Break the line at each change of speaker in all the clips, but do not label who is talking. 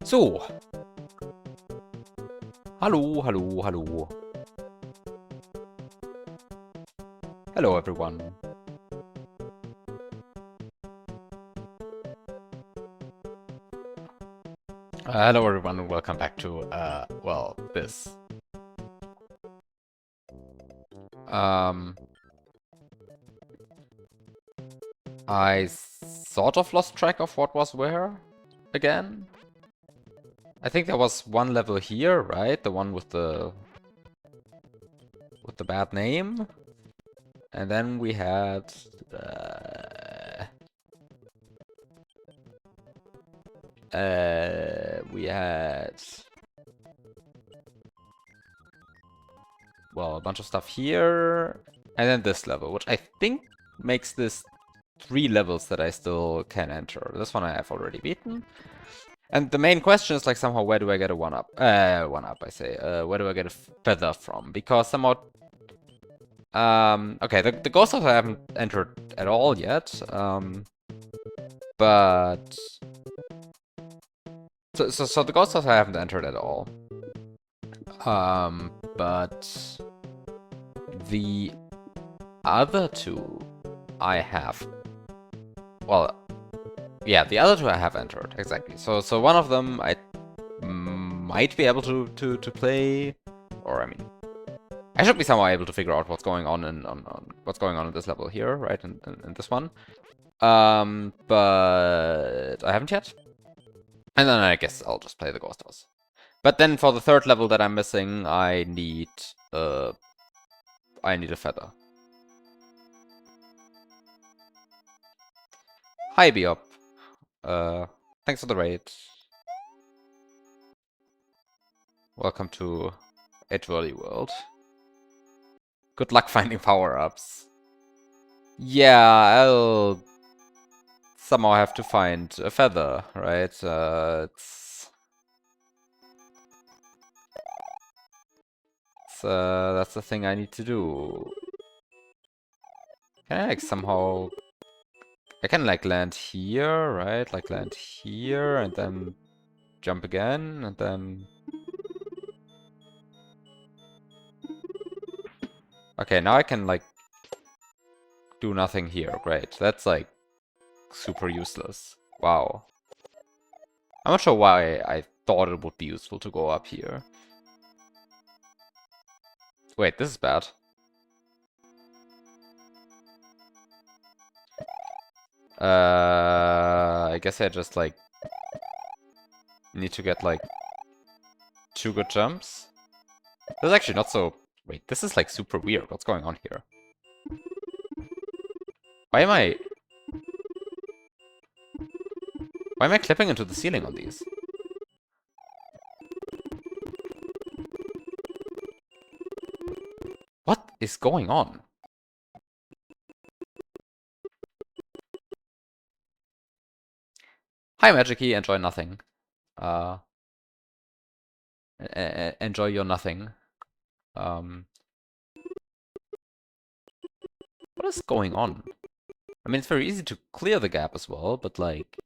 So, hallo, hallo, hallo. Hello, everyone. Hello, everyone, and welcome back to, well, this. I sort of lost track of what was where again. I think there was one level here, right? The one with the bad name. And then we had well, a bunch of stuff here, and then this level, which I think makes this 3 levels that I still can enter. This one I have already beaten. And the main question is like somehow where do I get a 1-up? I say. Where do I get a feather from? Because somehow okay, the ghost house I haven't entered at all yet. But so the ghost house I haven't entered at all. But the other two I have. Well, yeah, the other two I have entered, exactly. So one of them I might be able to play, or I mean, I should be somehow able to figure out what's going on in what's going on in this level here, right? In this one, but I haven't yet. And then I guess I'll just play the ghost house. But then for the third level that I'm missing, I need a feather. Hi, Biop. Thanks for the raid. Welcome to ageVerrly world. Good luck finding power-ups. Yeah, I'll somehow have to find a feather, right? That's the thing I need to do. Can I like somehow... I can like land here, right? Like land here and then jump again and then... Okay, now I can like do nothing here. Great. That's like super useless. Wow. I'm not sure why I thought it would be useful to go up here. Wait, this is bad. I guess I just like need to get like 2 good jumps. This is actually not so... Wait, this is like super weird. What's going on here? Why am I clipping into the ceiling on these? What is going on? Hi, Magicy, enjoy nothing. Enjoy your nothing. What is going on? I mean, it's very easy to clear the gap as well, but like...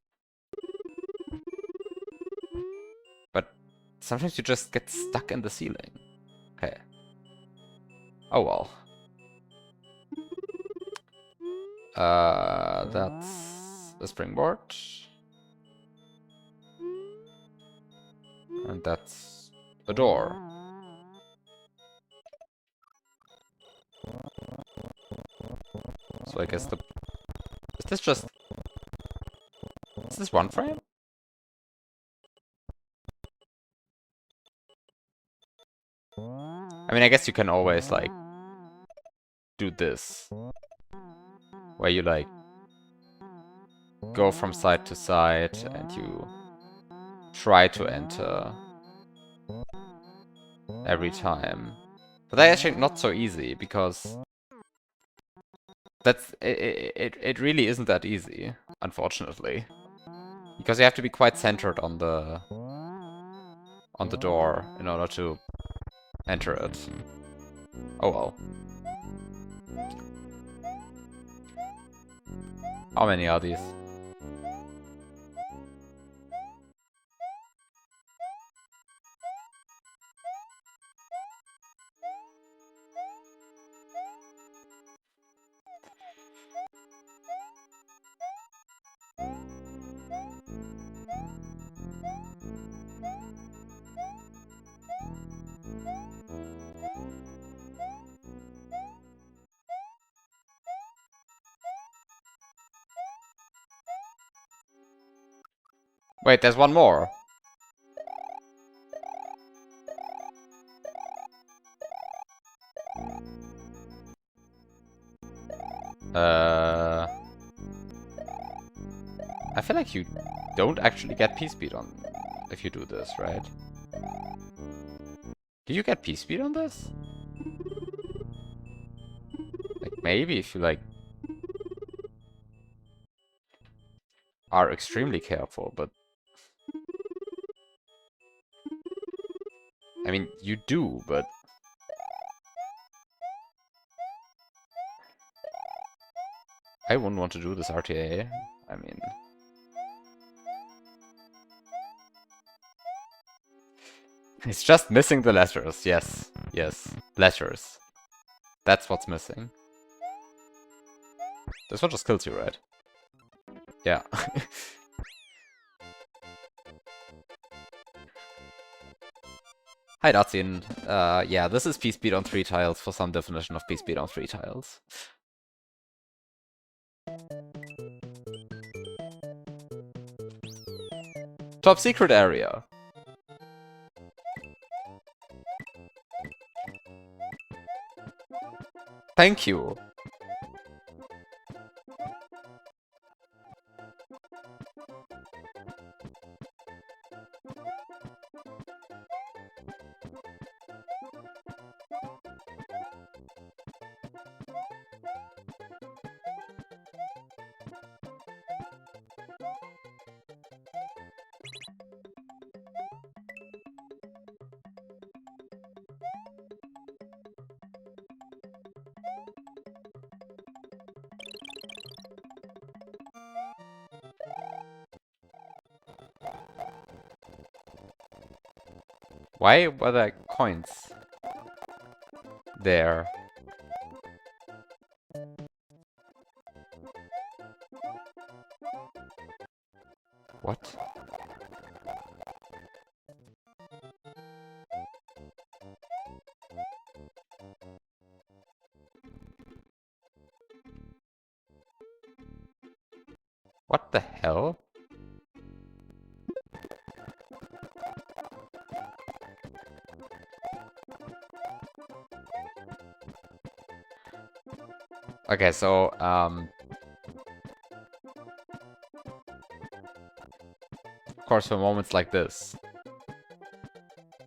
But sometimes you just get stuck in the ceiling. Okay. Oh well. That's the springboard. And that's a door. So I guess the... Is this just... Is this one frame? I mean, I guess you can always, like, do this. Where you, like, go from side to side and you try to enter every time. But that's actually not so easy, because that's... It really isn't that easy, unfortunately. Because you have to be quite centered on the door in order to enter it. Oh well. How many are these? Wait, there's one more. I feel like you don't actually get P-Speed on if you do this, right? Do you get P-Speed on this? Like, maybe if you, like, are extremely careful, but... I mean, you do, but... I wouldn't want to do this RTA. I mean... It's just missing the letters, yes. Yes, letters. That's what's missing. This one just kills you, right? Yeah. Hi, Datsun. Yeah, this is P-Speed on 3 tiles for some definition of P-Speed on 3 tiles. Top secret area. Thank you. Why were there coins there? What? What the hell? Okay, so, of course, for moments like this.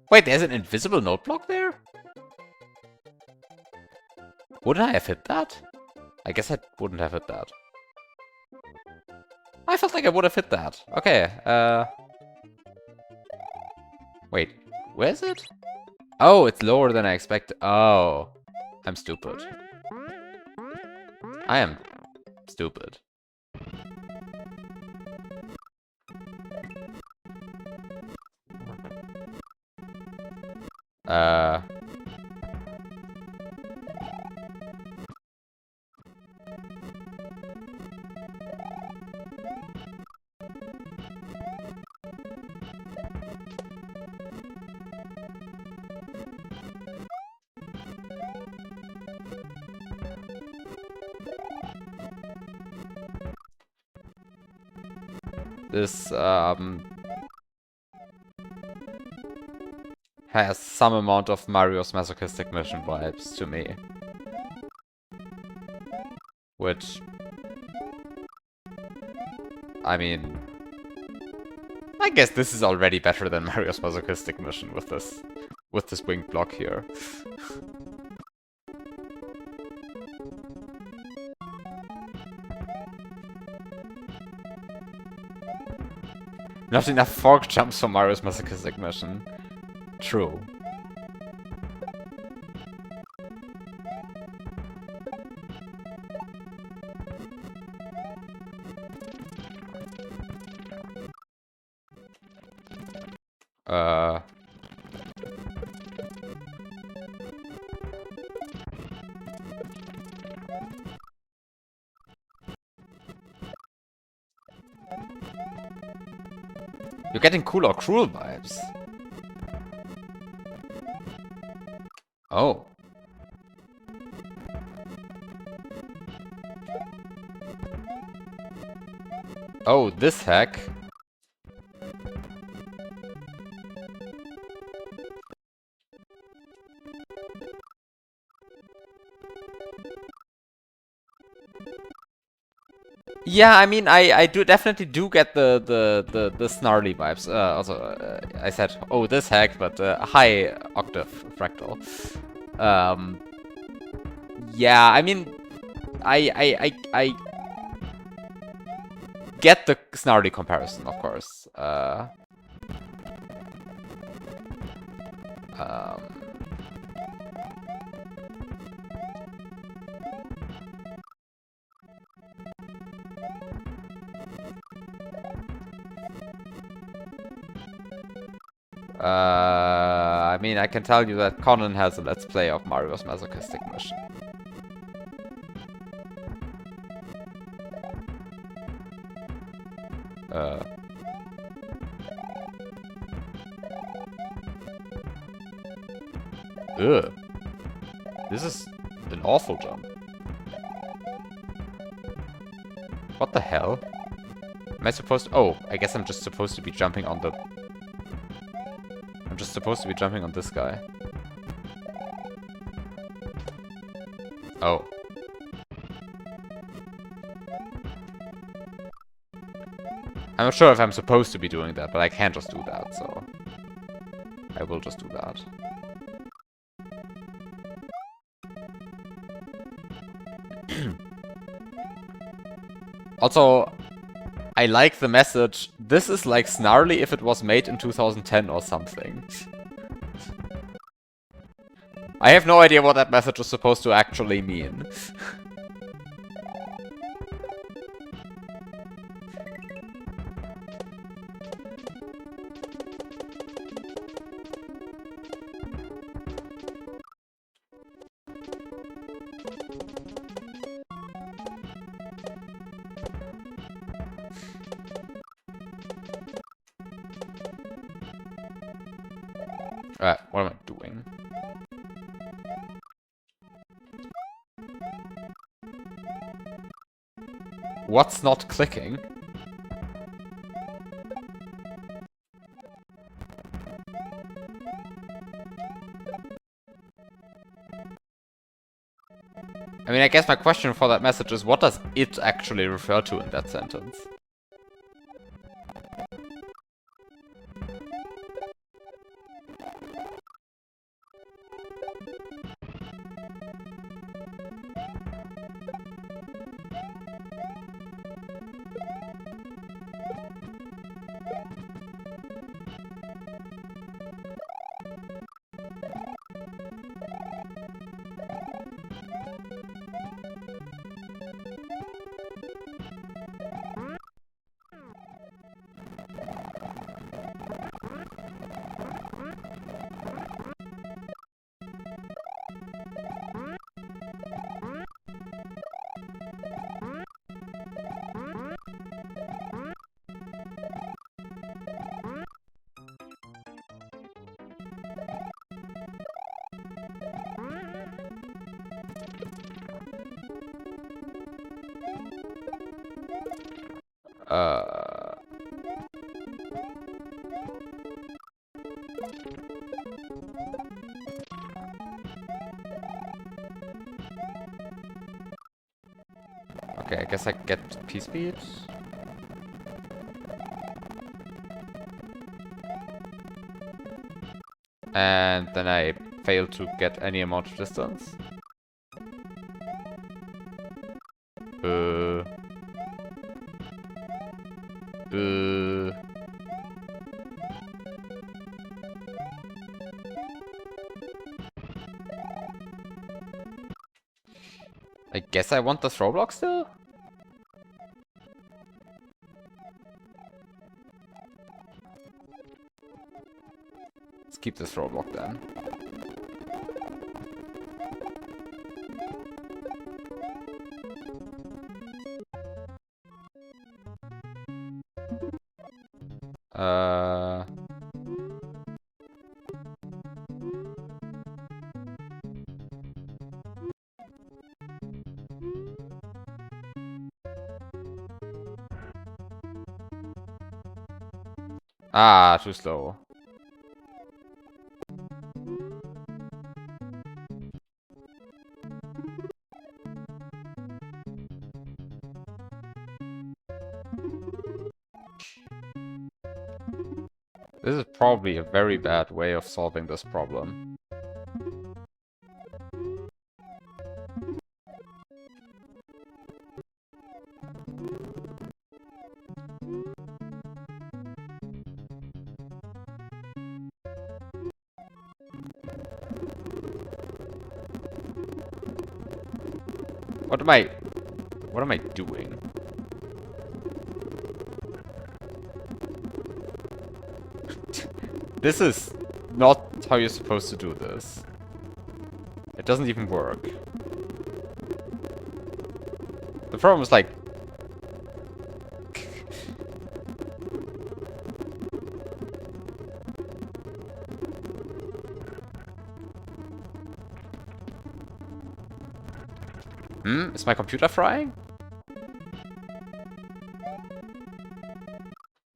Wait, there's an invisible note block there? Wouldn't I have hit that? I guess I wouldn't have hit that. I felt like I would have hit that. Okay, wait, where is it? Oh, it's lower than I expected. Oh, I'm stupid. I am stupid. This, has some amount of Mario's masochistic mission vibes to me. Which... I mean... I guess this is already better than Mario's masochistic mission with this winged block here. Not enough fork jumps for Mario's masochistic mission. True. You're getting cool or cruel vibes. Oh. Oh, this hack. Yeah, I mean, I definitely do get the snarly vibes. Also, I said, oh, this hack, but high octave fractal. Yeah, I mean, I get the snarly comparison, of course. I mean, I can tell you that Conan has a Let's Play of Mario's Masochistic Mission. Ugh. This is an awful jump. What the hell? Am I supposed to... Oh, I guess I'm just supposed to be jumping on the... I'm just supposed to be jumping on this guy. Oh. I'm not sure if I'm supposed to be doing that, but I can't just do that, so... I will just do that. Also, I like the message. This is like Snarly if it was made in 2010 or something. I have no idea what that message is supposed to actually mean. What am I doing? What's not clicking? I mean, I guess my question for that message is, what does it actually refer to in that sentence? Okay, I guess I get P-Speed. And then I fail to get any amount of distance. I guess I want the throw block still? Let's keep the throw block then. Uh... Ah, too slow. This is probably a very bad way of solving this problem. What am I doing? This is not how you're supposed to do this. It doesn't even work. The problem is like... Is my computer frying?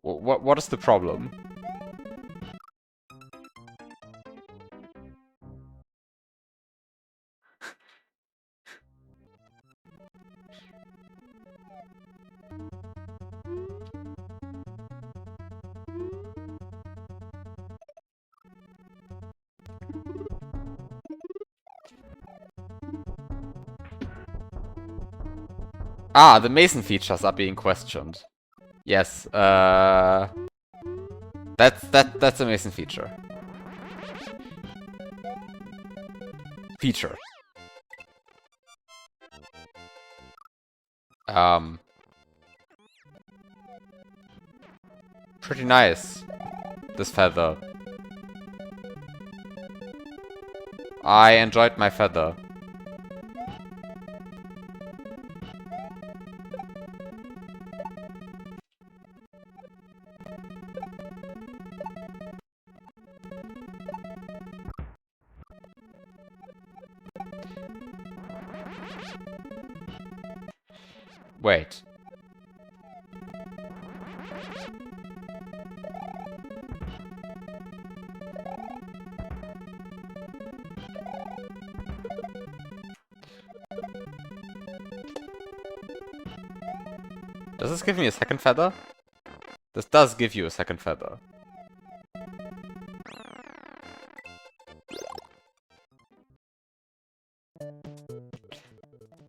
What is the problem? Ah, the Mason features are being questioned. Yes, that's a Mason feature. Pretty nice, this feather. I enjoyed my feather. Wait. Does this give me a second feather? This does give you a second feather.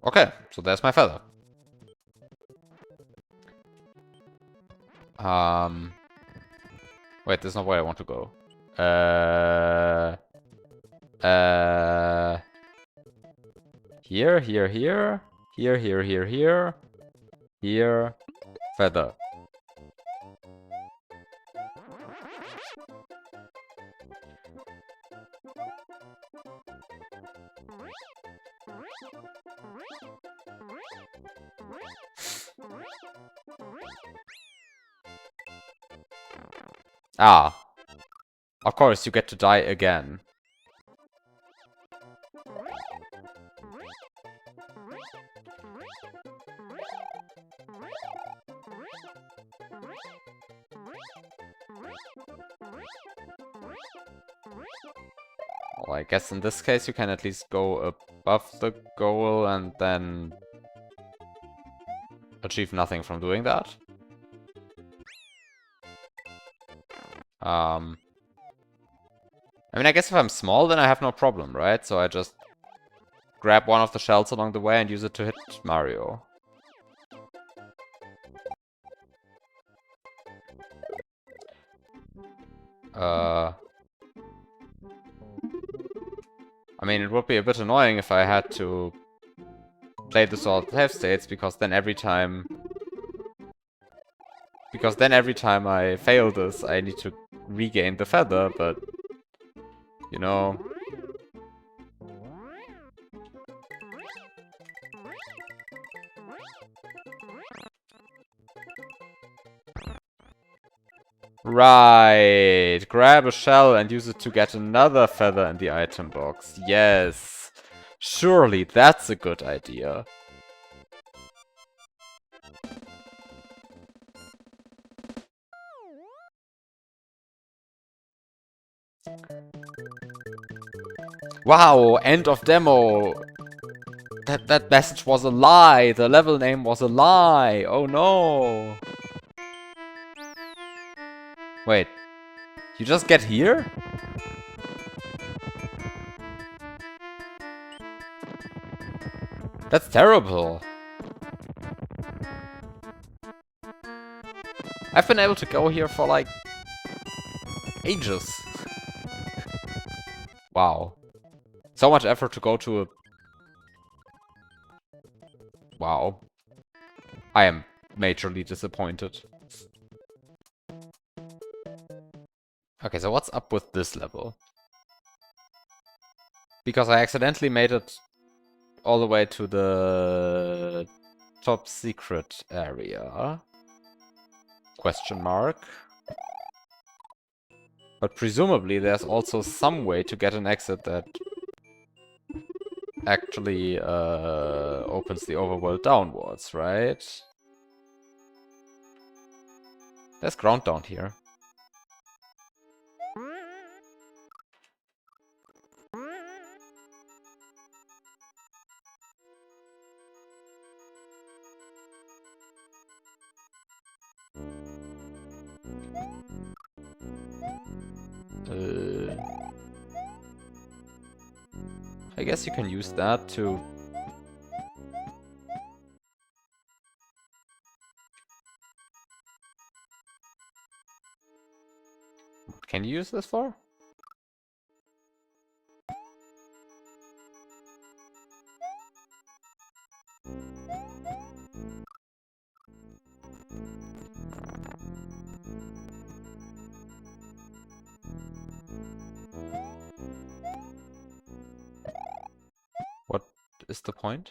Okay, so there's my feather. Wait, this is not where I want to go. Here, here, here. Here, here, here, here. Here. Feather. Ah. Of course, you get to die again. Well, I guess in this case you can at least go above the goal and then achieve nothing from doing that. I mean, I guess if I'm small, then I have no problem, right? So I just grab one of the shells along the way and use it to hit Mario. I mean, it would be a bit annoying if I had to play this all save states, because then every time I fail this, I need to regain the feather, but you know. Right. Grab a shell and use it to get another feather in the item box. Yes. Surely that's a good idea. Wow, end of demo. That message was a lie. The level name was a lie. Oh no. Wait. You just get here? That's terrible. I've been able to go here for like ages. Wow. So much effort to go to a... Wow. I am majorly disappointed. Okay, so what's up with this level? Because I accidentally made it all the way to the top secret area. Question mark. But presumably there's also some way to get an exit that actually opens the overworld downwards, right? There's ground down here. I guess you can use that to... What can you use this for? What is the point?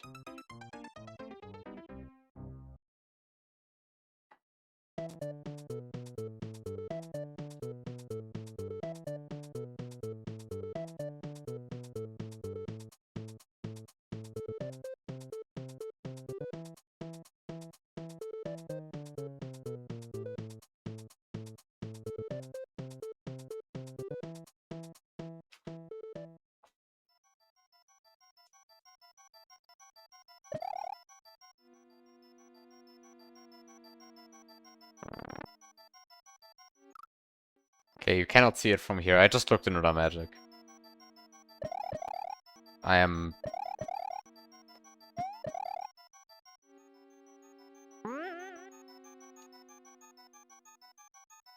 Okay, you cannot see it from here. I just looked into the magic. I am...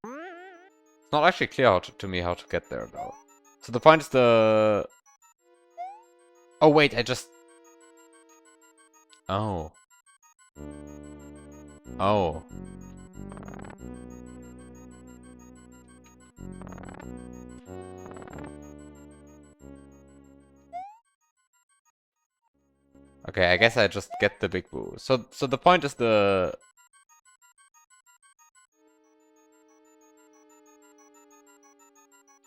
It's not actually clear to me how to get there, though. So the point is the... Oh, wait, I just... Oh. Oh. Okay, I guess I just get the big boo. So the point is the...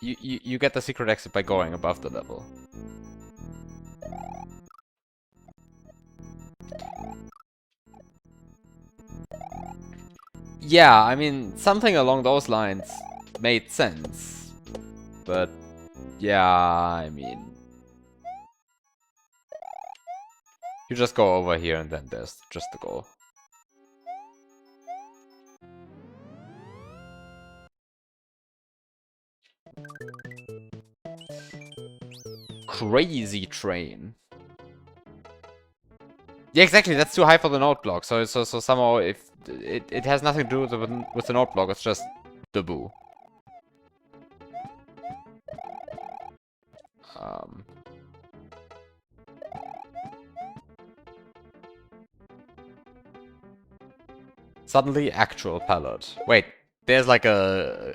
You get the secret exit by going above the level. Yeah, I mean, something along those lines made sense. But, yeah, I mean... You just go over here and then there's just the goal. Crazy train. Yeah, exactly, that's too high for the note block. So somehow if it has nothing to do with the note block, it's just the boo. Suddenly actual palette. Wait, there's like a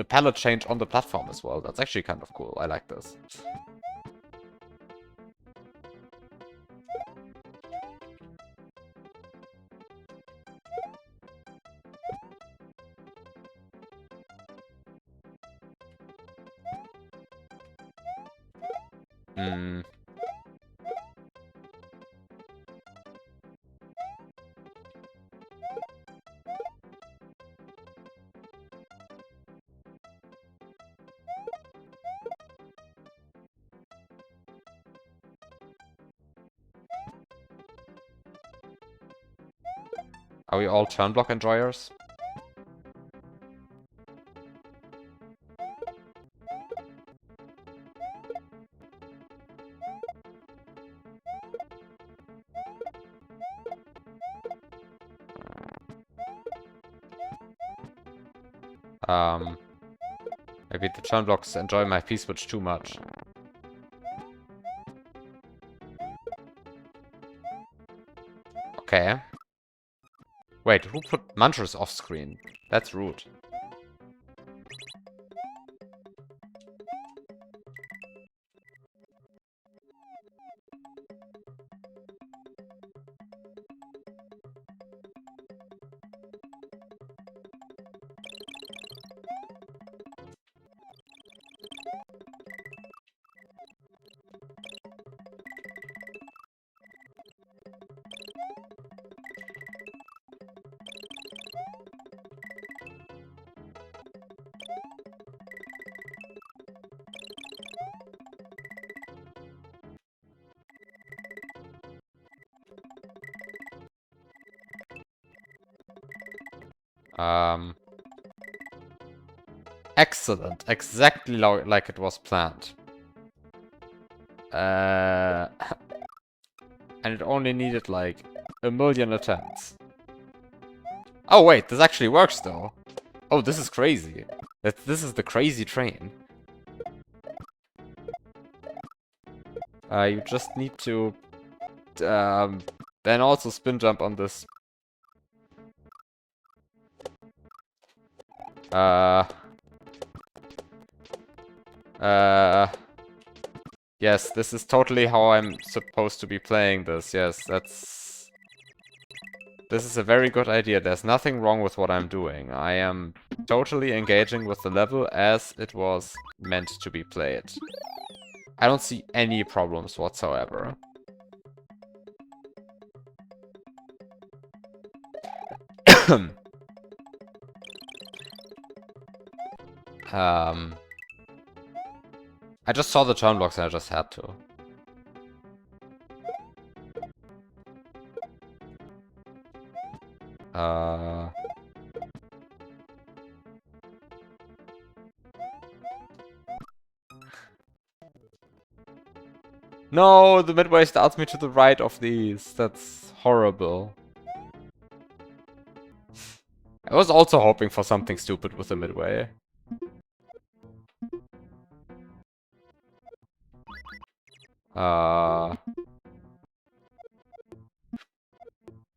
palette change on the platform as well. That's actually kind of cool. I like this. Hmm. Are we all turn block enjoyers? Maybe the turn blocks enjoy my P-switch too much. Okay. Wait, who put mantras off screen? That's rude. Excellent. Exactly like it was planned. And it only needed like 1,000,000 attempts. Oh wait, this actually works though. Oh, this is crazy. This is the crazy train. You just need to then also spin jump on this. Yes, this is totally how I'm supposed to be playing this. Yes, this is a very good idea. There's nothing wrong with what I'm doing. I am totally engaging with the level as it was meant to be played. I don't see any problems whatsoever. I just saw the turn blocks and I just had to. No, the midway starts me to the right of these. That's horrible. I was also hoping for something stupid with the midway.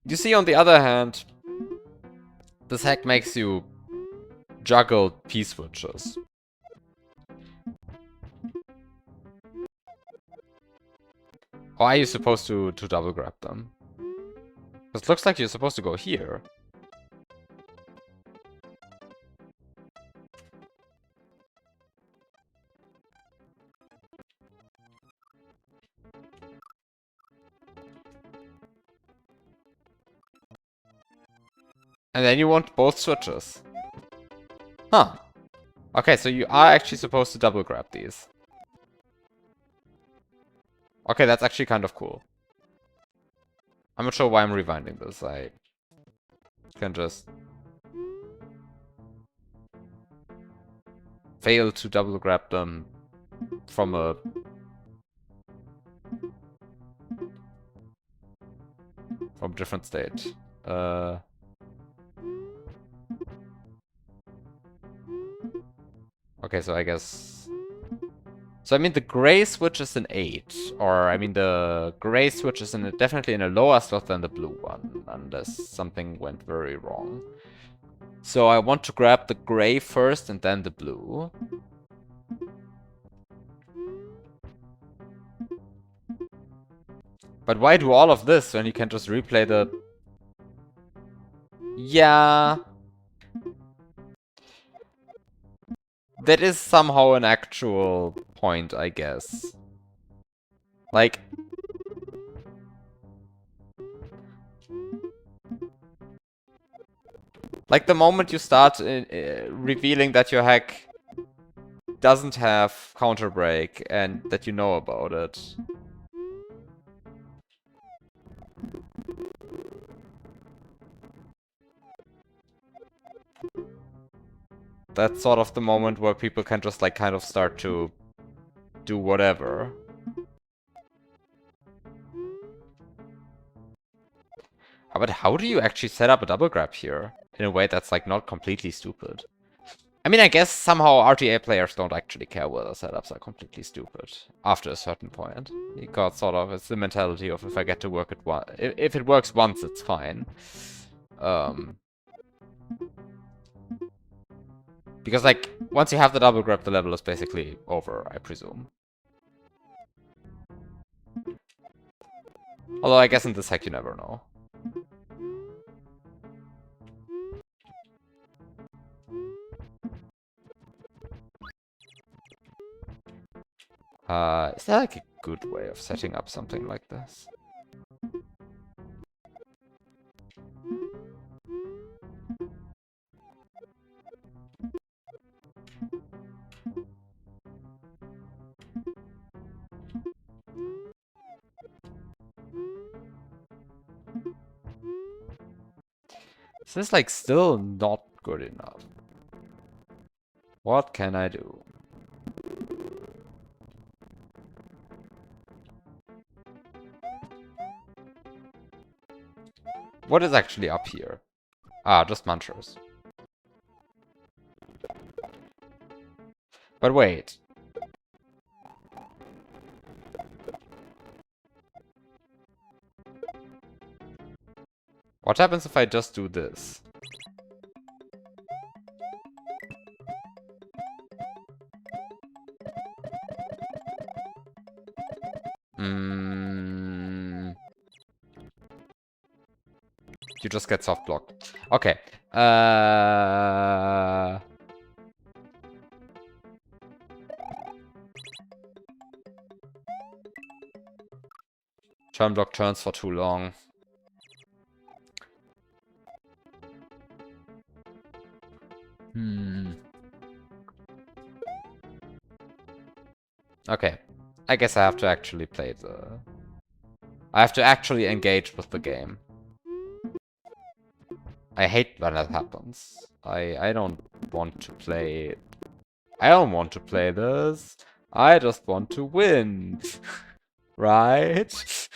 You see, on the other hand, this hack makes you juggle P-switches. Or are you supposed to double grab them? It looks like you're supposed to go here. And then you want both switches. Huh. Okay, so you are actually supposed to double grab these. Okay, that's actually kind of cool. I'm not sure why I'm rewinding this. I can just fail to double grab them from a different state. Okay, so I guess... So I mean the gray switch is an 8. Or I mean the gray switch is definitely in a lower slot than the blue one. Unless something went very wrong. So I want to grab the gray first and then the blue. But why do all of this when you can just replay the... Yeah... That is somehow an actual point, I guess. Like... Like the moment you start revealing that your hack doesn't have counter break and that you know about it. That's sort of the moment where people can just like kind of start to do whatever. But how do you actually set up a double grab here in a way that's like not completely stupid? I mean, I guess somehow RTA players don't actually care whether setups are completely stupid after a certain point. Because sort of it's the mentality of if I get to work it once, if it works once, it's fine. Because like once you have the double grab, the level is basically over, I presume. Although I guess in this hack you never know. Is there like a good way of setting up something like this? This is like still not good enough. What can I do? What is actually up here? Ah, just munchers. But wait. What happens if I just do this? You just get soft blocked. Okay. Turn block turns for too long. Okay. I guess I have to actually play the... I have to actually engage with the game. I hate when that happens. I don't want to play... I don't want to play this. I just want to win. Right?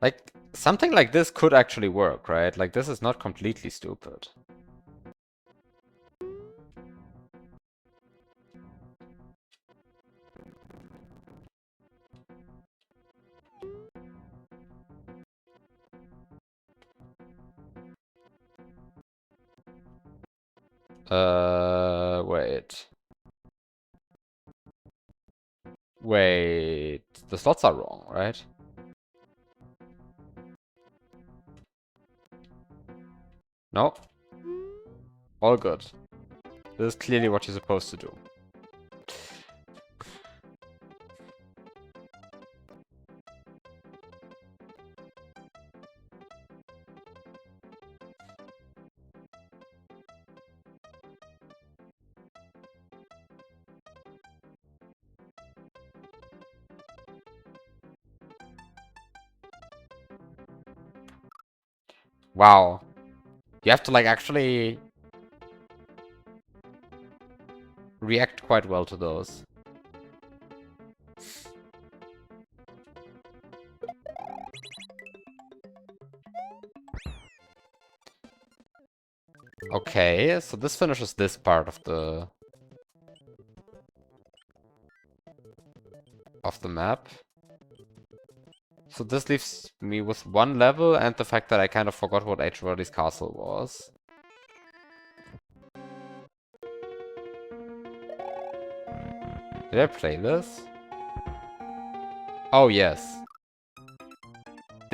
Like, something like this could actually work, right? Like, this is not completely stupid. Wait. Wait. The slots are wrong, right? No. All good. This is clearly what you're supposed to do. Wow. You have to, like, actually react quite well to those. Okay, so this finishes this part of the map. So this leaves me with one level and the fact that I kind of forgot what ageVerrly's castle was. Did I play this? Oh yes.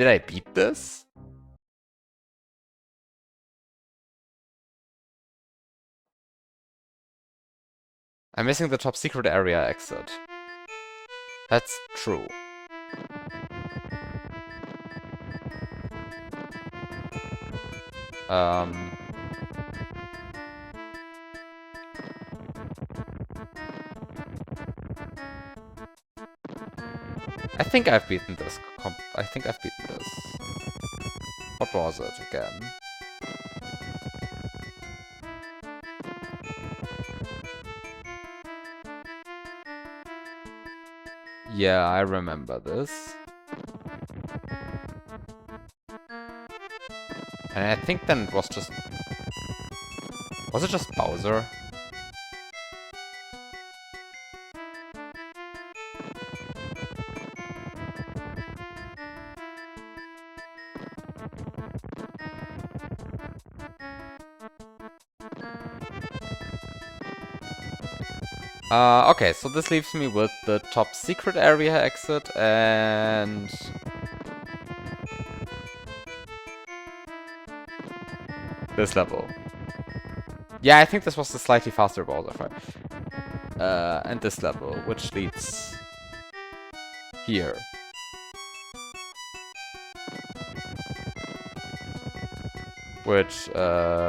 Did I beat this? I'm missing the top secret area exit. That's true. I think I've beaten this. I think I've beaten this. What was it again? Yeah, I remember this. And I think then it was just... Was it just Bowser? Okay, so this leaves me with the top secret area exit and... this level. Yeah, I think this was the slightly faster Bowser fight. And this level, which leads... here. Which, yeah.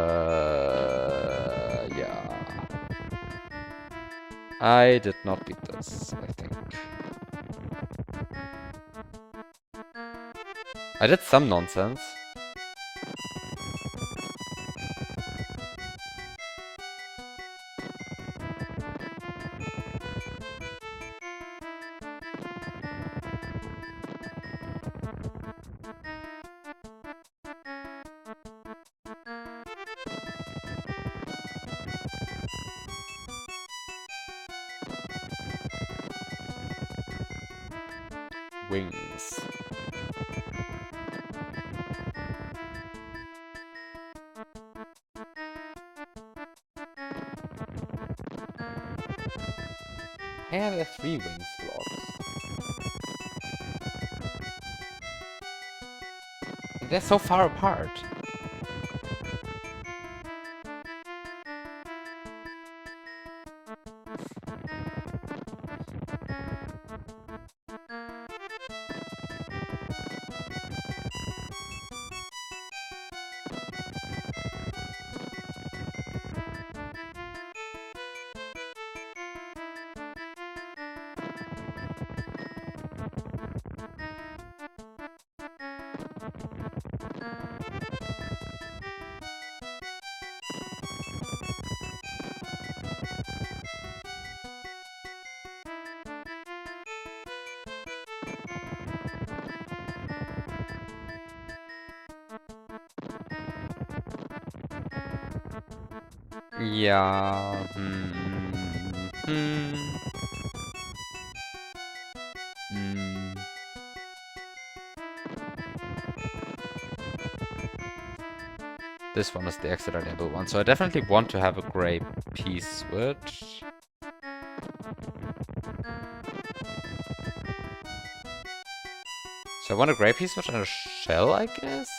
I did not beat this, I think. I did some nonsense. Wings. I have 3 wings blocks. And they're so far apart. Yeah. This one is the exit enable one, so I definitely want to have a gray P-switch. So I want a gray P-switch and a shell, I guess?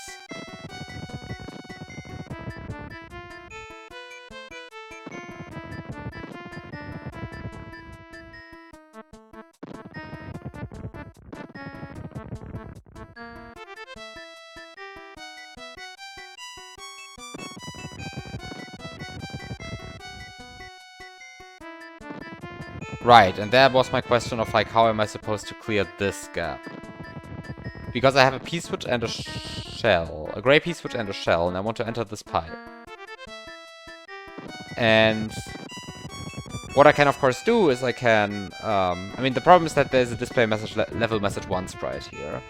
Right, and that was my question of like, how am I supposed to clear this gap? Because I have a P-switch and a shell, a gray P-switch and a shell, and I want to enter this pipe. And what I can of course do is I can, I mean the problem is that there's a display message level message 1 sprite here.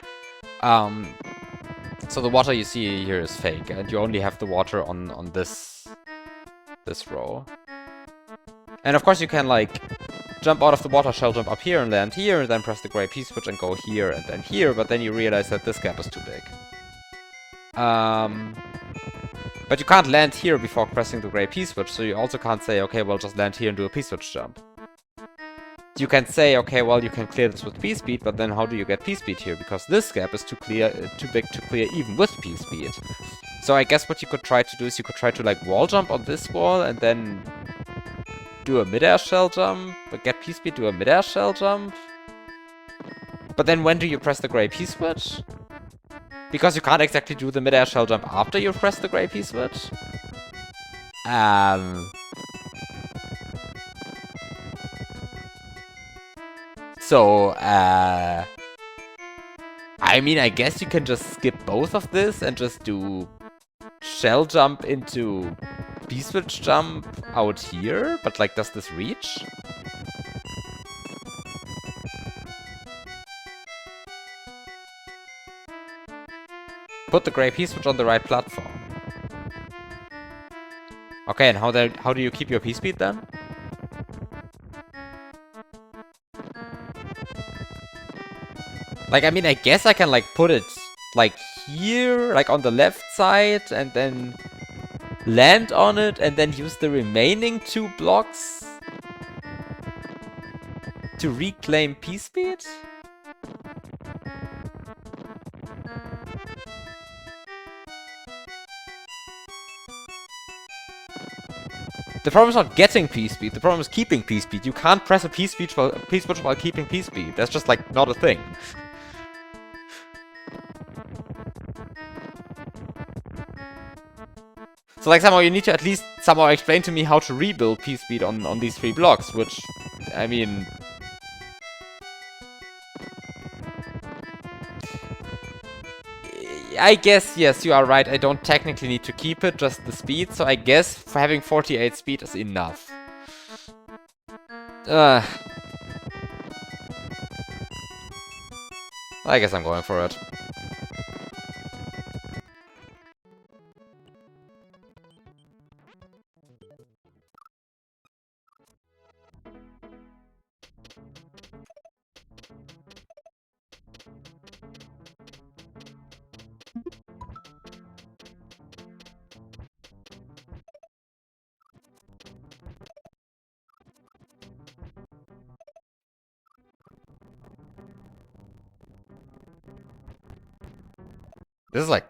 So the water you see here is fake, and you only have the water on this row. And of course you can like jump out of the water shell, jump up here and land here, and then press the gray P-switch and go here and then here, but then you realize that this gap is too big. But you can't land here before pressing the gray P-switch, so you also can't say, okay, well, just land here and do a P-switch jump. you can say, okay, well, you can clear this with P-Speed, but then how do you get P-Speed here? Because this gap is too big to clear even with P-Speed. So I guess what you could try to do is you could try to, like, wall jump on this wall and then do a mid-air shell jump, but get P-Speed, do a mid-air shell jump. But then when do you press the gray P-switch? Because you can't exactly do the mid-air shell jump after you press the gray P-switch. So, I mean, I guess you can just skip both of this and just do shell jump into P-switch jump out here, but like, does this reach? Put the gray P-switch on the right platform. Okay, and how do you keep your P-speed then? Like, I mean, I guess I can, like, put it, like, here, like, on the left side, and then land on it, and then use the remaining 2 blocks to reclaim P-speed? The problem is not getting P-speed, the problem is keeping P-speed. You can't press a P-switch while keeping P-speed. That's just, like, not a thing. So, like, somehow you need to at least somehow explain to me how to rebuild P-speed on these 3 blocks, which, I mean... I guess, yes, you are right, I don't technically need to keep it, just the speed, so I guess for having 48 speed is enough. I guess I'm going for it. This is like...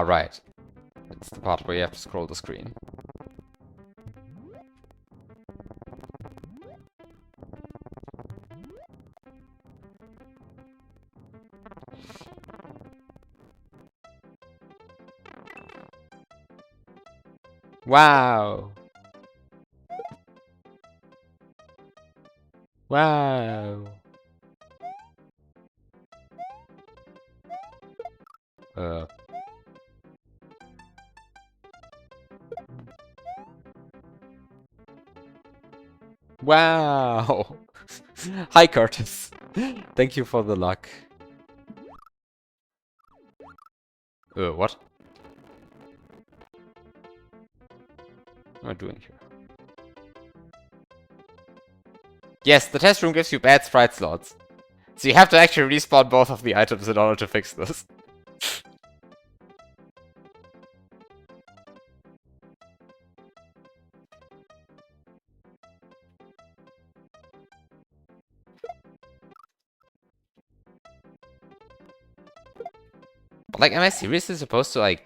right. It's the part where you have to scroll the screen. Wow! Wow! Wow! Hi, Curtis. Thank you for the luck. What? What am I doing here? Yes, the test room gives you bad sprite slots. So you have to actually respawn both of the items in order to fix this. But like, am I seriously supposed to like...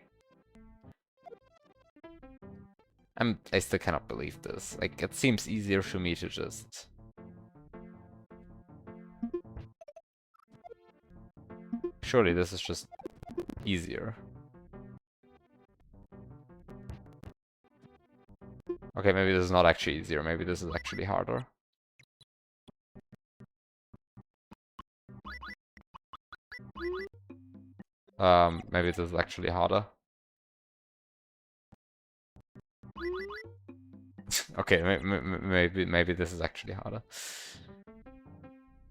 I still cannot believe this. Like, it seems easier for me to just... Surely this is just easier. Okay, maybe this is not actually easier. Maybe this is actually harder. Maybe this is actually harder. Okay, maybe this is actually harder.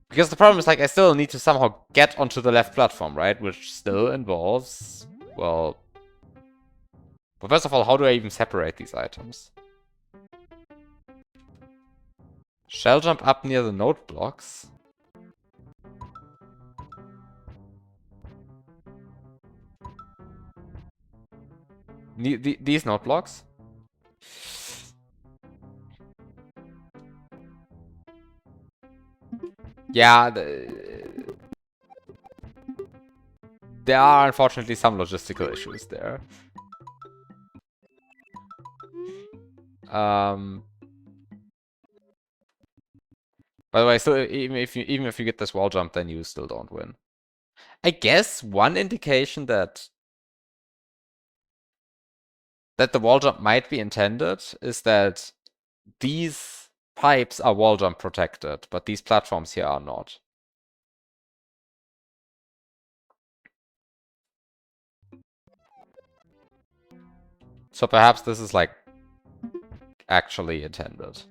Because the problem is, like, I still need to somehow get onto the left platform, right? Which still involves, well... But first of all, how do I even separate these items? Shell jump up near the node blocks. These node blocks? Yeah, there are unfortunately some logistical issues there. By the way, so even if you get this wall jump, then you still don't win. I guess one indication that the wall jump might be intended is that these pipes are wall jump protected, but these platforms here are not. So perhaps this is like actually intended.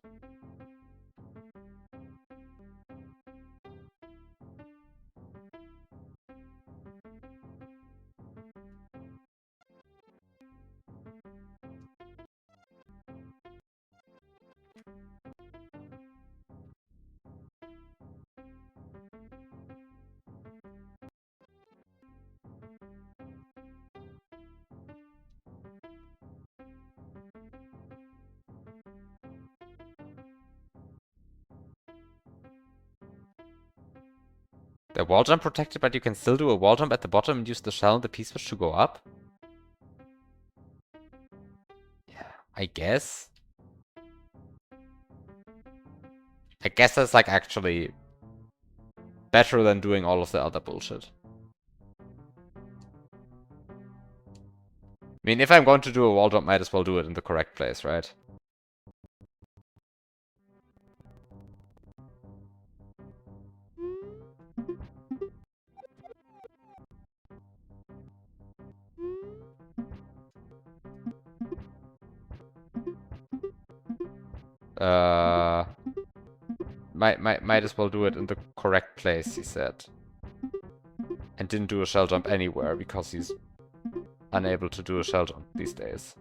They're wall jump protected, but you can still do a wall jump at the bottom and use the shell and the P-switch to go up? Yeah, I guess. I guess that's like actually better than doing all of the other bullshit. I mean, if I'm going to do a wall jump, might as well do it in the correct place, right? Might as well do it in the correct place, he said. And didn't do a shell jump anywhere because he's unable to do a shell jump these days.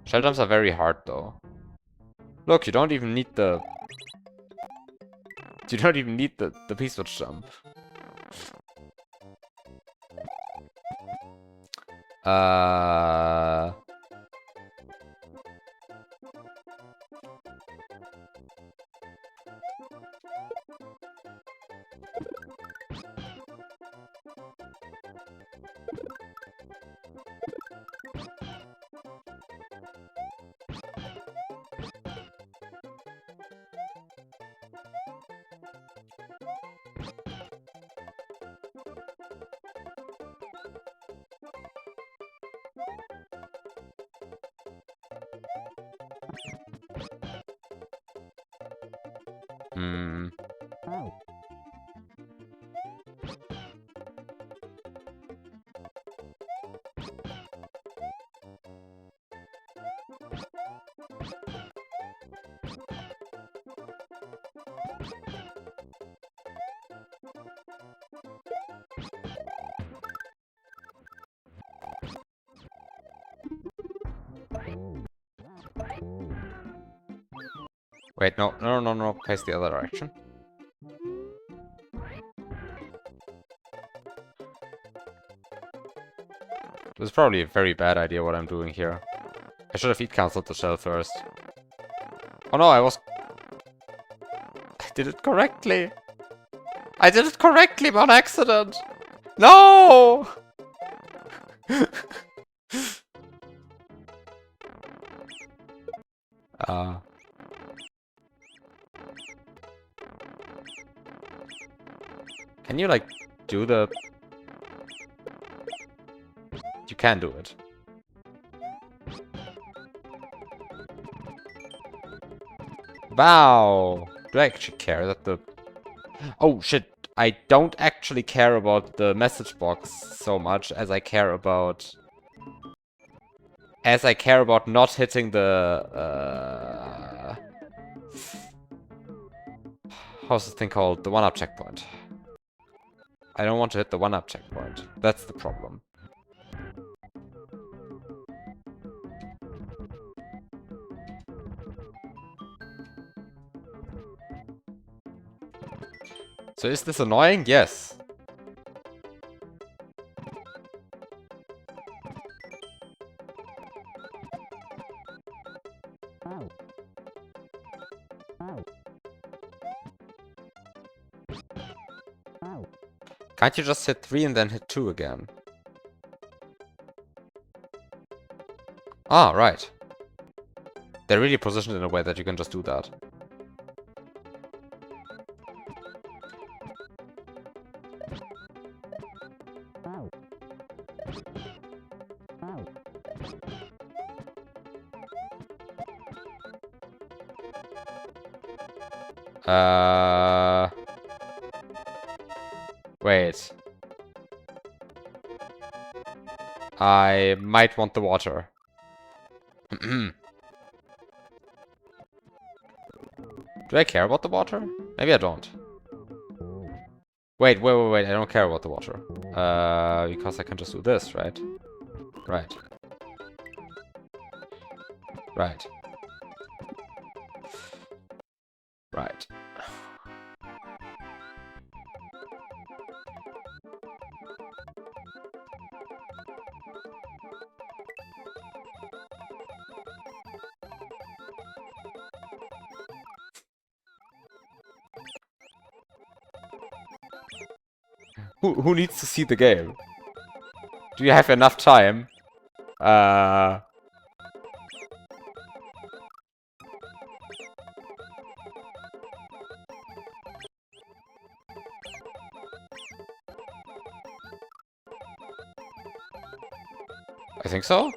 Shell jumps are very hard though. Look, you don't even need the... You don't even need the P-switch jump. Wait, no. Face the other direction. This is probably a very bad idea what I'm doing here. I should have heat cancelled the shell first. Oh no, I did it correctly! I did it correctly on accident! No! Can you, like, do the... You can do it. Wow! Do I actually care that the... Oh, shit! I don't actually care about the message box so much as I care about... not hitting the... how's this thing called? The 1-up checkpoint. I don't want to hit the 1-up checkpoint. That's the problem. So is this annoying? Yes. Can't you just hit 3 and then hit 2 again? Ah, right. They're really positioned in a way that you can just do that. Wait. I might want the water. Do I care about the water? Maybe I don't. Wait, I don't care about the water. Because I can just do this, right? Right. Right. Right. Who needs to see the game? Do you have enough time? I think so.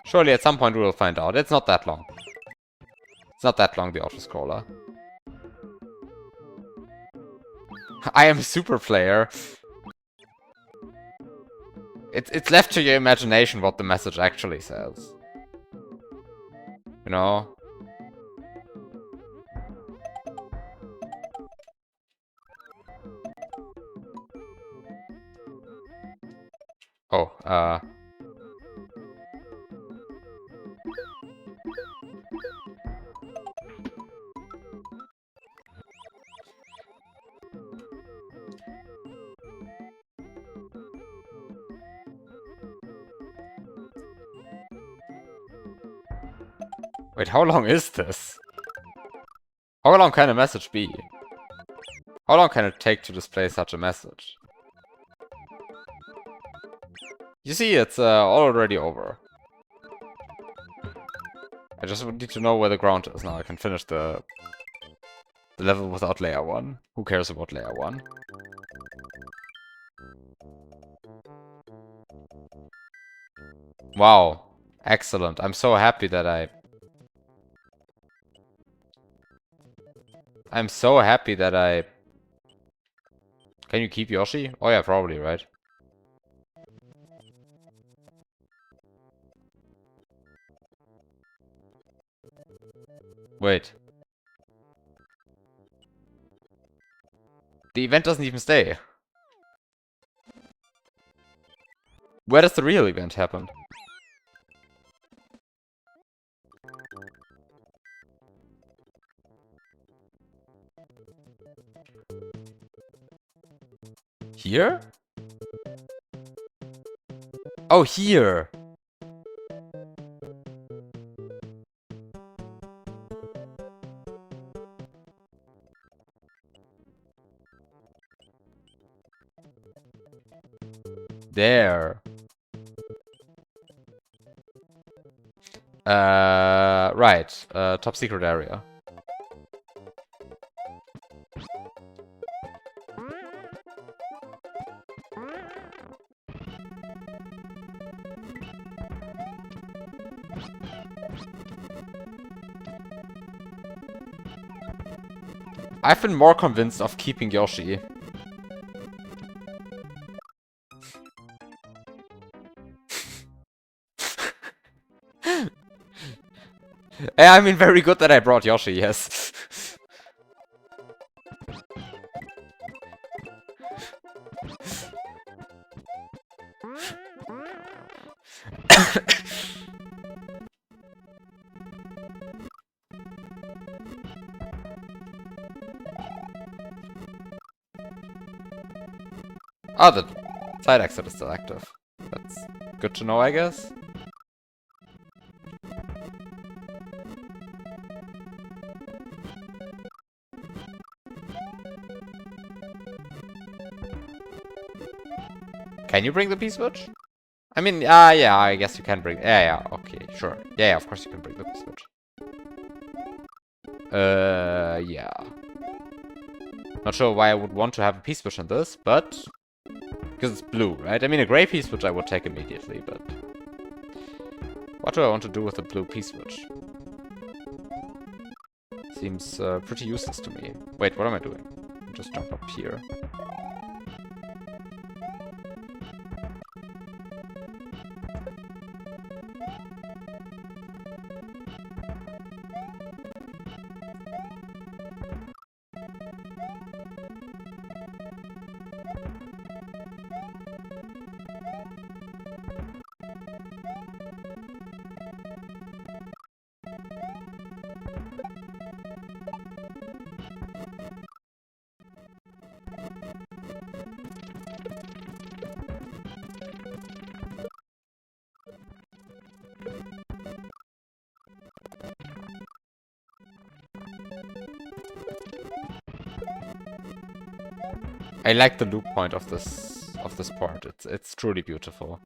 Surely at some point we will find out. It's not that long. It's not that long, the auto-scroller. I am a super player. It's left to your imagination what the message actually says. You know? Oh, wait, how long is this? How long can a message be? How long can it take to display such a message? You see, it's already over. I just need to know where the ground is now. I can finish the level without layer 1. Who cares about layer 1? Wow. Excellent. I'm so happy that I'm so happy that I... Can you keep Yoshi? Oh yeah, probably, right? Wait. The event doesn't even stay. Where does the real event happen? Here? Oh, here! There. Right. Top secret area. I've been more convinced of keeping Yoshi. Yeah, I mean, very good that I brought Yoshi, yes. Oh, the side exit is still active. That's good to know, I guess. Can you bring the P-switch? I mean, yeah, I guess you can bring... Yeah, okay, sure. Yeah, of course you can bring the P-switch. Yeah. Not sure why I would want to have a P-switch in this, but... Because it's blue, right? I mean, a gray P-switch I would take immediately, but... What do I want to do with a blue P-switch? Seems pretty useless to me. Wait, what am I doing? I'll just jump up here. I like the loop point of this part. It's truly beautiful.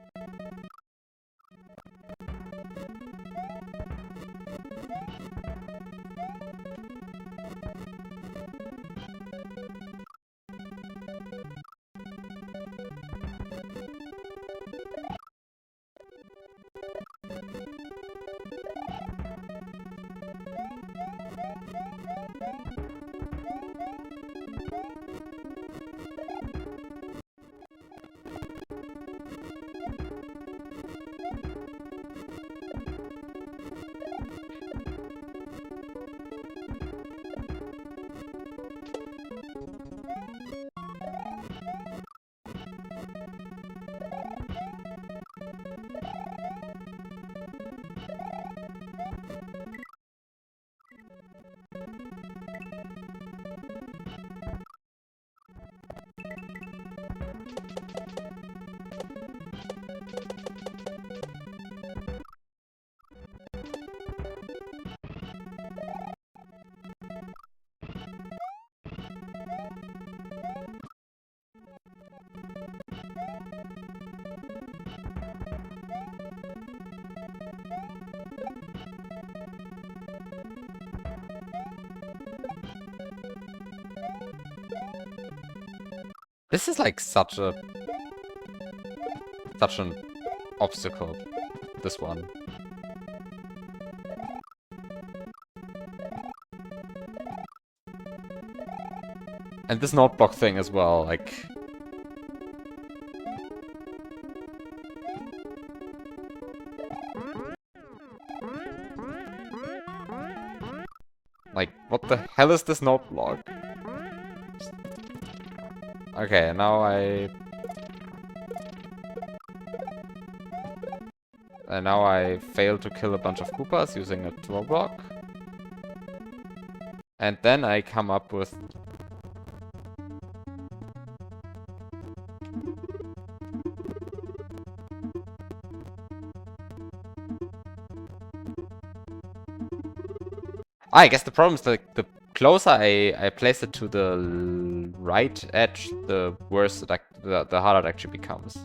This is like such an obstacle, this one. And this note block thing as well, like... Like, what the hell is this note block? Okay, now I failed to kill a bunch of Koopas using a throw block. And then I come up with... I guess the problem is that the closer I place it to the right edge, the worse the harder it actually becomes.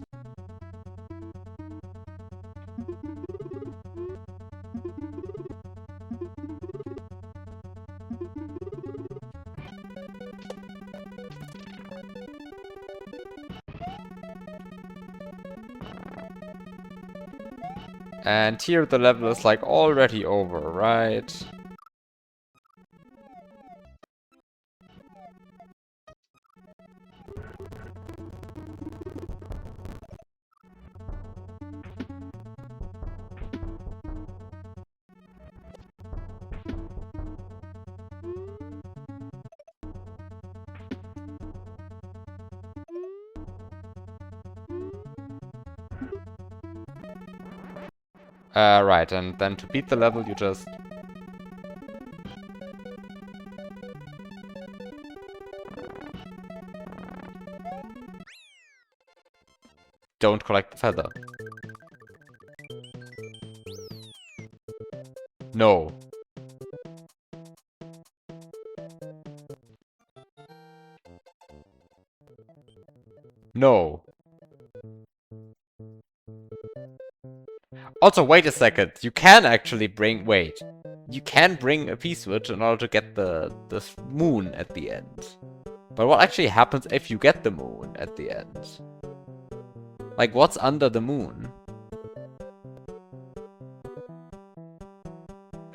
And here the level is like already over, right? Right, and then to beat the level, you just... don't collect the feather. No. No. Also, wait a second. You can actually bring... wait. You can bring a P-switch in order to get the moon at the end. But what actually happens if you get the moon at the end? Like, what's under the moon?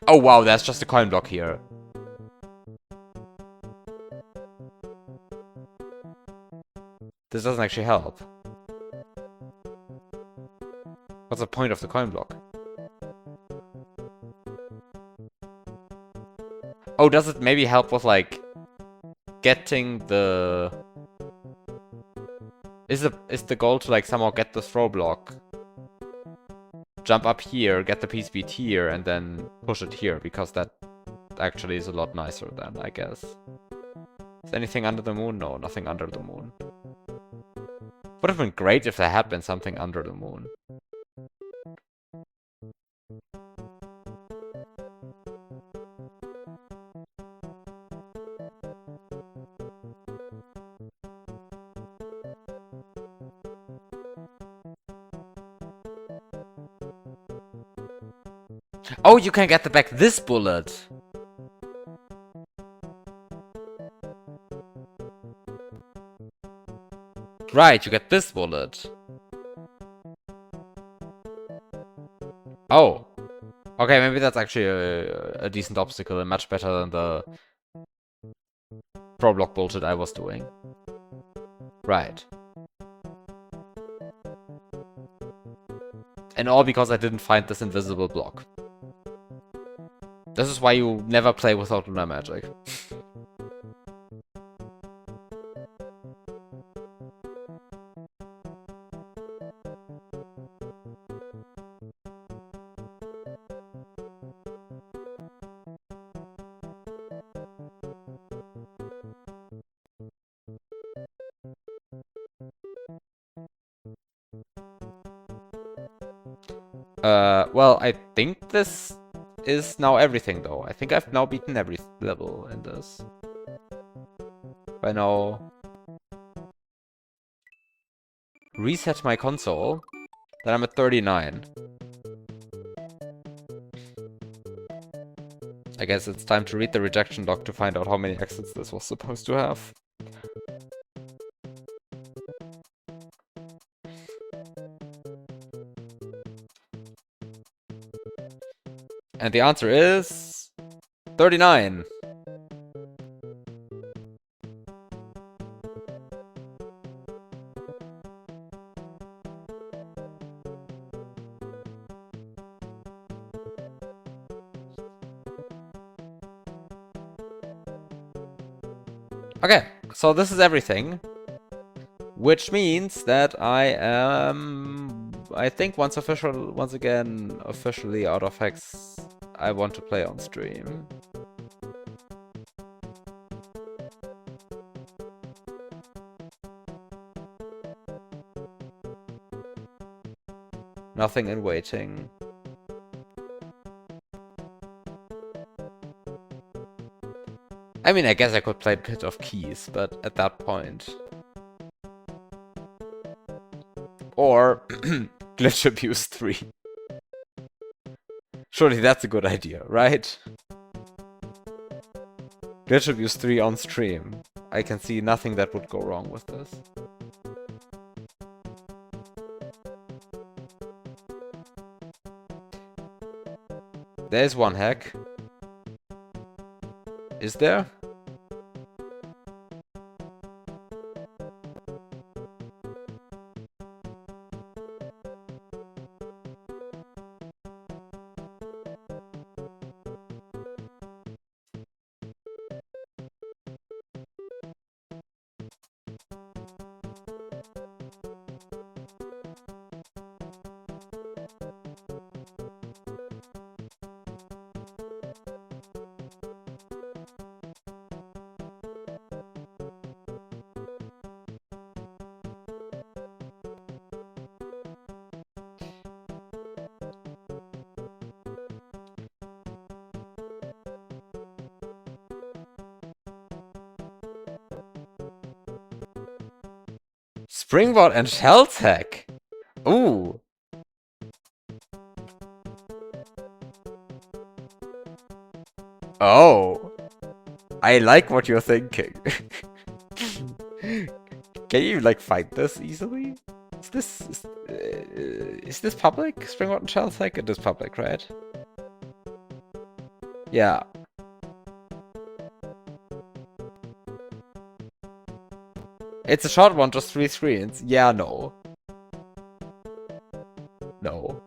Oh wow, that's just a coin block here. This doesn't actually help. What's the point of the coin block? Oh, does it maybe help with, like, getting the... Is the goal to, like, somehow get the throw block? Jump up here, get the piece beat here, and then push it here, because that actually is a lot nicer then, I guess. Is anything under the moon? No, nothing under the moon. Would have been great if there had been something under the moon. Oh, you can get back this bullet! Right, you get this bullet. Oh. Okay, maybe that's actually a decent obstacle and much better than the pro block bullshit I was doing. Right. And all because I didn't find this invisible block. This is why you never play without lunar magic. Well, I think this is now everything, though. I think I've now beaten every level in this. By now... reset my console. Then I'm at 39. I guess it's time to read the rejection log to find out how many exits this was supposed to have. And the answer is... 39! Okay, so this is everything. Which means that I am... I think once again officially out of Hex, I want to play on stream. Nothing in waiting. I mean, I guess I could play Pit of Keys, but at that point... Or Glitch Abuse 3. Surely that's a good idea, right? Glitch Abuse 3 on stream. I can see nothing that would go wrong with this. There's one hack. Is there? Springboard and shell tech. Ooh. Oh. I like what you're thinking. Can you like find this easily? Is this public? Springboard and shell tech? It is public, right? Yeah. It's a short one, just 3 screens. Yeah, no. No.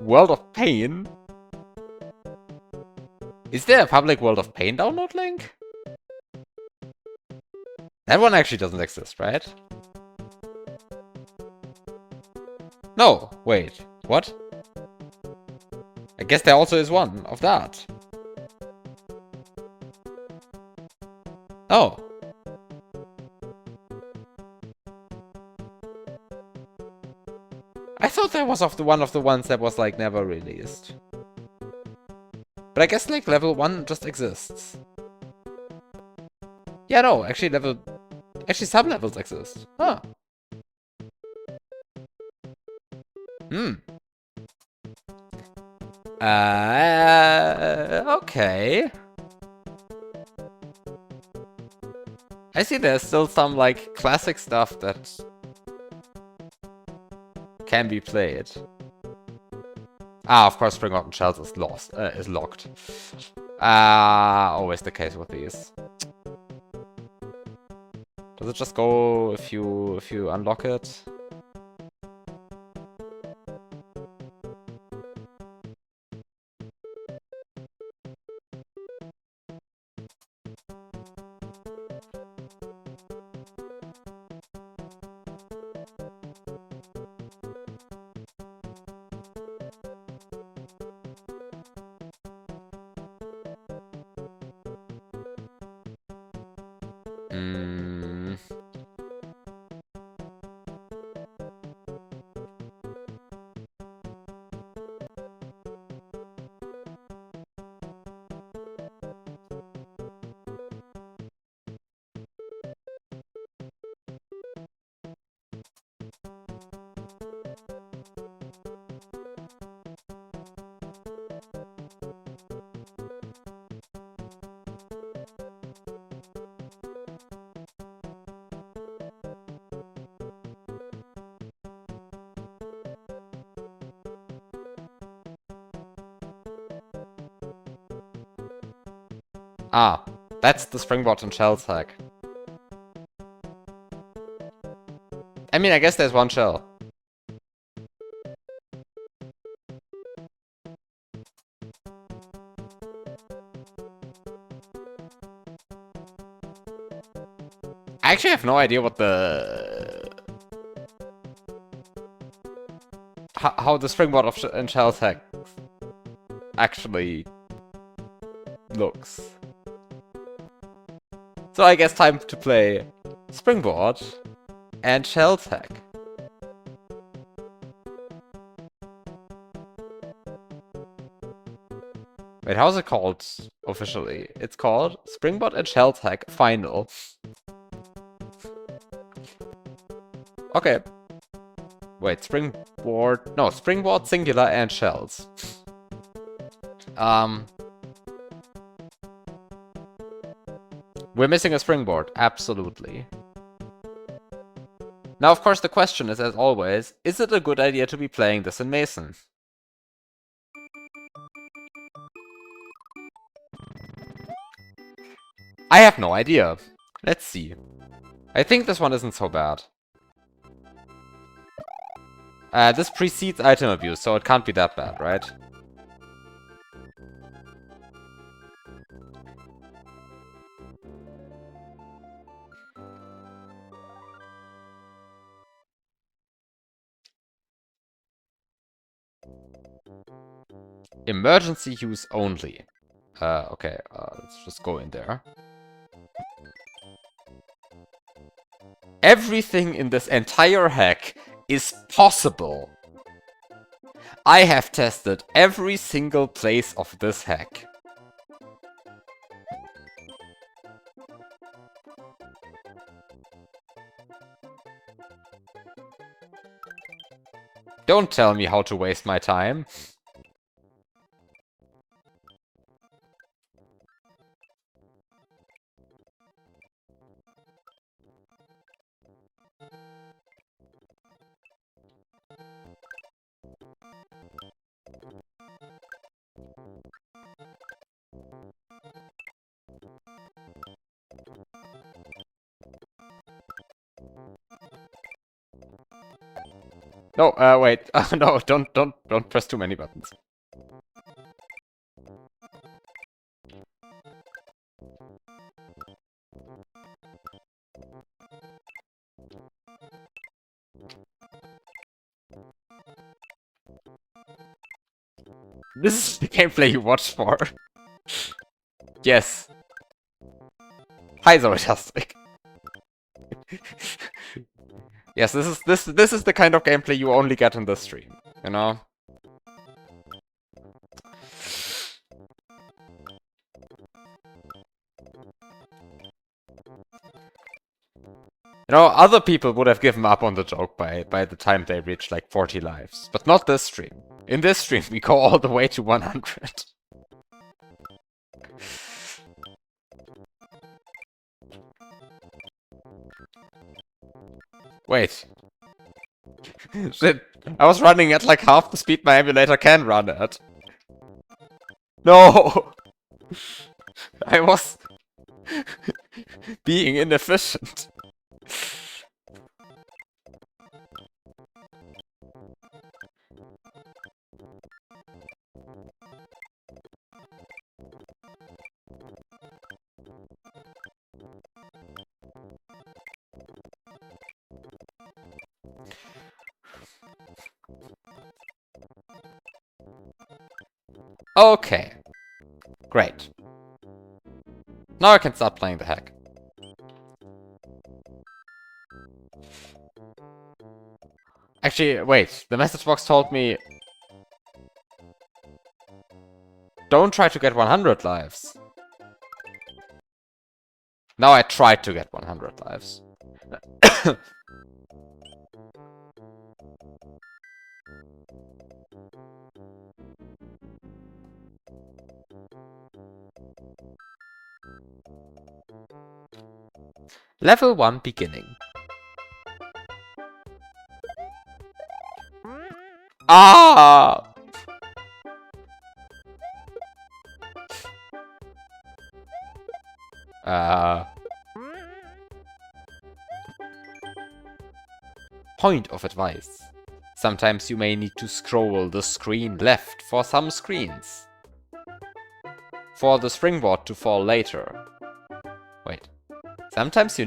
World of Pain? Is there a public World of Pain download link? That one actually doesn't exist, right? No, wait, what? I guess there also is one of that. Oh. I thought that was one of the ones that was like never released. But I guess like level 1 just exists. Yeah, no, actually sub-levels exist. Huh. Okay. I see there's still some like classic stuff that can be played. Ah, of course, Springboard and Shells is locked. Always the case with these. Does it just go if you unlock it? Ah, that's the Springboard and Shells hack. I mean, I guess there's one shell. I actually have no idea what how the Springboard and Shells hack actually looks. So I guess time to play Springboard and shell tech. Wait, how's it called officially? It's called Springboard and shell tech final. Okay. Wait, Springboard... No, Springboard, singular, and shells. We're missing a springboard, absolutely. Now, of course, the question is, as always, is it a good idea to be playing this in Mason? I have no idea. Let's see. I think this one isn't so bad. This precedes item abuse, so it can't be that bad, right? Emergency use only. Okay, let's just go in there. Everything in this entire hack is possible. I have tested every single place of this hack. Don't tell me how to waste my time. No, wait. No, don't press too many buttons. This is the gameplay you watched for. Yes. Hi, Zoetastic. Yes, this is the kind of gameplay you only get in this stream, you know? You know, other people would have given up on the joke by the time they reached like 40 lives. But not this stream. In this stream, we go all the way to 100. Wait. Shit. I was running at like half the speed my emulator can run at. No! I was being inefficient. Okay. Great. Now I can start playing the hack. Actually, wait. The message box told me... Don't try to get 100 lives. Now I tried to get 100 lives. Level 1 beginning. Ah! Point of advice. Sometimes you may need to scroll the screen left for some screens. For the springboard to fall later. Wait. Sometimes you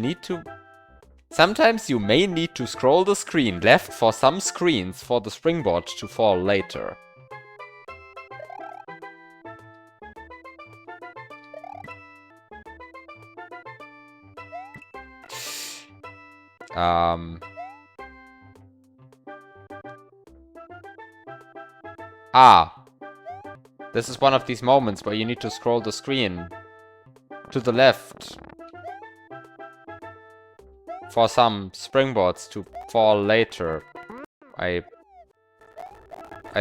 may need to scroll the screen left for some screens for the springboard to fall later. This is one of these moments where you need to scroll the screen to the left for some springboards to fall later. I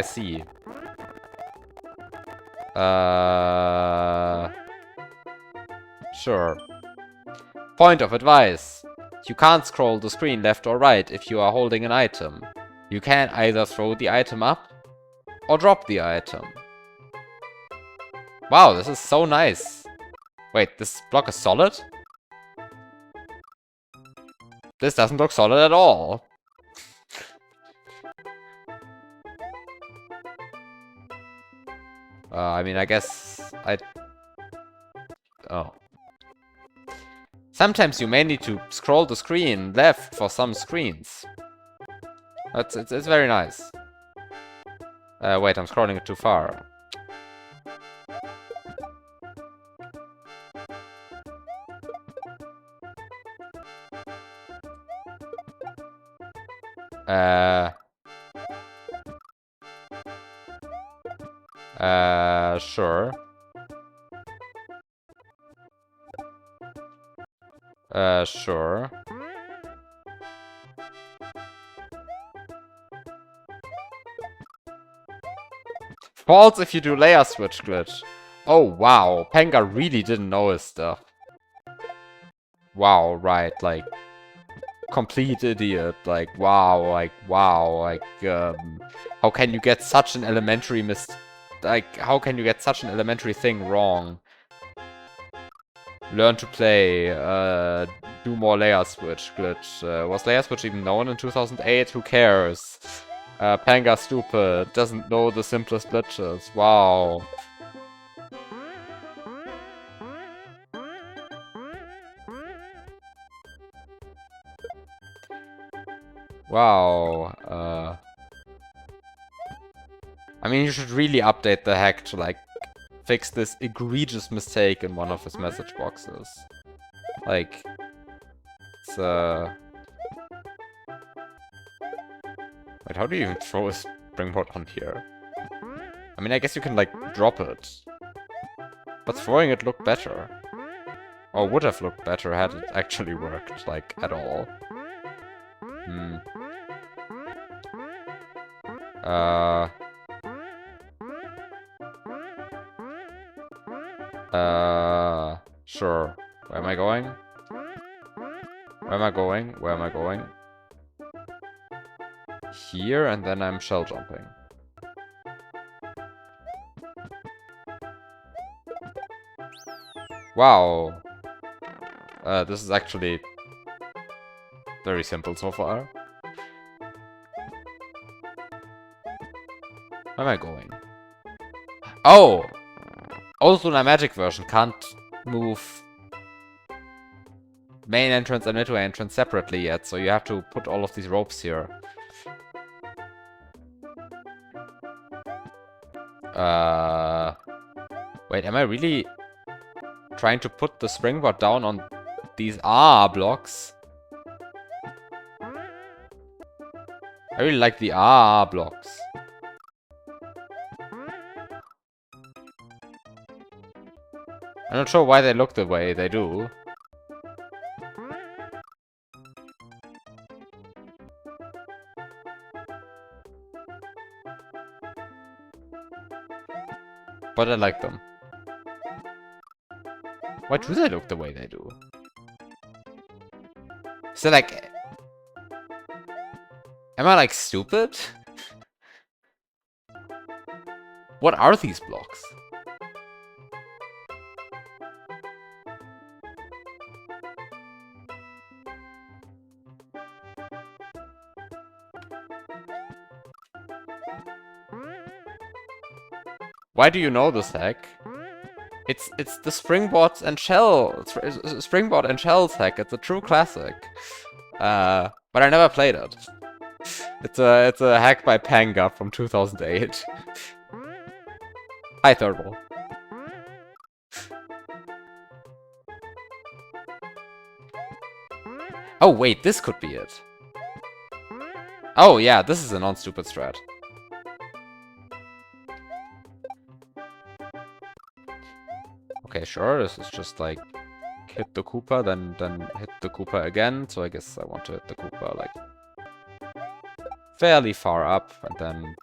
see. Sure. Point of advice. You can't scroll the screen left or right if you are holding an item. You can either throw the item up or drop the item. Wow, this is so nice. Wait, this block is solid? This doesn't look solid at all. I mean, I guess oh. Sometimes you may need to scroll the screen left for some screens. It's very nice. Wait, I'm scrolling it too far. Sure. Sure. False if you do layer switch glitch. Oh, wow. Panga really didn't know his stuff. Wow, right, like... complete idiot. Like, wow, how can you get such an elementary how can you get such an elementary thing wrong? Learn to play, do more layer switch glitch. Was layer switch even known in 2008? Who cares? Panga stupid, doesn't know the simplest glitches. Wow. Wow. I mean, you should really update the hack to, like, fix this egregious mistake in one of his message boxes. Like, it's, wait, how do you even throw a springboard on here? I mean, I guess you can, like, drop it. But throwing it looked better. Or would have looked better had it actually worked, like, at all. Sure. Where am I going? Where am I going? Where am I going? Here, and then I'm shell jumping. Wow. This is actually very simple so far. Where am I going? Oh! Old Lunar Magic version can't move main entrance and midway entrance separately yet, so you have to put all of these ropes here. Wait, am I really trying to put the springboard down on these blocks? I really like the blocks. I'm not sure why they look the way they do. But I like them. Why do they look the way they do? So like... am I like stupid? What are these blocks? Why do you know this hack? It's the springboard and shells hack. It's a true classic. But I never played it. It's a hack by Panga from 2008. Hi, Turtle. Oh wait, this could be it. Oh yeah, this is a non-stupid strat. Okay, sure, this is just like hit the Koopa, then hit the Koopa again, so I guess I want to hit the Koopa like fairly far up, and then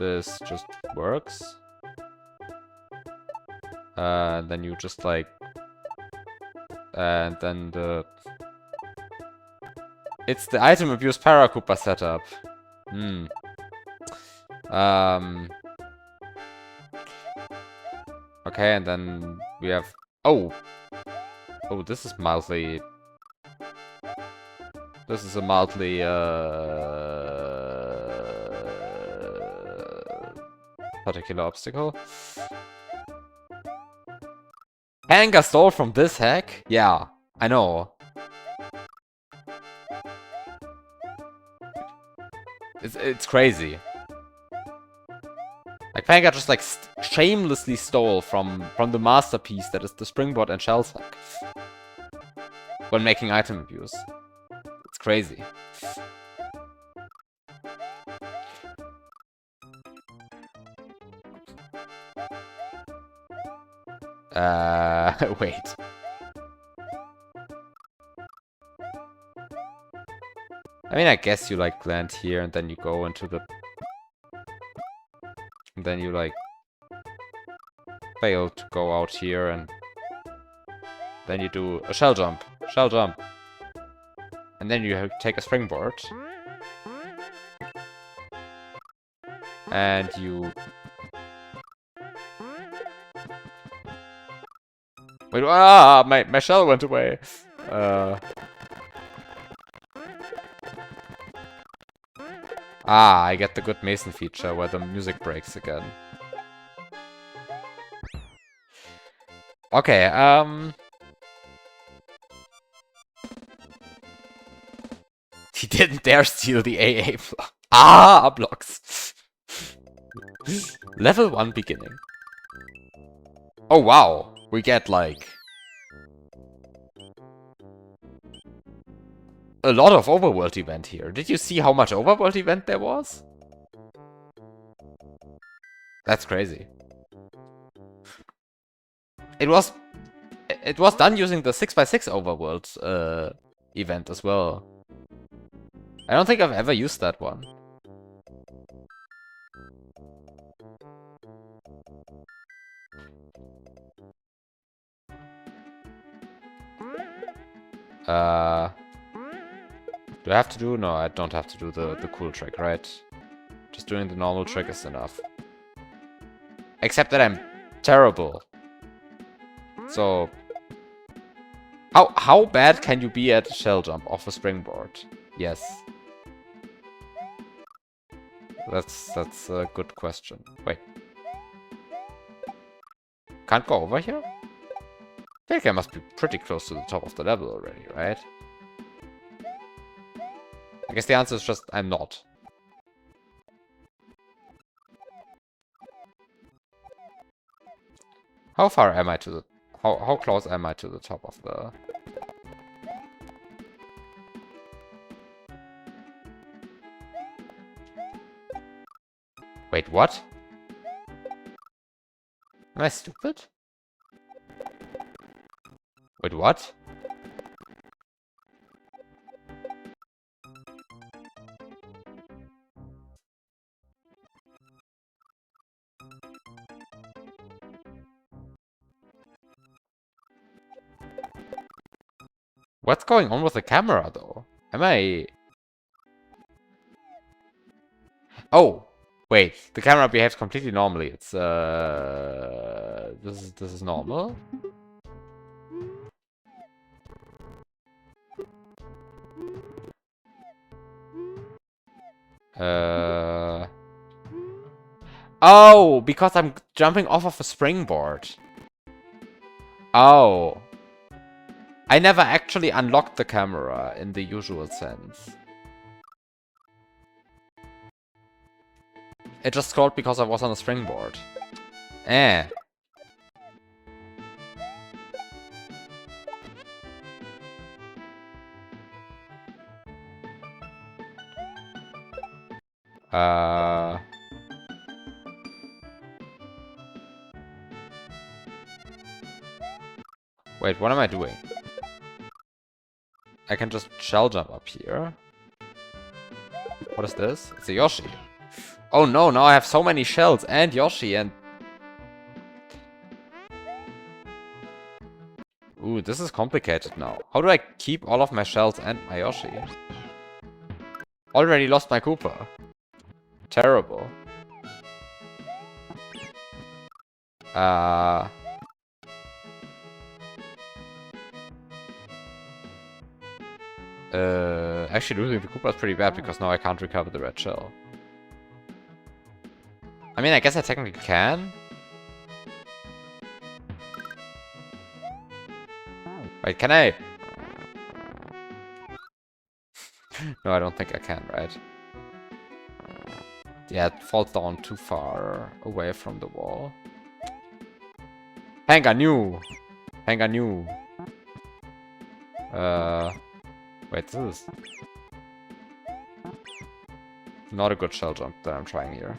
this just works. Then you just like... And then the... It's the item abuse Paracooper setup. Okay, and then we have... Oh! Oh, this is mildly... This is a mildly, particular obstacle. Anger stole from this hack? Yeah, I know. It's crazy. Like, Panga just, like, shamelessly stole from the masterpiece that is the Springboard and Shells hack. When making item abuse. It's crazy. Wait. I mean, I guess you, like, land here and then you go into the... And then you, like, fail to go out here and... Then you do a shell jump. Shell jump. And then you take a springboard. And you... Wait, my shell went away. I get the good Mason feature where the music breaks again. Okay, he didn't dare steal the AA block. Blocks. Level 1 beginning. Oh wow, we get like... a lot of overworld event here. Did you see how much overworld event there was? That's crazy. It was done using the 6x6 overworld event as well. I don't think I've ever used that one. Do I have to do? No, I don't have to do the cool trick, right? Just doing the normal trick is enough. Except that I'm terrible. So... How bad can you be at a shell jump off a springboard? Yes. That's a good question. Wait. Can't go over here? I think I must be pretty close to the top of the level already, right? I guess the answer is just, I'm not. How far am I to the... How close am I to the top of the... Wait, what? Am I stupid? Wait, what? What's going on with the camera, though? Am I... Oh! Wait, the camera behaves completely normally. It's, This is normal? Oh! Because I'm jumping off of a springboard. Oh. I never actually unlocked the camera in the usual sense. It just scrolled because I was on a springboard. Eh. Wait, what am I doing? I can just shell jump up here. What is this? It's a Yoshi. Oh no, now I have so many shells and Yoshi and... Ooh, this is complicated now. How do I keep all of my shells and my Yoshi? Already lost my Koopa. Terrible. Actually losing the Koopa is pretty bad because now I can't recover the red shell. I mean, I guess I technically can. Wait, can I? No, I don't think I can, right? Yeah, it falls down too far away from the wall. Hank, I knew! Hank, I knew! Wait, this is not a good shell jump that I'm trying here.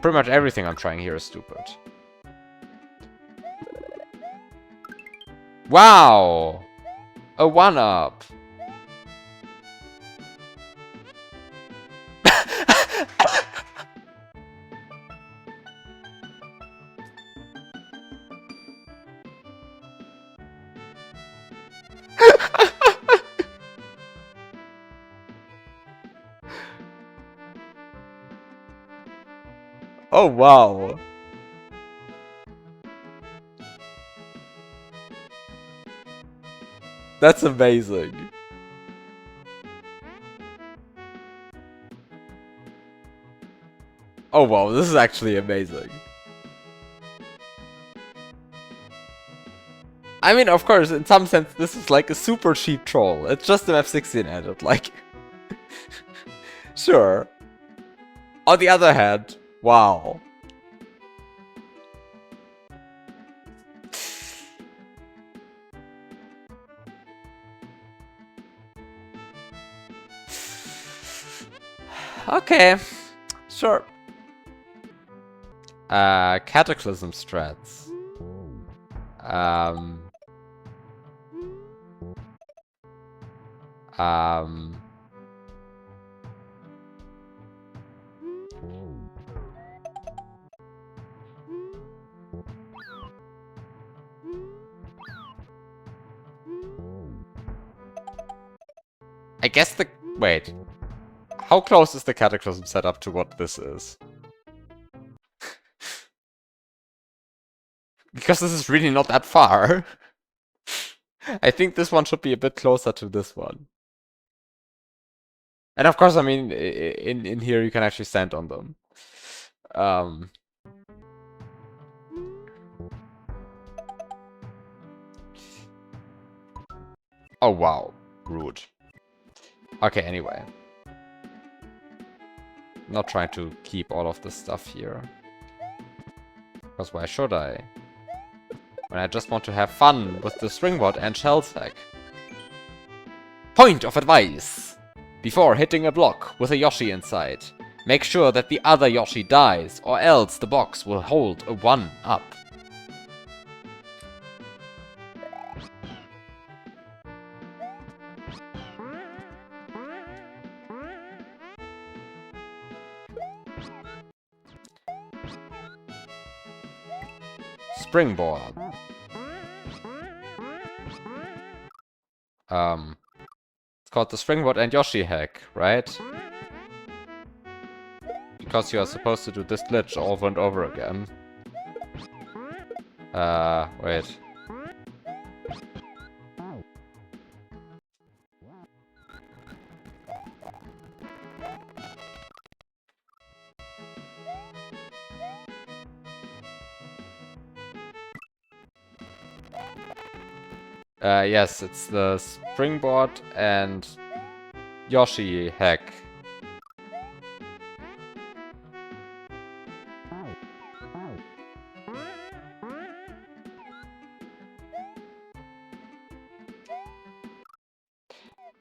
Pretty much everything I'm trying here is stupid. Wow! A 1-up! Oh, wow. That's amazing. Oh, wow, this is actually amazing. I mean, of course, in some sense, this is like a super cheap troll. It's just an F16 edit, like... Sure. On the other hand, wow. Okay, sure. Cataclysm strats. I guess the... Wait. How close is the Cataclysm setup to what this is? Because this is really not that far. I think this one should be a bit closer to this one. And of course, I mean, in here you can actually stand on them. Oh, wow. Rude. Okay, anyway. Not trying to keep all of this stuff here. Because why should I? When I just want to have fun with the Springboard and shell sack. Point of advice! Before hitting a block with a Yoshi inside, make sure that the other Yoshi dies, or else the box will hold a 1-up. Springboard. It's called the Springboard and Yoshi hack, right? Because you are supposed to do this glitch over and over again. Wait. Yes, it's the Springboard and Yoshi hack.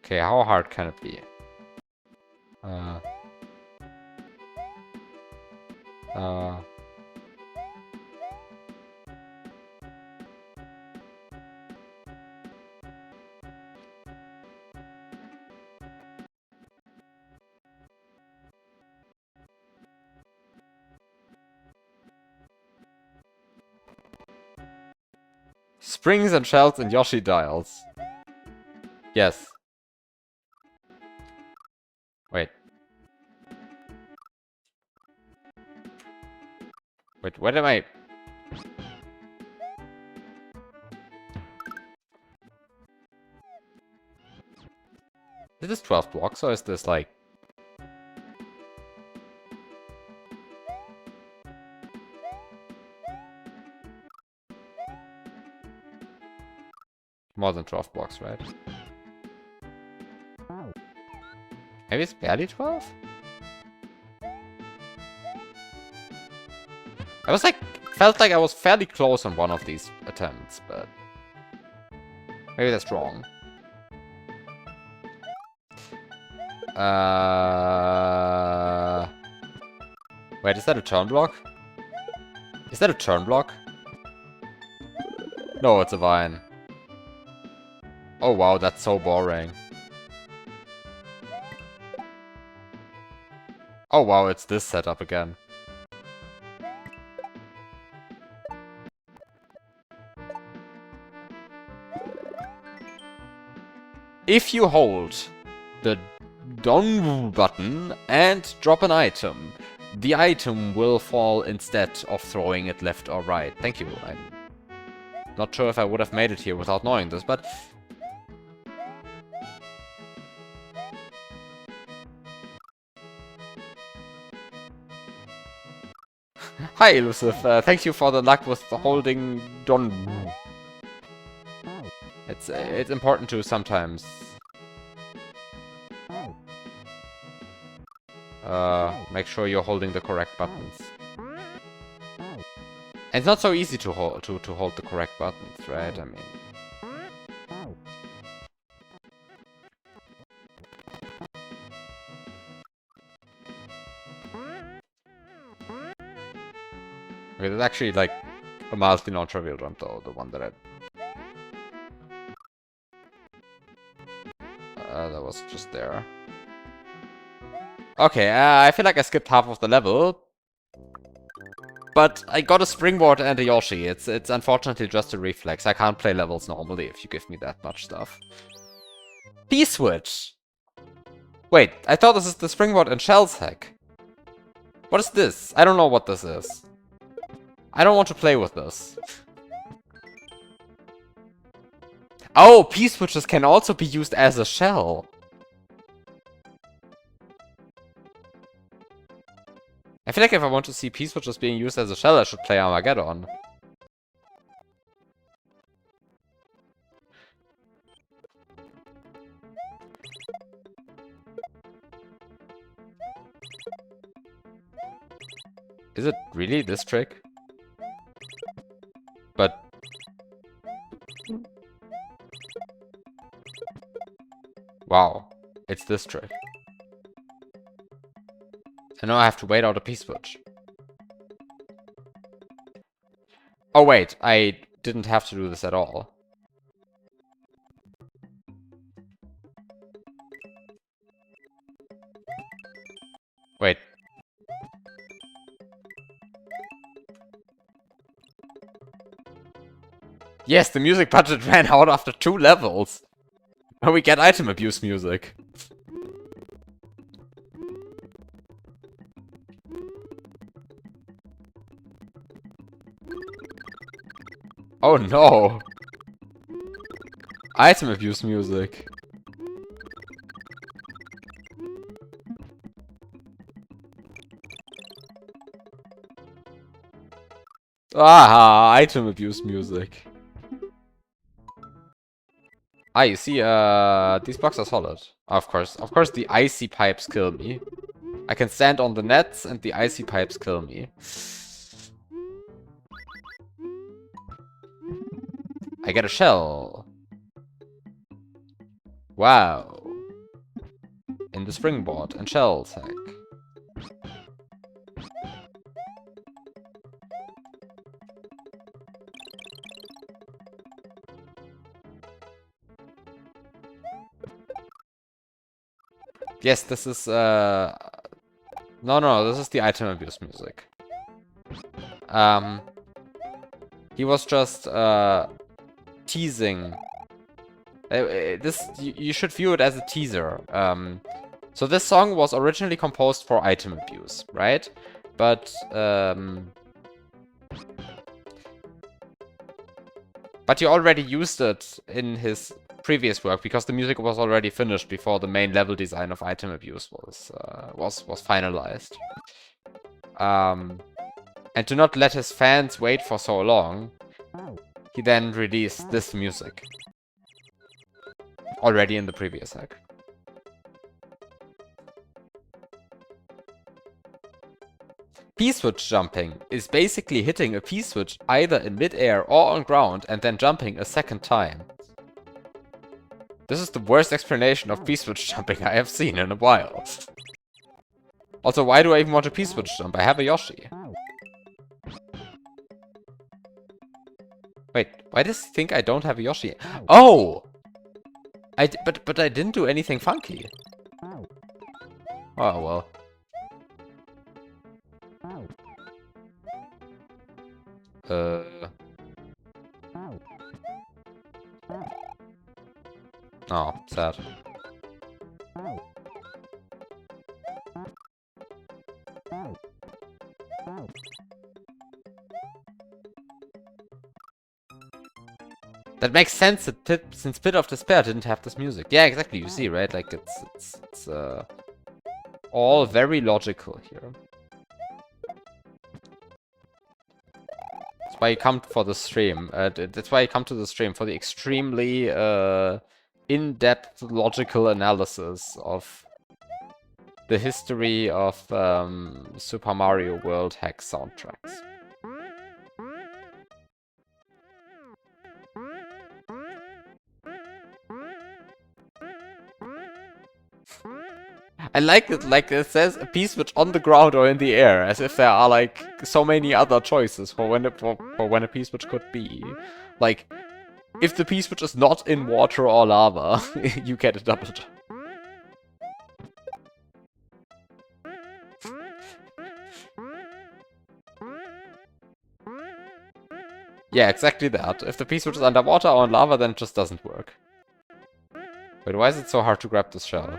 Okay, how hard can it be? Springs and shells and Yoshi dials. Yes. Wait. Wait, what am I... Is this 12 blocks or is this like... More than 12 blocks, right? Maybe it's barely 12? I was like... Felt like I was fairly close on one of these attempts, but... Maybe that's wrong. Wait, is that a turn block? Is that a turn block? No, it's a vine. Oh wow, that's so boring. Oh wow, it's this setup again. If you hold the down button and drop an item, the item will fall instead of throwing it left or right. Thank you. I'm not sure if I would have made it here without knowing this, but... Hi, Elusive. Thank you for the luck with the holding Don. It's important to sometimes make sure you're holding the correct buttons. And it's not so easy to hold the correct buttons, right? I mean. Okay, that's actually like a mildly non-trivial jump though, the one that I... that was just there. Okay, I feel like I skipped half of the level. But I got a Springboard and a Yoshi. It's unfortunately just a reflex. I can't play levels normally if you give me that much stuff. P-switch! Wait, I thought this is the Springboard and Shells hack. What is this? I don't know what this is. I don't want to play with this. Oh, P-switches can also be used as a shell. I feel like if I want to see P-switches being used as a shell, I should play Armageddon. Is it really this trick? But... Wow, it's this trick. And now I have to wait out a P-switch. Oh wait, I didn't have to do this at all. Wait. Yes, the music budget ran out after 2 levels. Now we get item abuse music. Oh no! Item abuse music. Ah, item abuse music. Ah, you see, these blocks are solid. Of course the icy pipes kill me. I can stand on the nets and the icy pipes kill me. I get a shell. Wow. In the Springboard and shell tag. Yes, this is, No, this is the item abuse music. He was just, teasing. You should view it as a teaser. So this song was originally composed for item abuse, right? But he already used it in his previous work because the music was already finished before the main level design of item abuse was finalized. And to not let his fans wait for so long, he then released this music already in the previous hack. P-switch jumping is basically hitting a P-switch either in mid-air or on ground and then jumping a second time. This is the worst explanation of P-switch jumping I have seen in a while. Also, why do I even want a P-switch jump? I have a Yoshi. Wait, why does he think I don't have a Yoshi? Oh! But I didn't do anything funky. Oh, well. Oh, sad. That makes sense since Pit of Despair didn't have this music. Yeah, exactly, you see, right? Like, it's all very logical here. That's why you come for the stream. That's why you come to the stream, for the extremely in-depth logical analysis of the history of Super Mario World hack soundtracks. I like it, like it says a P-switch on the ground or in the air, as if there are like so many other choices for when a P-switch could be. Like, if the P-switch is not in water or lava, you get a double jump. Yeah, exactly that. If the P-switch is underwater or in lava, then it just doesn't work. Wait, why is it so hard to grab this shell?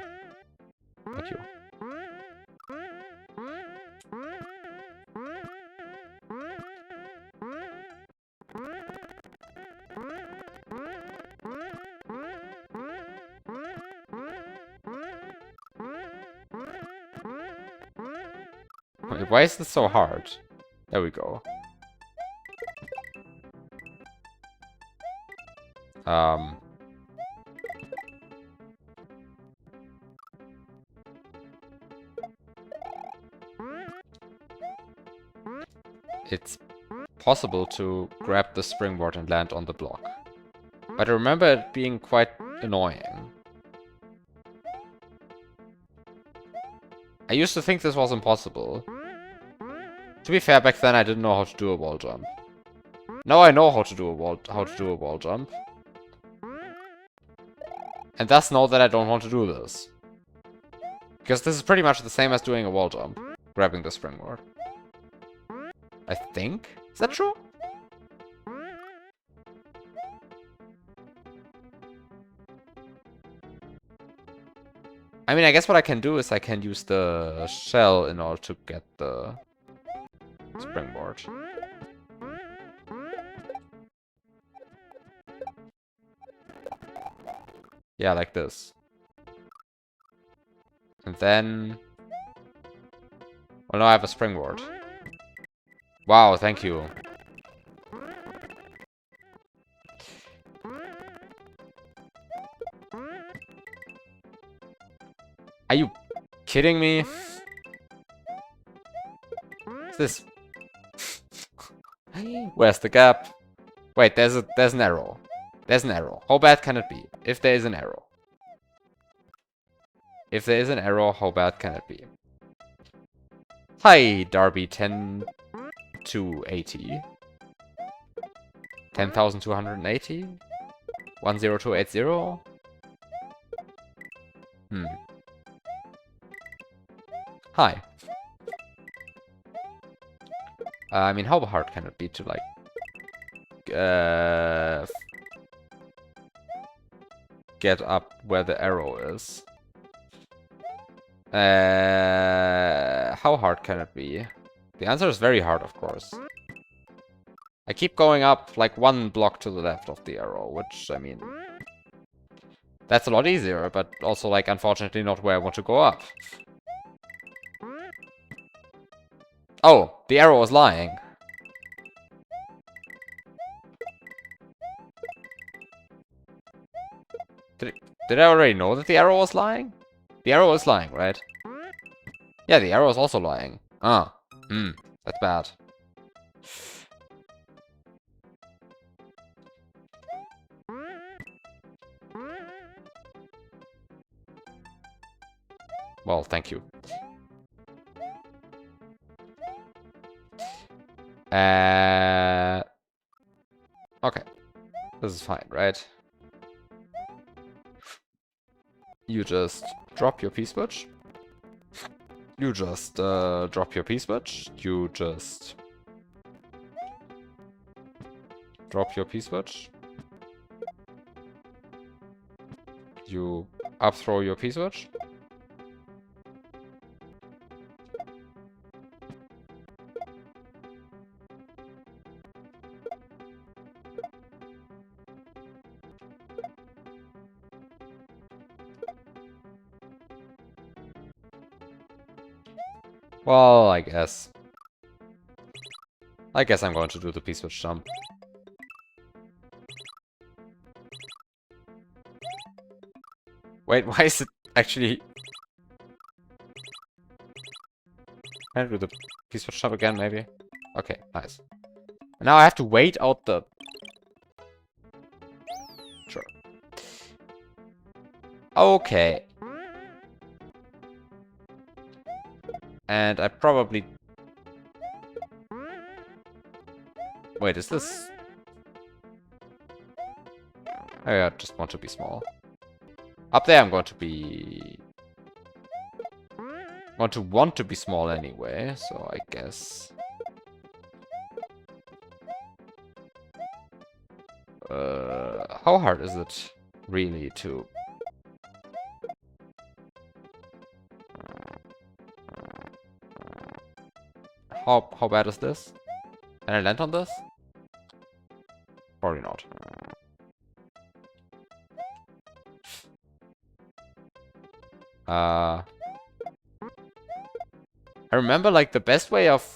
Thank you. Wait, why is this so hard? There we go. It's possible to grab the springboard and land on the block. But I remember it being quite annoying. I used to think this was impossible. To be fair, back then I didn't know how to do a wall jump. Now I know how to do a wall jump. And thus know that I don't want to do this. Because this is pretty much the same as doing a wall jump. Grabbing the springboard. I think? Is that true? I mean, I guess what I can do is I can use the shell in order to get the springboard. Yeah, like this. And then... well, now I have a springboard. Wow, thank you. Are you kidding me? What's this? Where's the gap? Wait, there's an arrow. There's an arrow. How bad can it be? If there is an arrow. If there is an arrow, how bad can it be? Hi, Darby 10 to 80. 10,280? 10280? Hi. I mean, how hard can it be to, like... get up where the arrow is. How hard can it be? The answer is very hard, of course. I keep going up like one block to the left of the arrow, which, I mean... That's a lot easier, but also, like, unfortunately not where I want to go up. Oh, the arrow was lying. Did I already know that the arrow was lying? The arrow is lying, right? Yeah, the arrow is also lying. Ah, that's bad. Well, thank you. Okay. This is fine, right? You just drop your P-switch. You just drop your P-switch. You just drop your P-switch. You up throw your P-switch. Well, I guess I'm going to do the P-switch jump. Wait, why is it actually... Can I do the P-switch jump again, maybe? Okay, nice. And now I have to wait out the... Sure. Okay. And I probably... Wait, is this... I just want to be small. Up there I'm going to be... want to be small anyway, so I guess... how hard is it really to... How bad is this? Can I land on this? Probably not. I remember, like, the best way of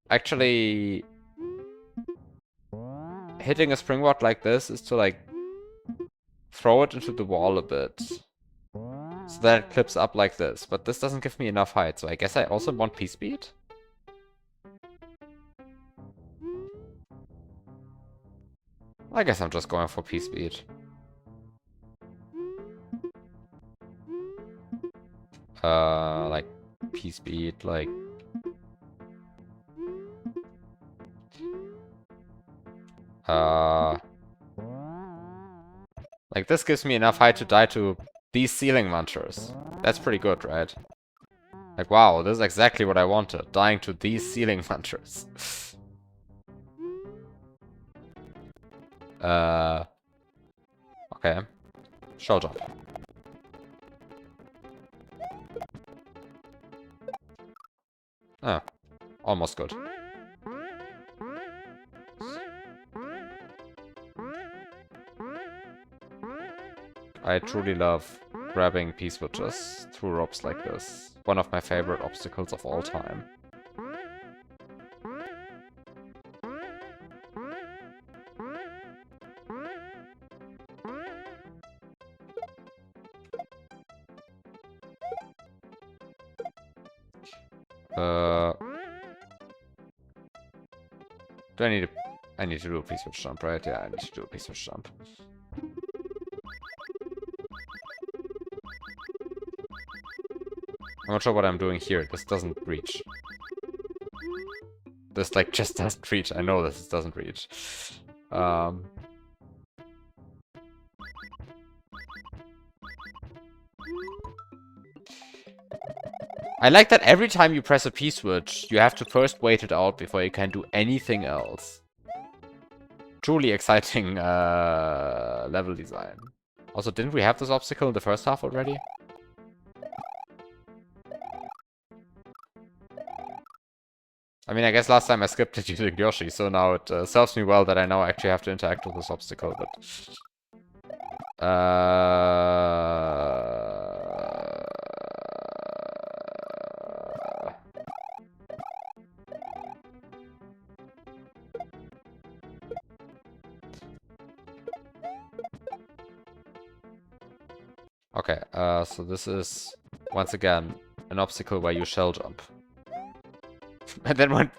actually hitting a springboard like this is to, like, throw it into the wall a bit. So that it clips up like this. But this doesn't give me enough height, so I guess I also want P-speed? I guess I'm just going for P-speed. Like, P-speed, like... Like, this gives me enough height to die to these ceiling munchers. That's pretty good, right? Like, wow, this is exactly what I wanted. Dying to these ceiling munchers. Okay. Shell jump. Ah, almost good. I truly love grabbing P-switches through ropes like this. One of my favorite obstacles of all time. Do I need to... I need to do a P-switch jump, right? Yeah, I need to do a P-switch jump. I'm not sure what I'm doing here. This doesn't reach. This, like, just doesn't reach. I know this doesn't reach. I like that every time you press a P-switch, you have to first wait it out before you can do anything else. Truly exciting level design. Also, didn't we have this obstacle in the first half already? I mean, I guess last time I skipped it using Yoshi, so now it serves me well that I now actually have to interact with this obstacle, but... Okay, so this is, once again, an obstacle where you shell jump. And that went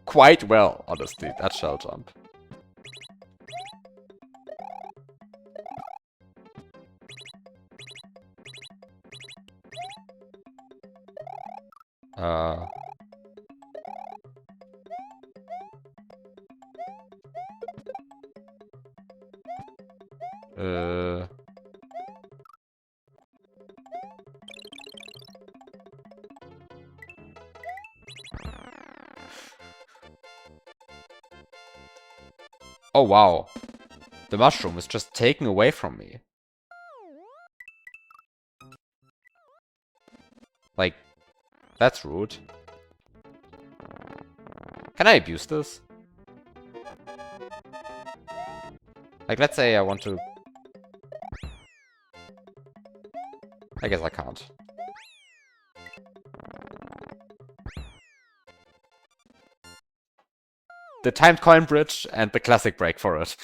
quite well, honestly, that shell jump. Oh wow. The mushroom is just taken away from me. Like, that's rude. Can I abuse this? Like, let's say I want to... I guess I can't. The timed coin bridge and the classic break for it.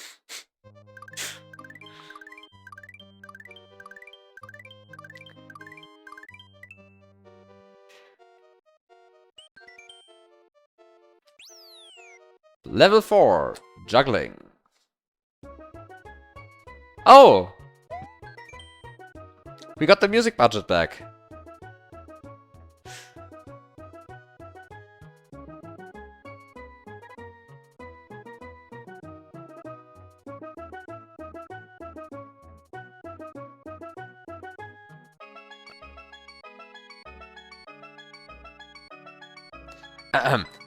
Level 4, juggling. Oh! We got the music budget back.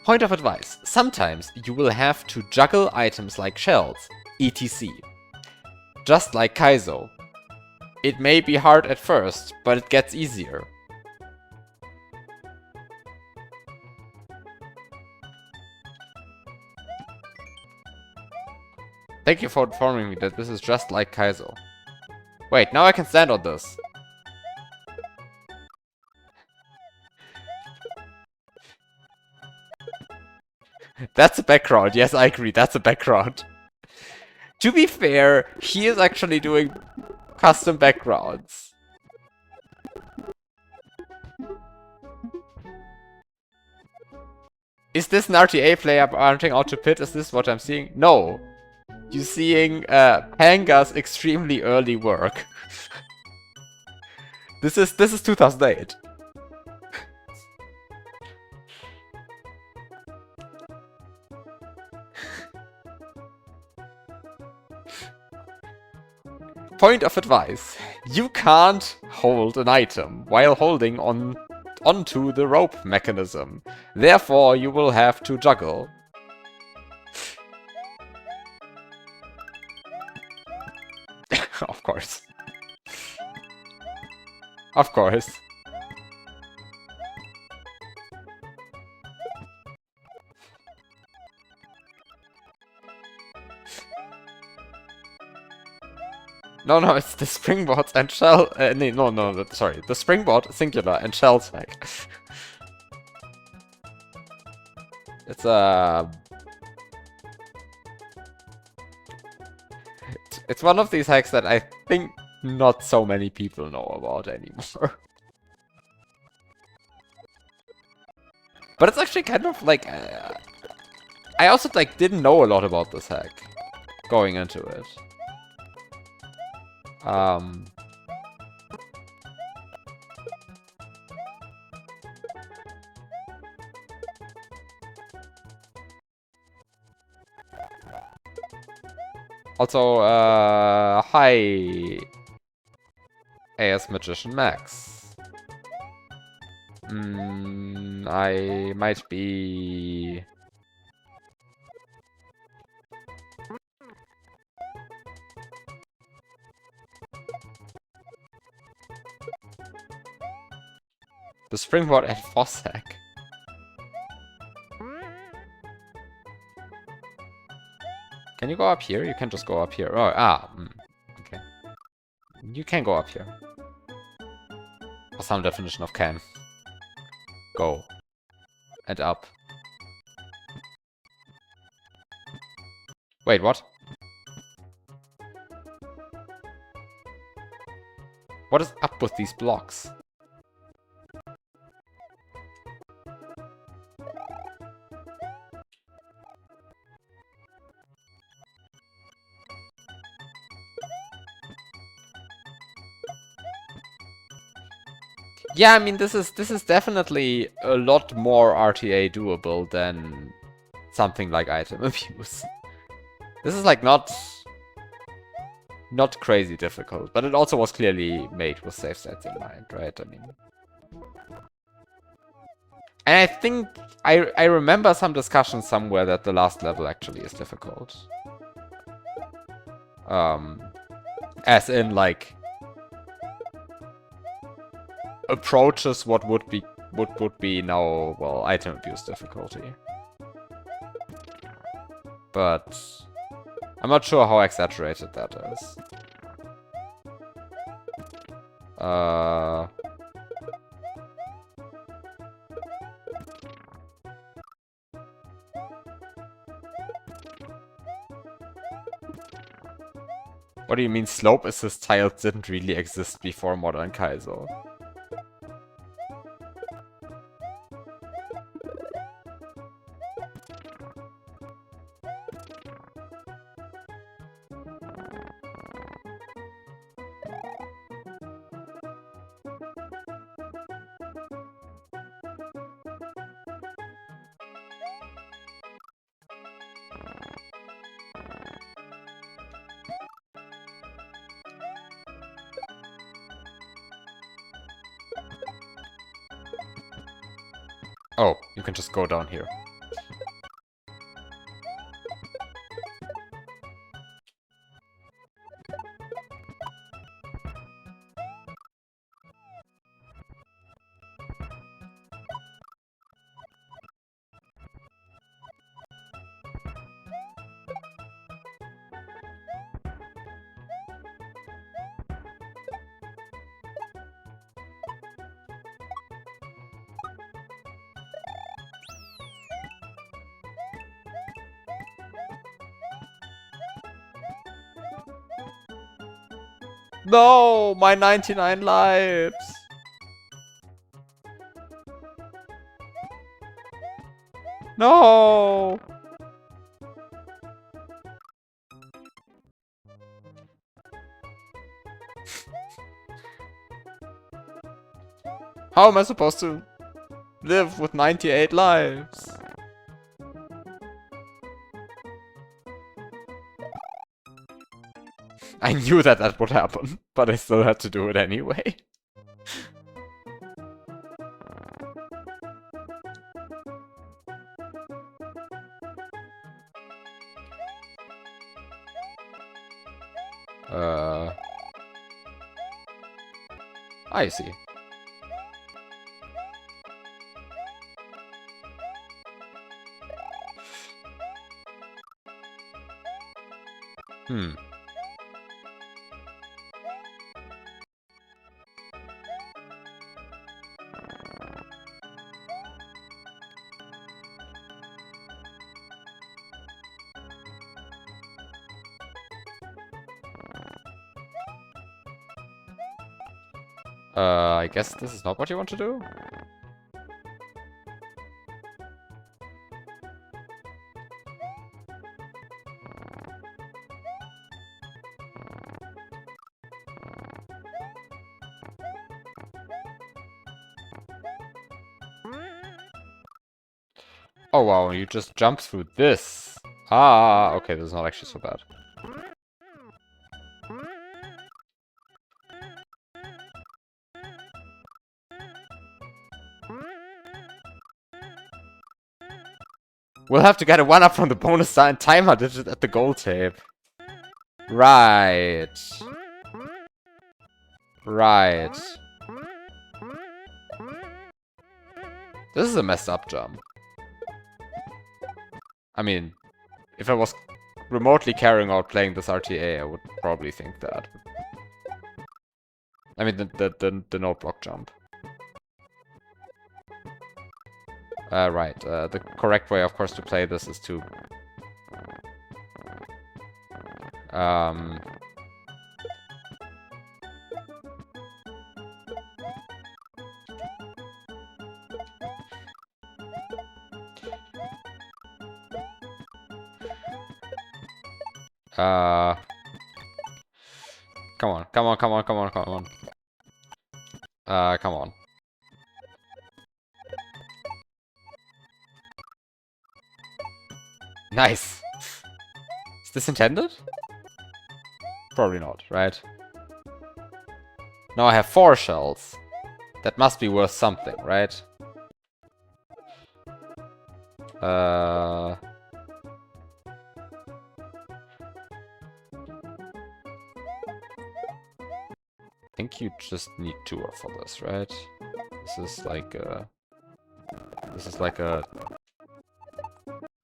Point of advice. Sometimes you will have to juggle items like shells, etc. Just like Kaizo. It may be hard at first, but it gets easier. Thank you for informing me that this is just like Kaizo. Wait, now I can stand on this. That's a background. Yes, I agree. That's a background. To be fair, he is actually doing custom backgrounds. Is this an RTA player branching out to pit? Is this what I'm seeing? No. You're seeing Panga's extremely early work. This is 2008. Point of advice. You can't hold an item while holding onto the rope mechanism. Therefore, you will have to juggle. Of course. Of course. No, it's the springboard and shell. No, sorry. The springboard singular and shell tag. It's it's one of these hacks that I think not so many people know about anymore. But it's actually kind of like I also like didn't know a lot about this hack going into it. Also, hi, AS Magician Max. I might be... The Springboard at Fossack. Can you go up here? You can just go up here. Oh, okay. You can go up here. For some definition of can. Go. And up. Wait, what? What is up with these blocks? Yeah, I mean, this is definitely a lot more RTA doable than something like item abuse. This is like not crazy difficult, but it also was clearly made with save sets in mind, right? I mean, and I think I remember some discussion somewhere that the last level actually is difficult. As in like approaches what would be now, well, item abuse difficulty. But I'm not sure how exaggerated that is. What do you mean slope assist tiles didn't really exist before Modern Kaizo? Oh, you can just go down here. No, my 99 lives. No. How am I supposed to live with 98 lives? I knew that would happen, but I still had to do it anyway. I see. I guess this is not what you want to do? Oh wow, you just jumped through this. Ah, okay, this is not actually so bad. We'll have to get a 1-up from the bonus sign timer digit at the goal tape. Right. Right. This is a messed up jump. I mean, if I was remotely caring about playing this RTA, I would probably think that. I mean, the no block jump. Right. The correct way, of course, to play this is to... Come on, come on, come on, come on, come on. Come on. Nice! Is this intended? Probably not, right? Now I have 4 shells. That must be worth something, right? I think you just need 2 for this, right? This is like a... This is like a...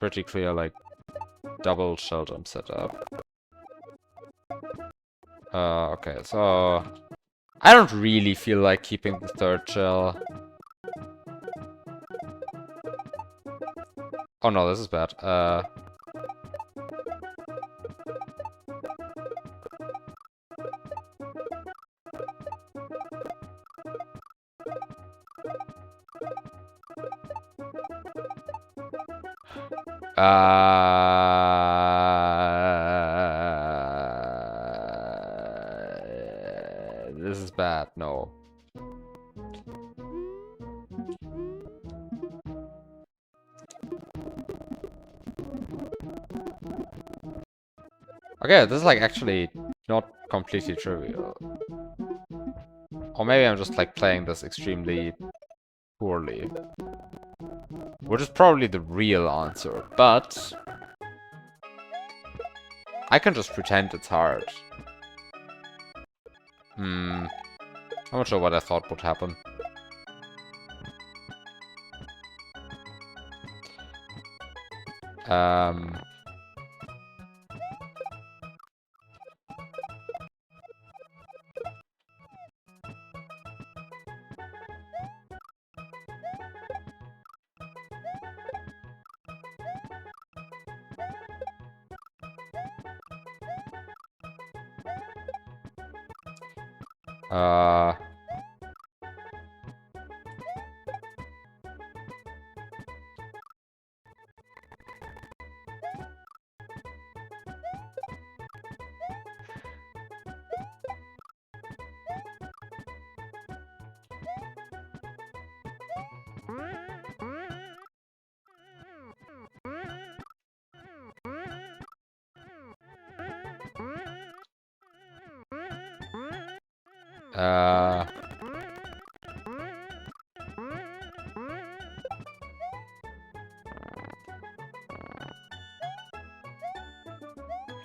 pretty clear, like, double shell jump setup. Okay, so... I don't really feel like keeping the 3rd shell. Oh no, this is bad. This is bad, no. Okay, this is like actually not completely trivial. Or maybe I'm just like playing this extremely poorly. Which is probably the real answer, but... I can just pretend it's hard. I'm not sure what I thought would happen.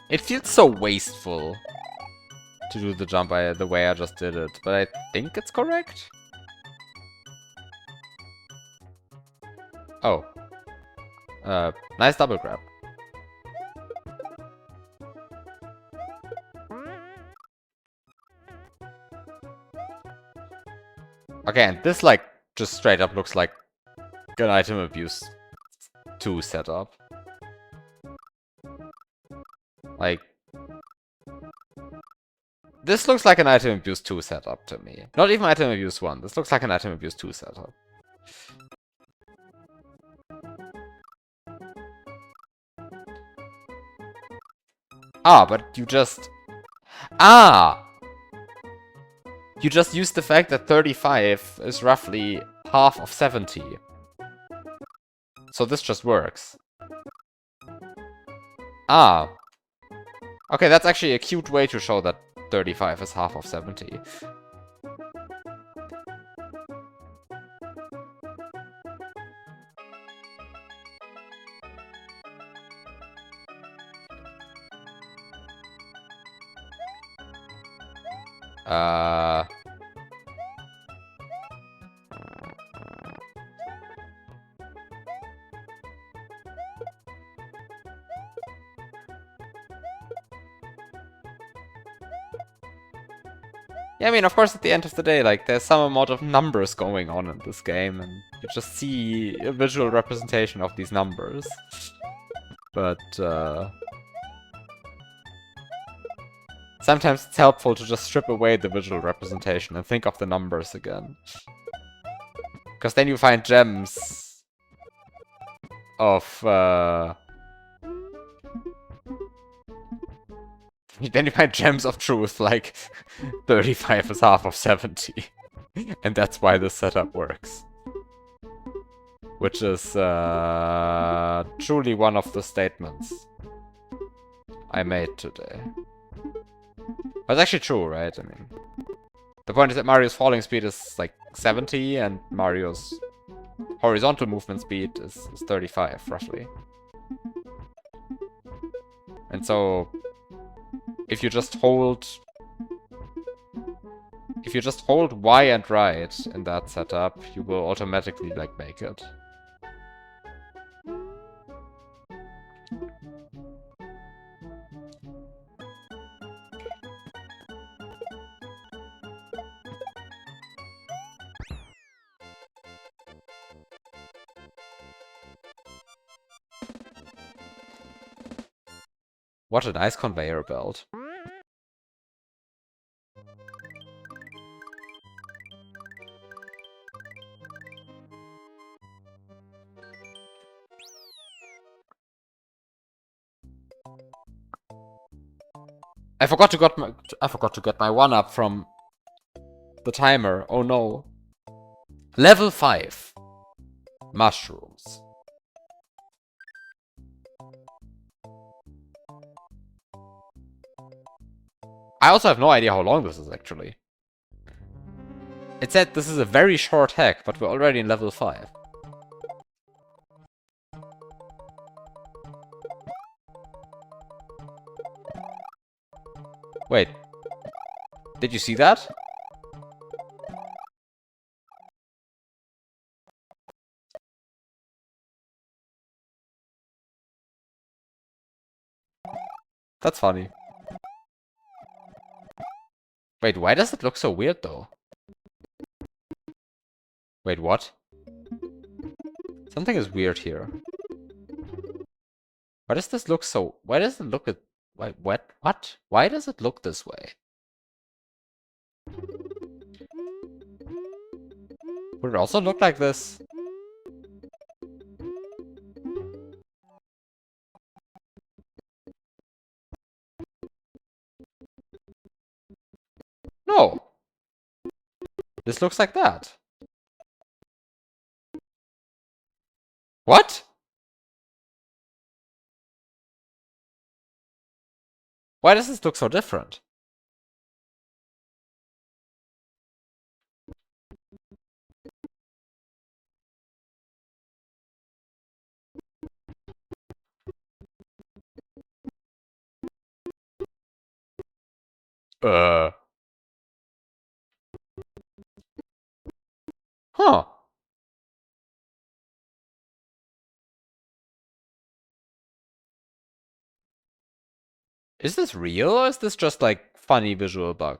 It feels so wasteful to do the jump the way I just did it, but I think it's correct? Oh. Nice double grab. Okay, and this, like, just straight up looks like an item abuse 2 setup. Like... This looks like an item abuse 2 setup to me. Not even item abuse 1. This looks like an item abuse 2 setup. Ah, but you just... Ah! You just used the fact that 35 is roughly half of 70. So this just works. Ah. Okay, that's actually a cute way to show that 35 is half of 70. Yeah, I mean, of course, at the end of the day, like, there's some amount of numbers going on in this game, and you just see a visual representation of these numbers. But, sometimes it's helpful to just strip away the visual representation and think of the numbers again. Because then you find gems of, then you find gems of truth, like 35 is half of 70. And that's why this setup works. Which is truly one of the statements I made today. But it's actually true, right? I mean, the point is that Mario's falling speed is like 70 and Mario's horizontal movement speed is 35, roughly. And so, if you just hold Y and right in that setup, you will automatically, like, make it. What a nice conveyor belt. I forgot to get my 1-up from the timer. Oh no. Level 5. Mushrooms. I also have no idea how long this is, actually. It said this is a very short hack, but we're already in level 5. Wait. Did you see that? That's funny. Wait, why does it look so weird, though? Wait, what? Something is weird here. Why does this look so... Why does it look at... Wait, what? What? Why does it look this way? Would it also look like this? No! This looks like that. What? Why does this look so different? Huh. Is this real, or is this just, like, funny visual bug?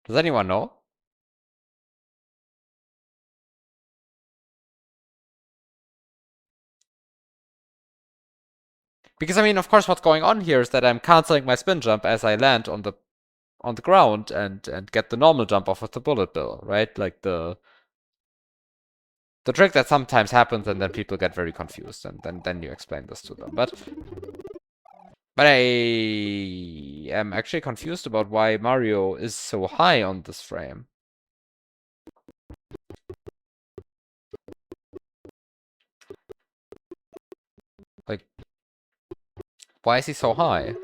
Does anyone know? Because, I mean, of course, what's going on here is that I'm canceling my spin jump as I land on the ground and get the normal jump off of the bullet bill, right? Like the trick that sometimes happens, and then people get very confused, and then you explain this to them. But I am actually confused about why Mario is so high on this frame. Like, why is he so high?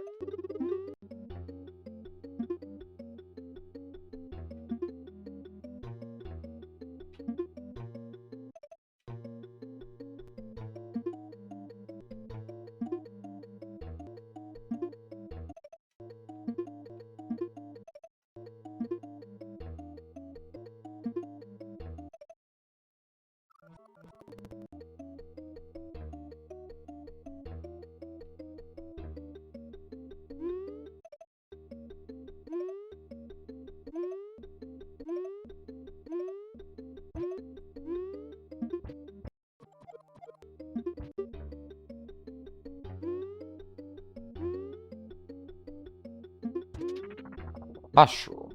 Mushroom.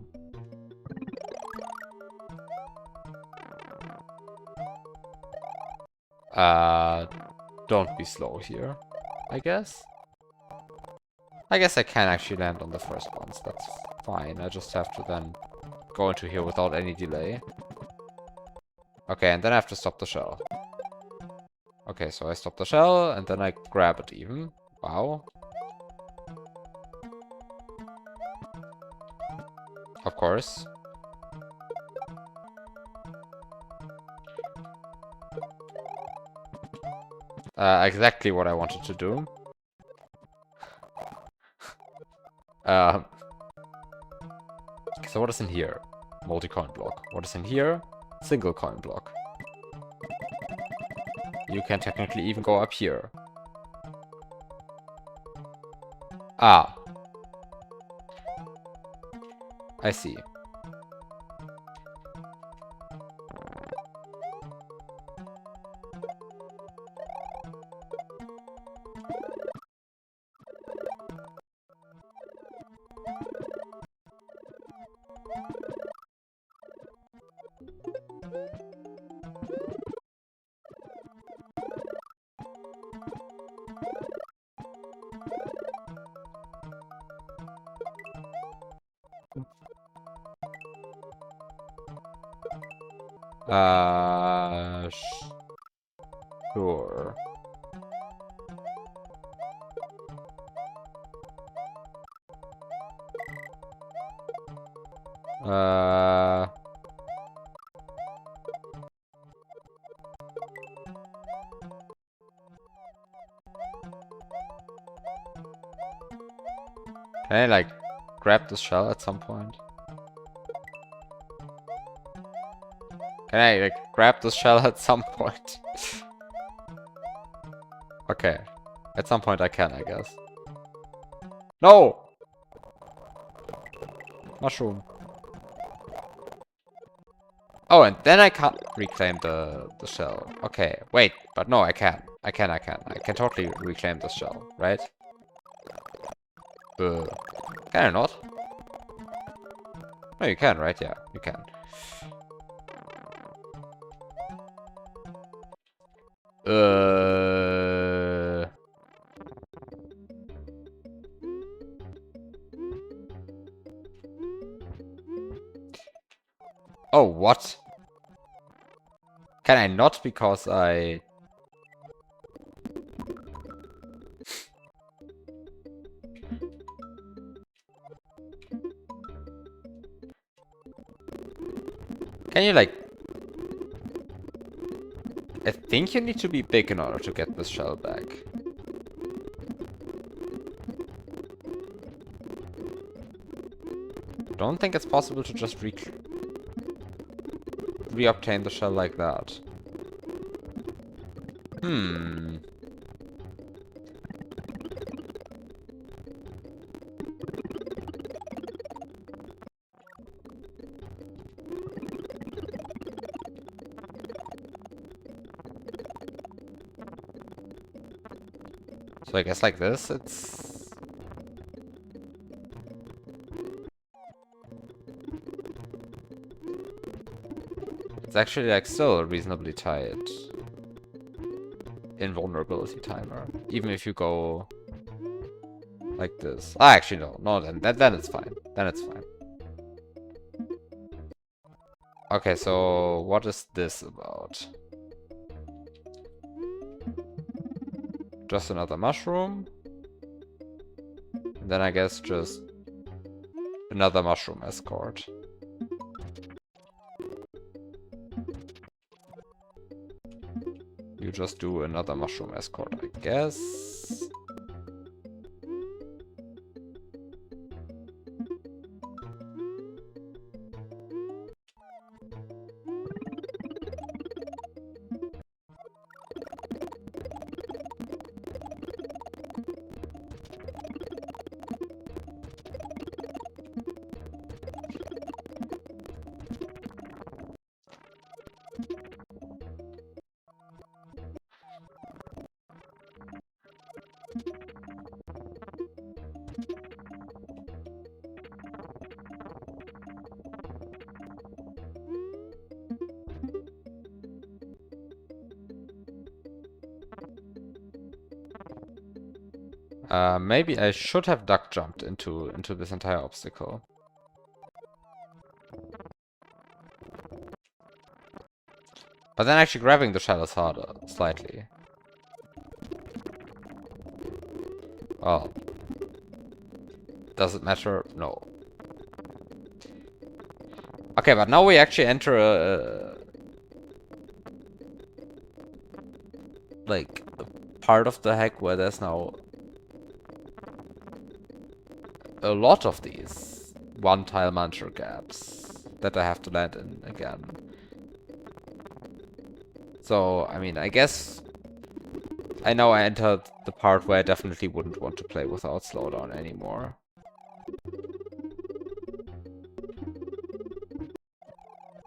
Don't be slow here, I guess. I guess I can actually land on the first ones. That's fine. I just have to then go into here without any delay. Okay, and then I have to stop the shell. Okay, so I stop the shell, and then I grab it even. Wow. Of course. Exactly what I wanted to do. So what is in here? Multi-coin block. What is in here? Single coin block. You can technically even go up here. Ah. I see. Sure. Can I, like, grab this shell at some point? Can I, like, grab this shell at some point? Okay. At some point I can, I guess. No! Mushroom. Oh, and then I can't reclaim the shell. Okay, wait, but no, I can. I can totally reclaim the shell, right? Can I not? No, you can, right? Yeah, you can. Oh, what? Can I not because I... Can you, like... I think you need to be big in order to get this shell back. Don't think it's possible to just re-obtain the shell like that. So I guess like this, it's... It's actually like still reasonably tight. Invulnerability timer. Even if you go like this. Ah, actually no, then it's fine. Then it's fine. Okay, so what is this about? Just another mushroom. And then I guess just another mushroom escort. You just do another mushroom escort, I guess. Maybe I should have duck jumped into this entire obstacle. But then actually grabbing the shell is harder, slightly. Well, does it matter? No. Okay, but now we actually enter a like a part of the hack where there's now a lot of these one-tile muncher gaps that I have to land in again. So, I mean, I guess I know I entered the part where I definitely wouldn't want to play without slowdown anymore.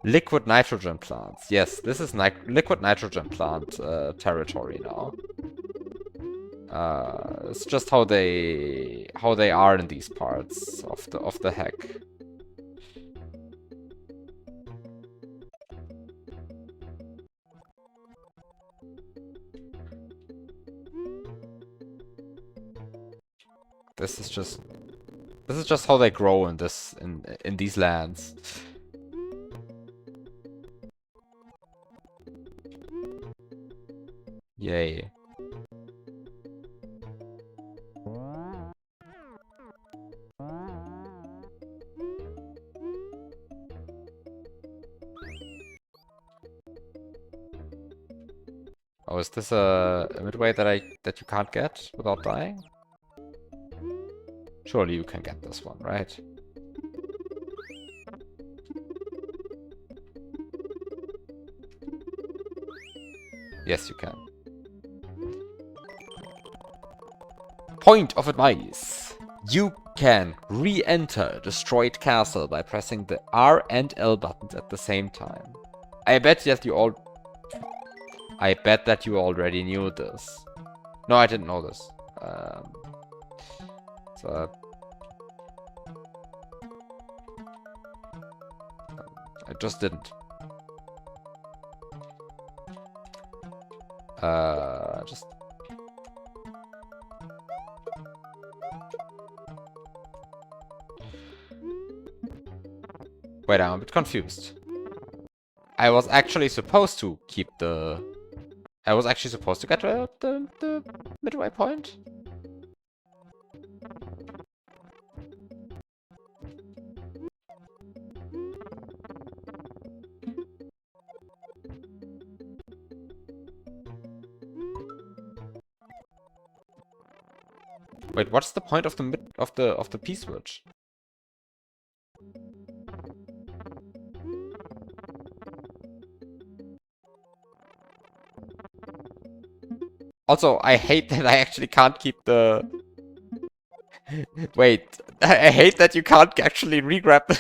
Liquid nitrogen plants. Yes, this is liquid nitrogen plant territory now. It's just how they are in these parts of the hack. This is just how they grow in these lands. Yay. Oh, is this a midway that you can't get without dying? Surely you can get this one, right? Yes, you can. Point of advice. You can re-enter a destroyed castle by pressing the R and L buttons at the same time. I bet that you already knew this. No, I didn't know this. So I just didn't. Just wait, I'm a bit confused. I was actually supposed to keep the. I was actually supposed to get the midway point. Wait, what's the point of the P-switch? Also, I hate that I actually can't keep the... Wait, I hate that you can't actually re-grab the...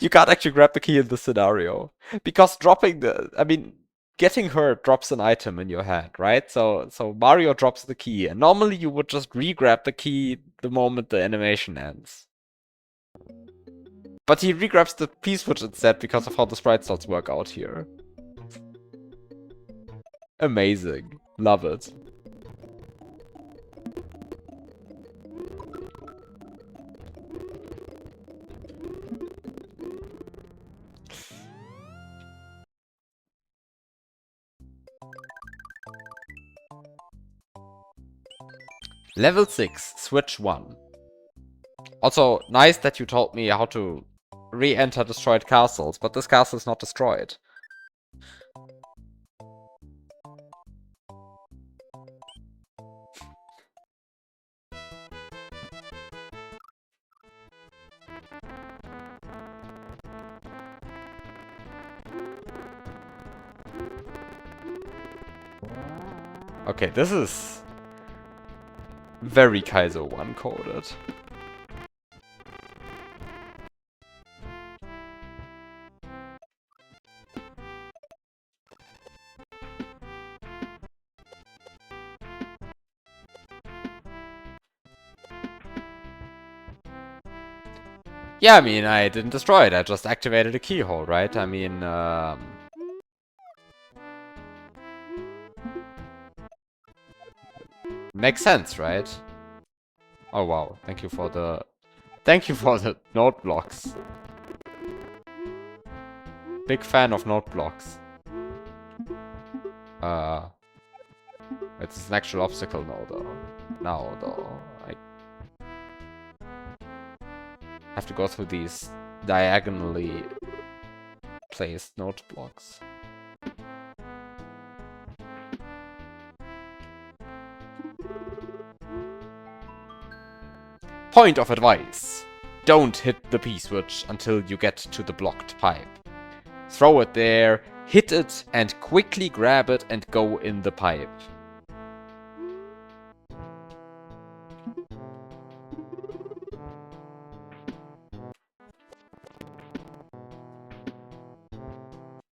You can't actually grab the key in this scenario. Because dropping the... I mean, getting hurt drops an item in your hand, right? So Mario drops the key, and normally you would just re-grab the key the moment the animation ends. But he re-grabs the P-switch instead because of how the sprite slots work out here. Amazing. Love it. Level 6, Switch 1. Also, nice that you told me how to re-enter destroyed castles, but this castle is not destroyed. Okay, this is very Kaizo 1 coded. Yeah, I mean, I didn't destroy it, I just activated a keyhole, right? I mean, Makes sense, right? Oh wow, thank you for the... Thank you for the note blocks. Big fan of note blocks. It's an actual obstacle now, though. I have to go through these diagonally placed note blocks. Point of advice. Don't hit the P-switch until you get to the blocked pipe. Throw it there, hit it, and quickly grab it and go in the pipe.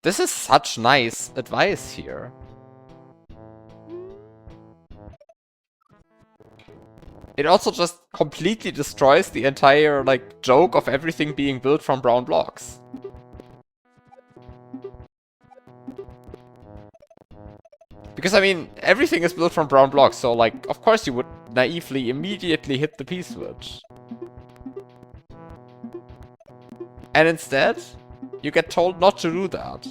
This is such nice advice here. It also just completely destroys the entire, like, joke of everything being built from brown blocks. Because, I mean, everything is built from brown blocks, so, like, of course you would naively immediately hit the P-switch. And instead, you get told not to do that.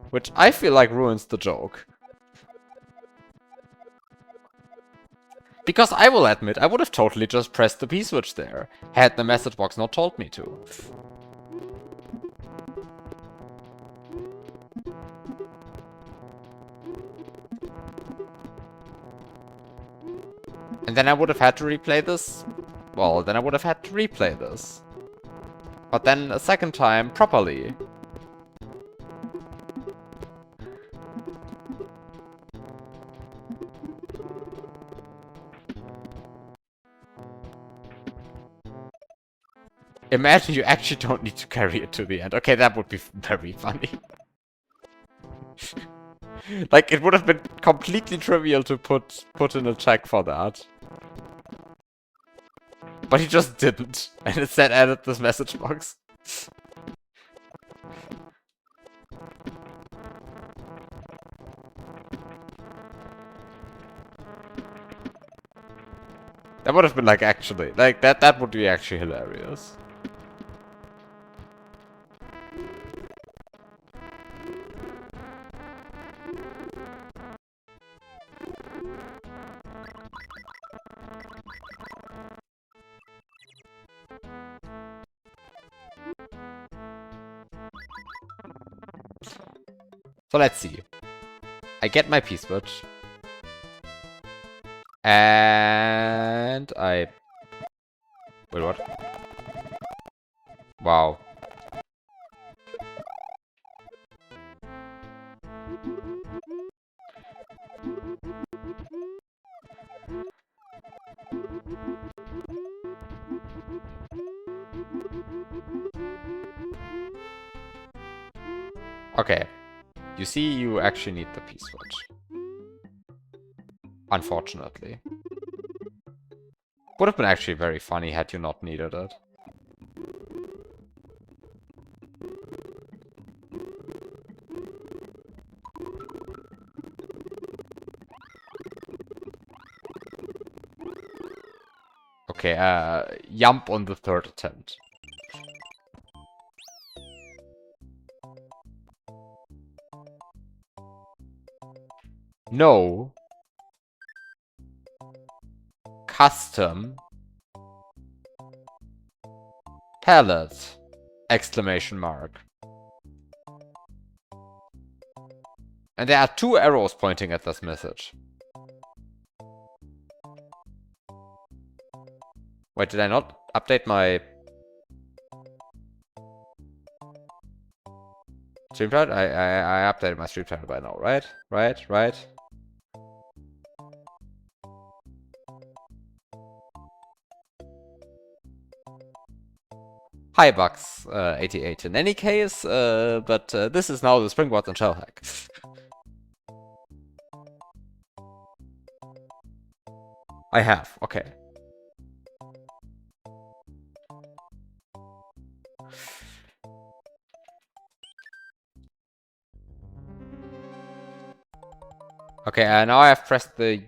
Which I feel like ruins the joke. Because I will admit, I would have totally just pressed the P-switch there, had the message box not told me to. And then I would have had to replay this. Well, then I would have had to replay this. But then a second time, properly. Imagine you actually don't need to carry it to the end. Okay, that would be very funny. Like, it would have been completely trivial to put in a check for that. But he just didn't, and instead added this message box. That would have been like actually, like that would be actually hilarious. So let's see. I get my P-switch. And I... Wait, what? Wow. Okay. You see, you actually need the P-switch. Unfortunately. Would have been actually very funny had you not needed it. Okay, jump on the third attempt. No. Custom. Palette. Exclamation mark. And there are 2 arrows pointing at this message. Wait, did I not update my stream title? I updated my stream title by now, right? Right. Hi, Bugs 88 in any case, but this is now the Springboard and Shell hack. I have, okay. Okay, now I have pressed the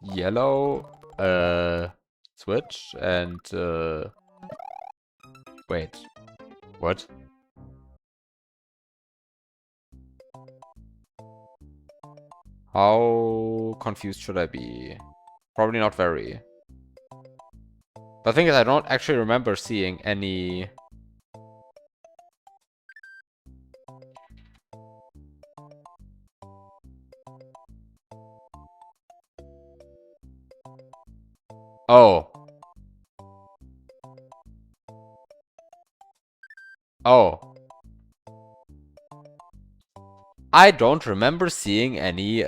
yellow switch and wait. What? How confused should I be? Probably not very. But the thing is, I don't actually remember seeing any... Oh. Oh. I don't remember seeing any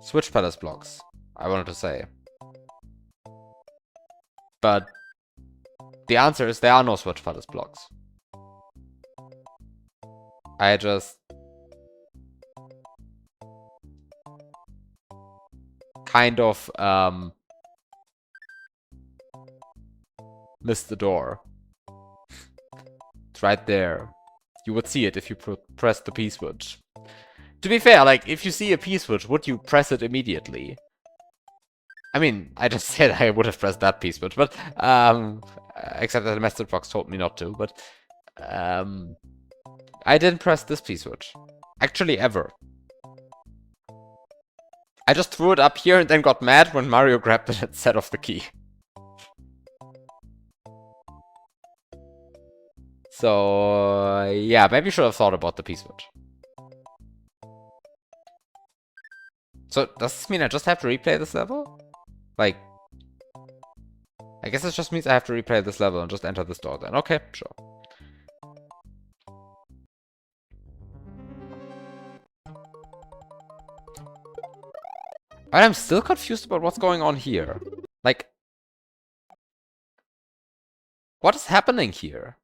Switch Palace blocks, I wanted to say. But the answer is there are no Switch Palace blocks. I just kind of missed the door. It's right there. You would see it if you press the P switch. To be fair, like, if you see a P switch, would you press it immediately? I mean, I just said I would have pressed that P switch, but, except that the message box told me not to, but, I didn't press this P switch. Actually, ever. I just threw it up here and then got mad when Mario grabbed it and set off the key. So, yeah, maybe you should have thought about the P switch. So, does this mean I just have to replay this level? Like, I guess it just means I have to replay this level and just enter this door then. Okay, sure. But I'm still confused about what's going on here. Like, what is happening here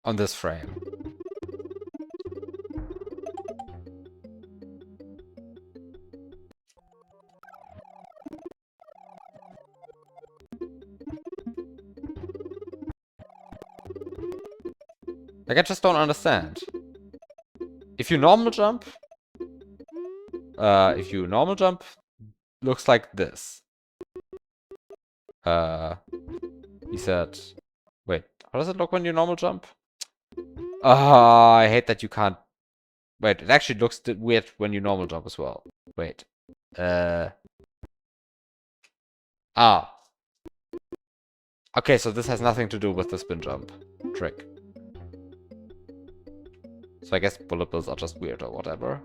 on this frame? Like, I just don't understand. If you normal jump, looks like this. He said, wait, how does it look when you normal jump? I hate that you can't. Wait, it actually looks weird when you normal jump as well. Wait. Okay, so this has nothing to do with the spin jump trick. So I guess bullet bills are just weird or whatever.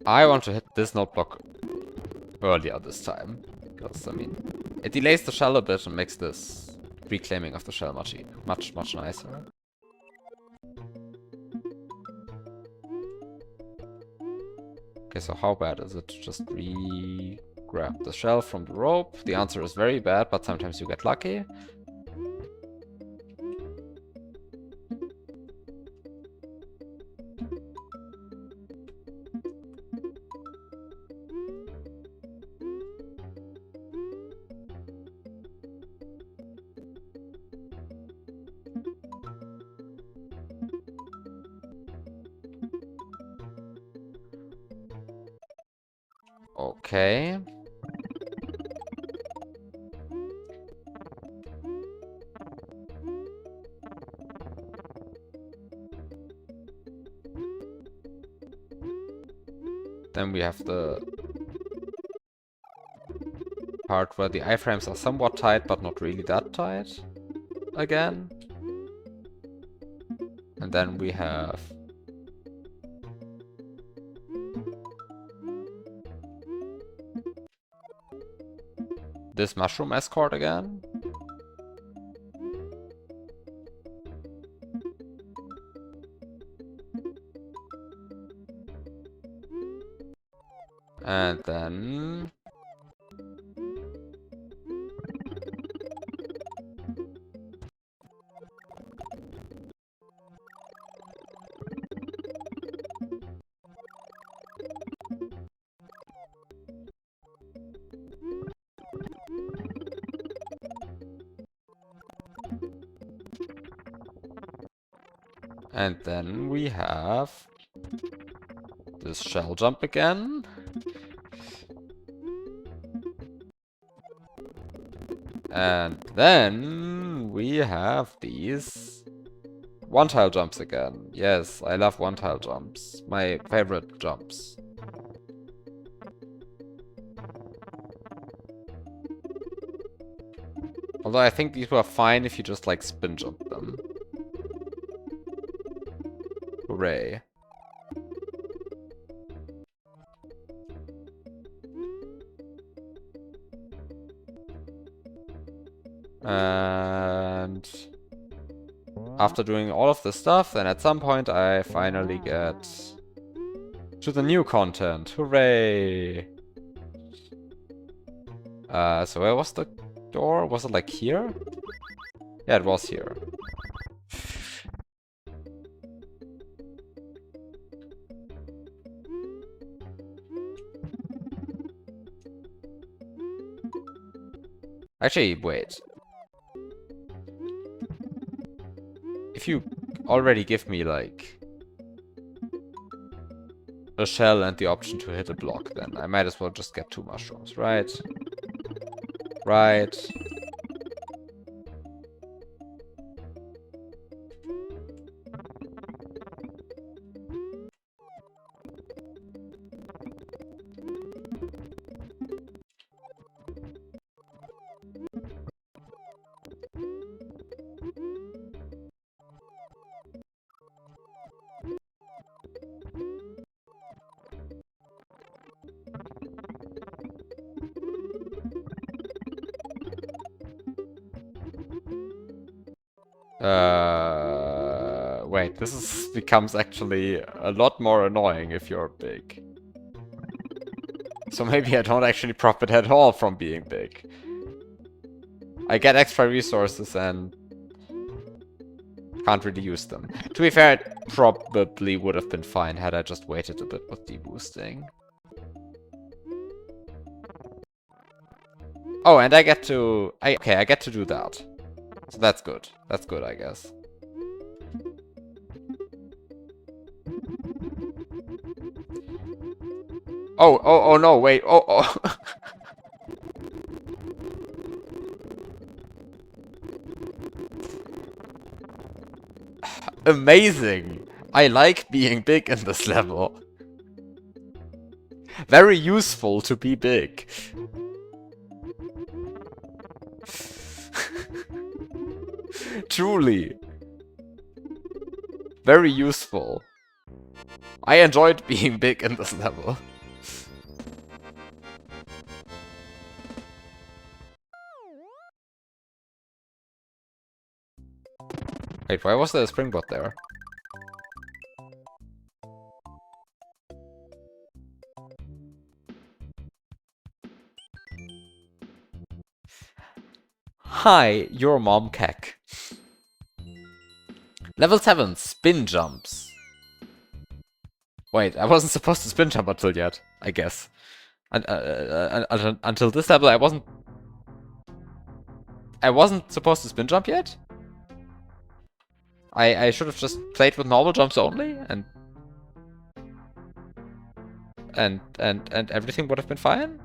I want to hit this note block earlier this time. Because, I mean, it delays the shell a bit and makes this reclaiming of the shell much nicer. Okay, so how bad is it to just re-grab the shell from the rope? The answer is very bad, but sometimes you get lucky. Okay. Then we have the part where the iframes are somewhat tight, but not really that tight again. And And then we have this mushroom escort again. And then we have this shell jump again. And then we have these one-tile jumps again. Yes, I love one-tile jumps. My favorite jumps. Although I think these were fine if you just like spin jump them. Hooray. And after doing all of this stuff, then at some point I finally get to the new content. Hooray! So where was the door? Was it like here? Yeah, it was here. Actually, wait. If you already give me, like, a shell and the option to hit a block, then I might as well just get 2 mushrooms, right? Right. Wait, becomes actually a lot more annoying if you're big. So maybe I don't actually profit at all from being big. I get extra resources and can't really use them. To be fair, it probably would have been fine had I just waited a bit with deboosting. Oh, and I get to... okay, I get to do that. So that's good. That's good, I guess. Oh no, wait. Oh. Amazing. I like being big in this level. Very useful to be big. Truly. Very useful. I enjoyed being big in this level. Wait, why was there a springboard there? Hi, your mom cack. Level 7, spin jumps. Wait, I wasn't supposed to spin jump until yet, I guess. Until this level, I wasn't supposed to spin jump yet? I should have just played with normal jumps only, and everything would have been fine?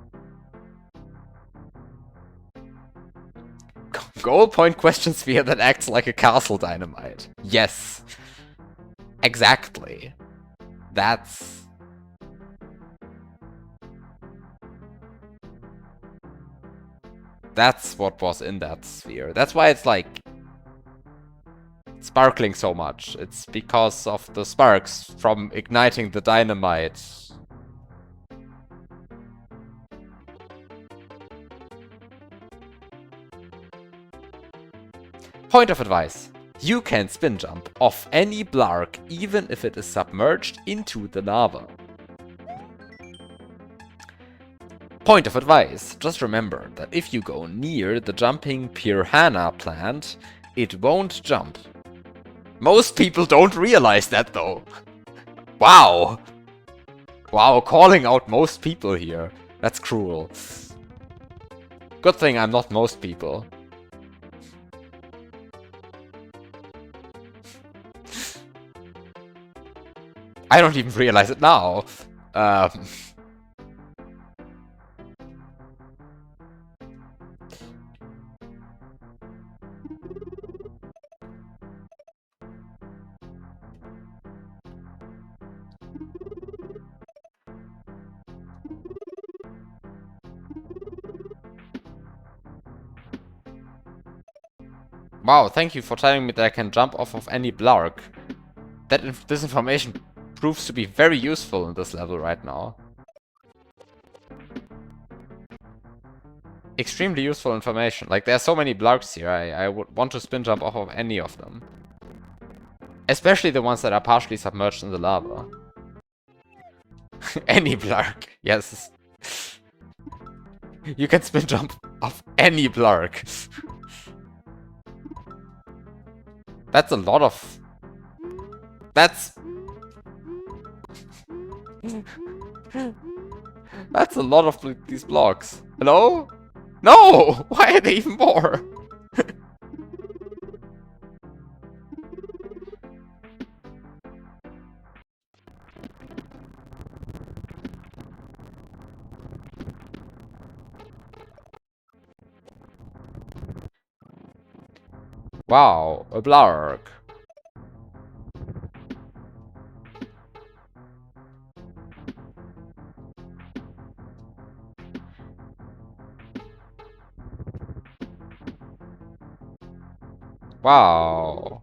Goal point question sphere that acts like a castle dynamite. Yes. Exactly. That's what was in that sphere. That's why it's like... sparkling so much. It's because of the sparks from igniting the dynamite. Point of advice. You can spin jump off any blark even if it is submerged into the lava. Point of advice. Just remember that if you go near the jumping piranha plant, it won't jump. Most people don't realize that though. Wow. Wow, calling out most people here. That's cruel. Good thing I'm not most people. I don't even realize it now. Wow, thank you for telling me that I can jump off of any blark. This information proves to be very useful in this level right now. Extremely useful information. Like, there are so many blarks here, I would want to spin jump off of any of them. Especially the ones that are partially submerged in the lava. Any blark, yes. You can spin jump off any blark. That's a lot of... That's a lot of these blocks. Hello? No! Why are there even more? Wow, a blark. Wow.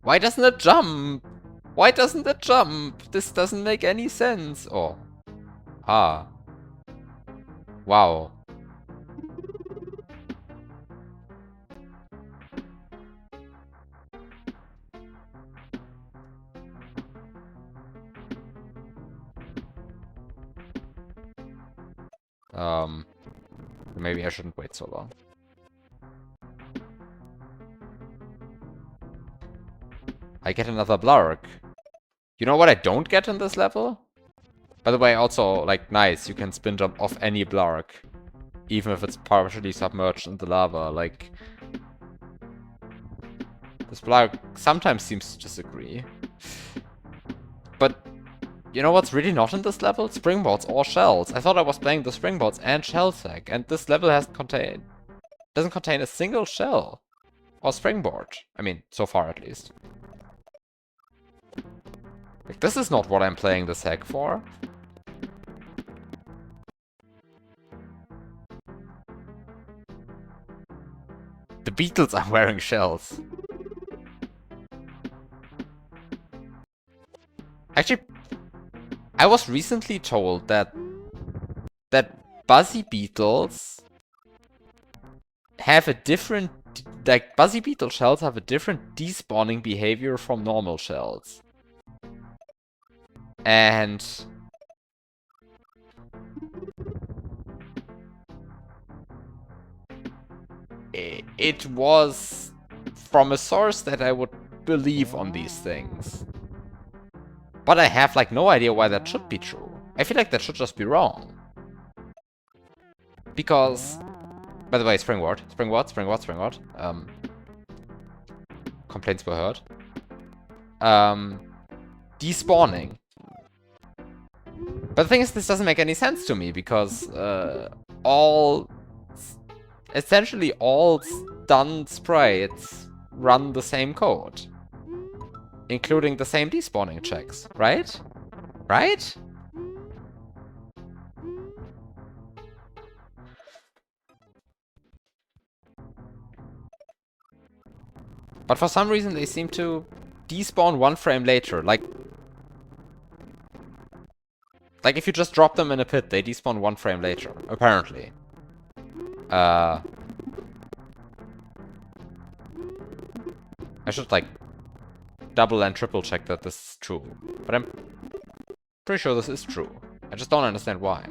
Why doesn't it jump? Why doesn't it jump? This doesn't make any sense. Oh. Ah. Wow. Maybe I shouldn't wait so long. I get another blark. You know what I don't get in this level? By the way, also, like, nice, you can spin jump off any blark. Even if it's partially submerged in the lava, like... This blark sometimes seems to disagree. But... You know what's really not in this level? Springboards or shells. I thought I was playing the springboards and shell tag, and this level doesn't contain a single shell. Or springboard. I mean, so far at least. Like, this is not what I'm playing this hack for. The beetles are wearing shells. Actually, I was recently told that buzzy beetles have a different... Like, buzzy beetle shells have a different despawning behavior from normal shells. And... It was from a source that I would believe on these things. But I have, like, no idea why that should be true. I feel like that should just be wrong. Because... By the way, Springboard. Complaints were heard. Despawning. But the thing is, this doesn't make any sense to me, because essentially all stun sprites run the same code. Including the same despawning checks, right? Right? But for some reason they seem to despawn 1 frame later. Like if you just drop them in a pit, they despawn 1 frame later, apparently. I should like double and triple check that this is true. But I'm pretty sure this is true. I just don't understand why.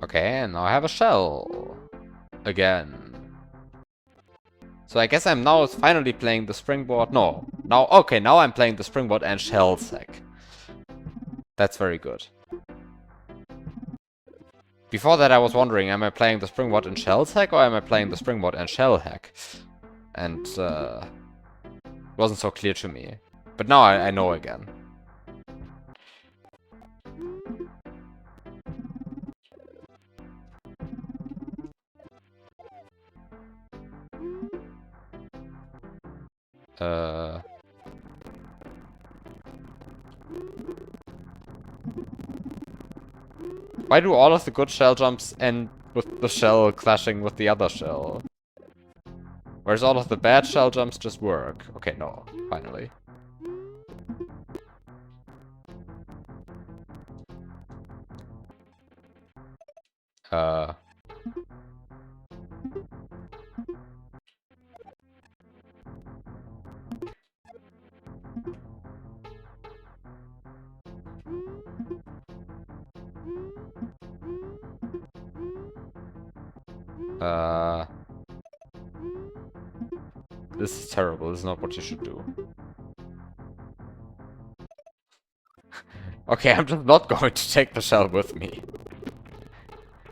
Okay, and now I have a shell. Again. So I guess I'm now finally playing the Springboard. No. Now, okay, now I'm playing the Springboard and shell sack. That's very good. Before that I was wondering, am I playing the Springboard and shell sack or am I playing the Springboard and shell hack? And it wasn't so clear to me. But now I know again. Why do all of the good shell jumps end with the shell clashing with the other shell? Whereas all of the bad shell jumps just work. Okay, no. Finally. This is terrible. This is not what you should do. Okay, I'm just not going to take the shell with me.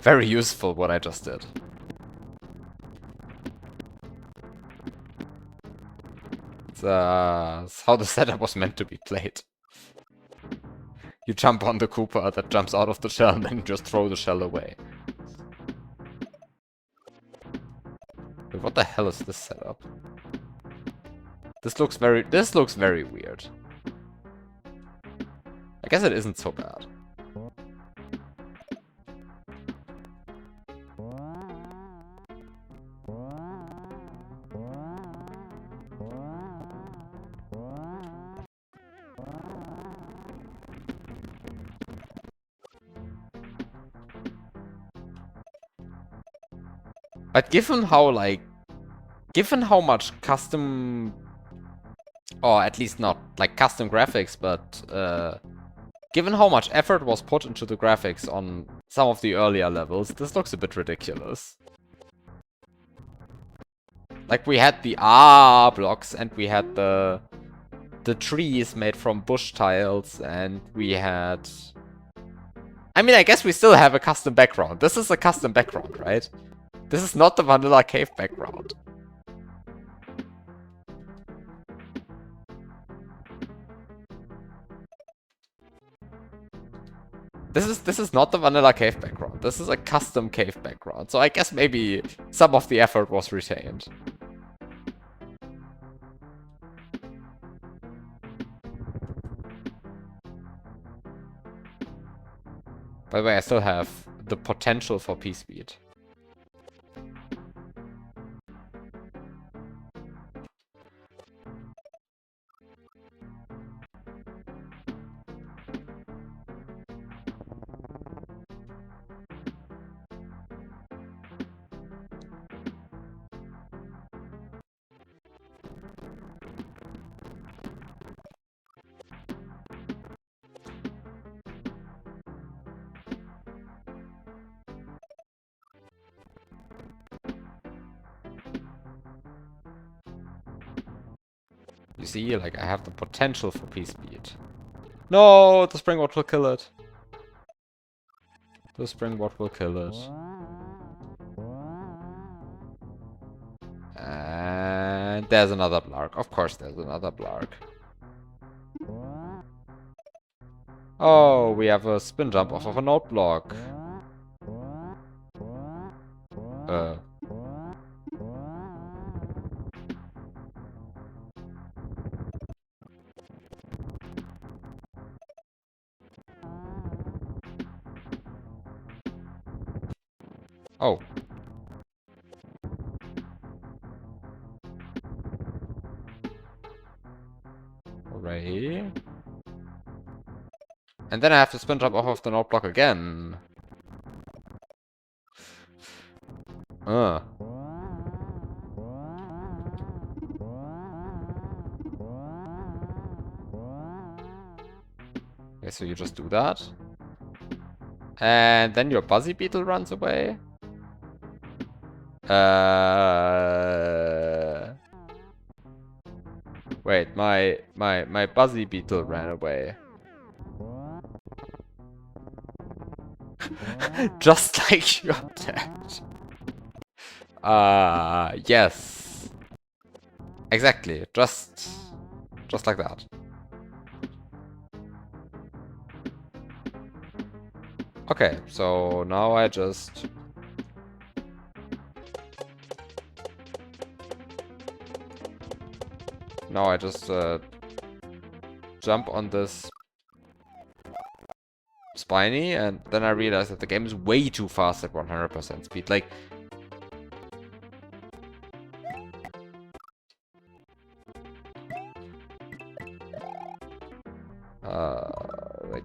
Very useful what I just did. It's how the setup was meant to be played. You jump on the Koopa that jumps out of the shell and then you just throw the shell away. Wait, what the hell is this setup? This looks very weird. I guess it isn't so bad. But given how much custom, or at least not like custom graphics, but given how much effort was put into the graphics on some of the earlier levels, this looks a bit ridiculous. Like we had the blocks and we had the trees made from bush tiles and we had... I mean, I guess we still have a custom background. This is a custom background, right? This is not the vanilla cave background. This is not the vanilla cave background. This is a custom cave background. So I guess maybe some of the effort was retained. By the way, I still have the potential for P-Speed. You see, like, I have the potential for P-speed. No, the springboard will kill it. The springboard will kill it. And there's another blark. Of course there's another blark. Oh, we have a spin jump off of a note block. Oh. Hooray. And then I have to spin jump off of the note block again. Okay, so you just do that. And then your Buzzy Beetle runs away. Wait, my Buzzy Beetle ran away. Just like your dad. Yes. Exactly. Just like that. Okay, so now I just... jump on this Spiny, and then I realize that the game is way too fast at 100% speed. Like... like...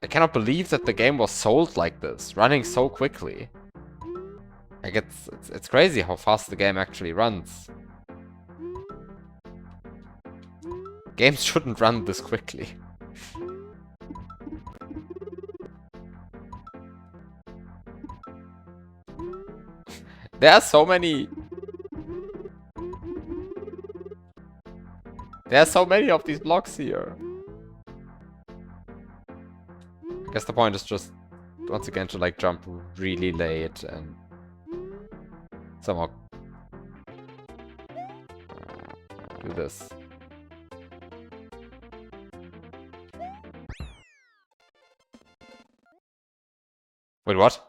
I cannot believe that the game was sold like this, running so quickly. Like, it's crazy how fast the game actually runs. Games shouldn't run this quickly. There are so many... There are so many of these blocks here. I guess the point is just, once again, to like jump really late and somehow do this. Wait, what?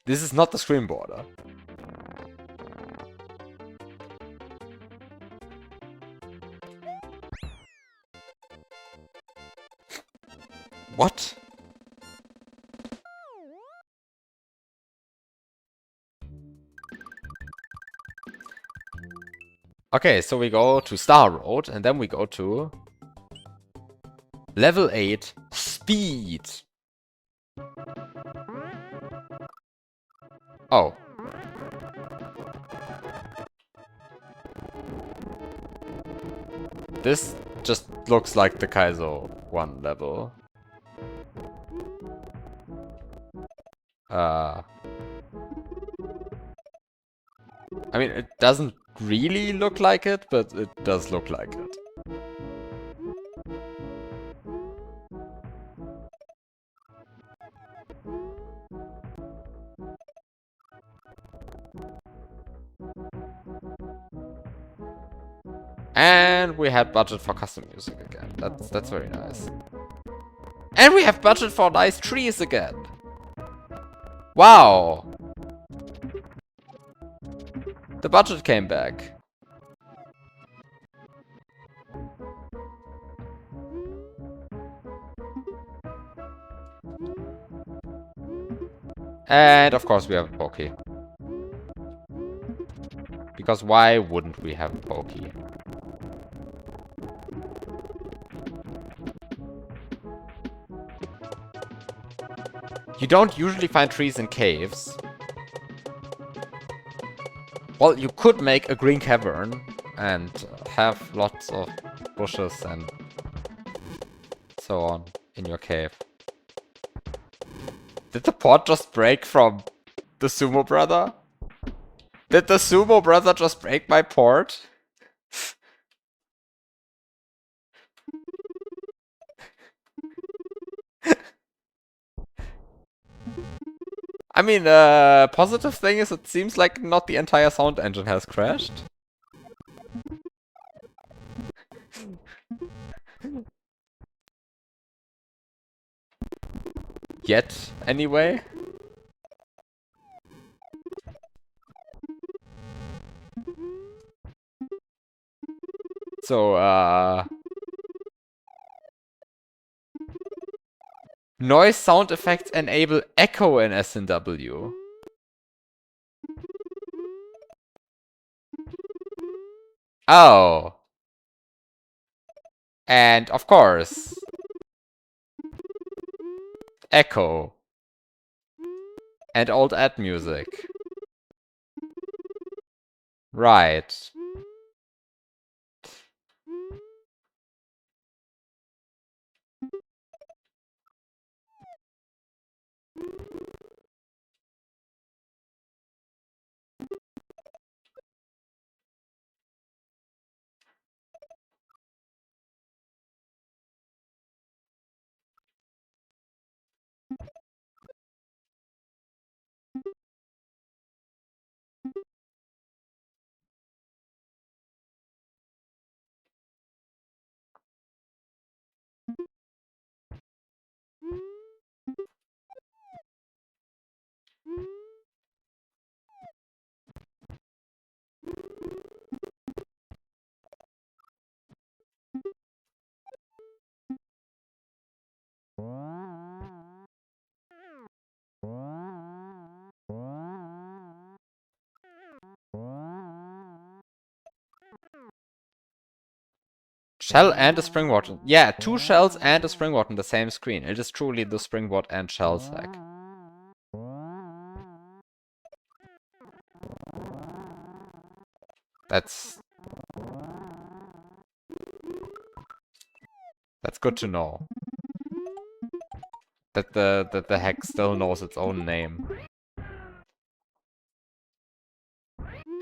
This is not the Springboard. What? Okay, so we go to Star Road, and then we go to level 8, Speed. Oh. This just looks like the Kaizo 1 level. I mean, it doesn't really look like it, but it does look like it. And we had budget for custom music again. That's very nice. And we have budget for nice trees again. Wow. The budget came back. And of course we have a Pokey. Because why wouldn't we have a Pokey? You don't usually find trees in caves. Well, you could make a green cavern and have lots of bushes and so on in your cave. Did the pot just break from the Sumo Brother? Did the Sumo brother just break my port? I mean, positive thing is it seems like not the entire sound engine has crashed. Yet, anyway. So, noise sound effects enable echo in SNW. Oh. And of course, echo. And old ad music. Right. Shell and a Springboard. Yeah, 2 shells and a Springboard on the same screen. It is truly the Springboard and shell sack. That's good to know. That the hack still knows its own name.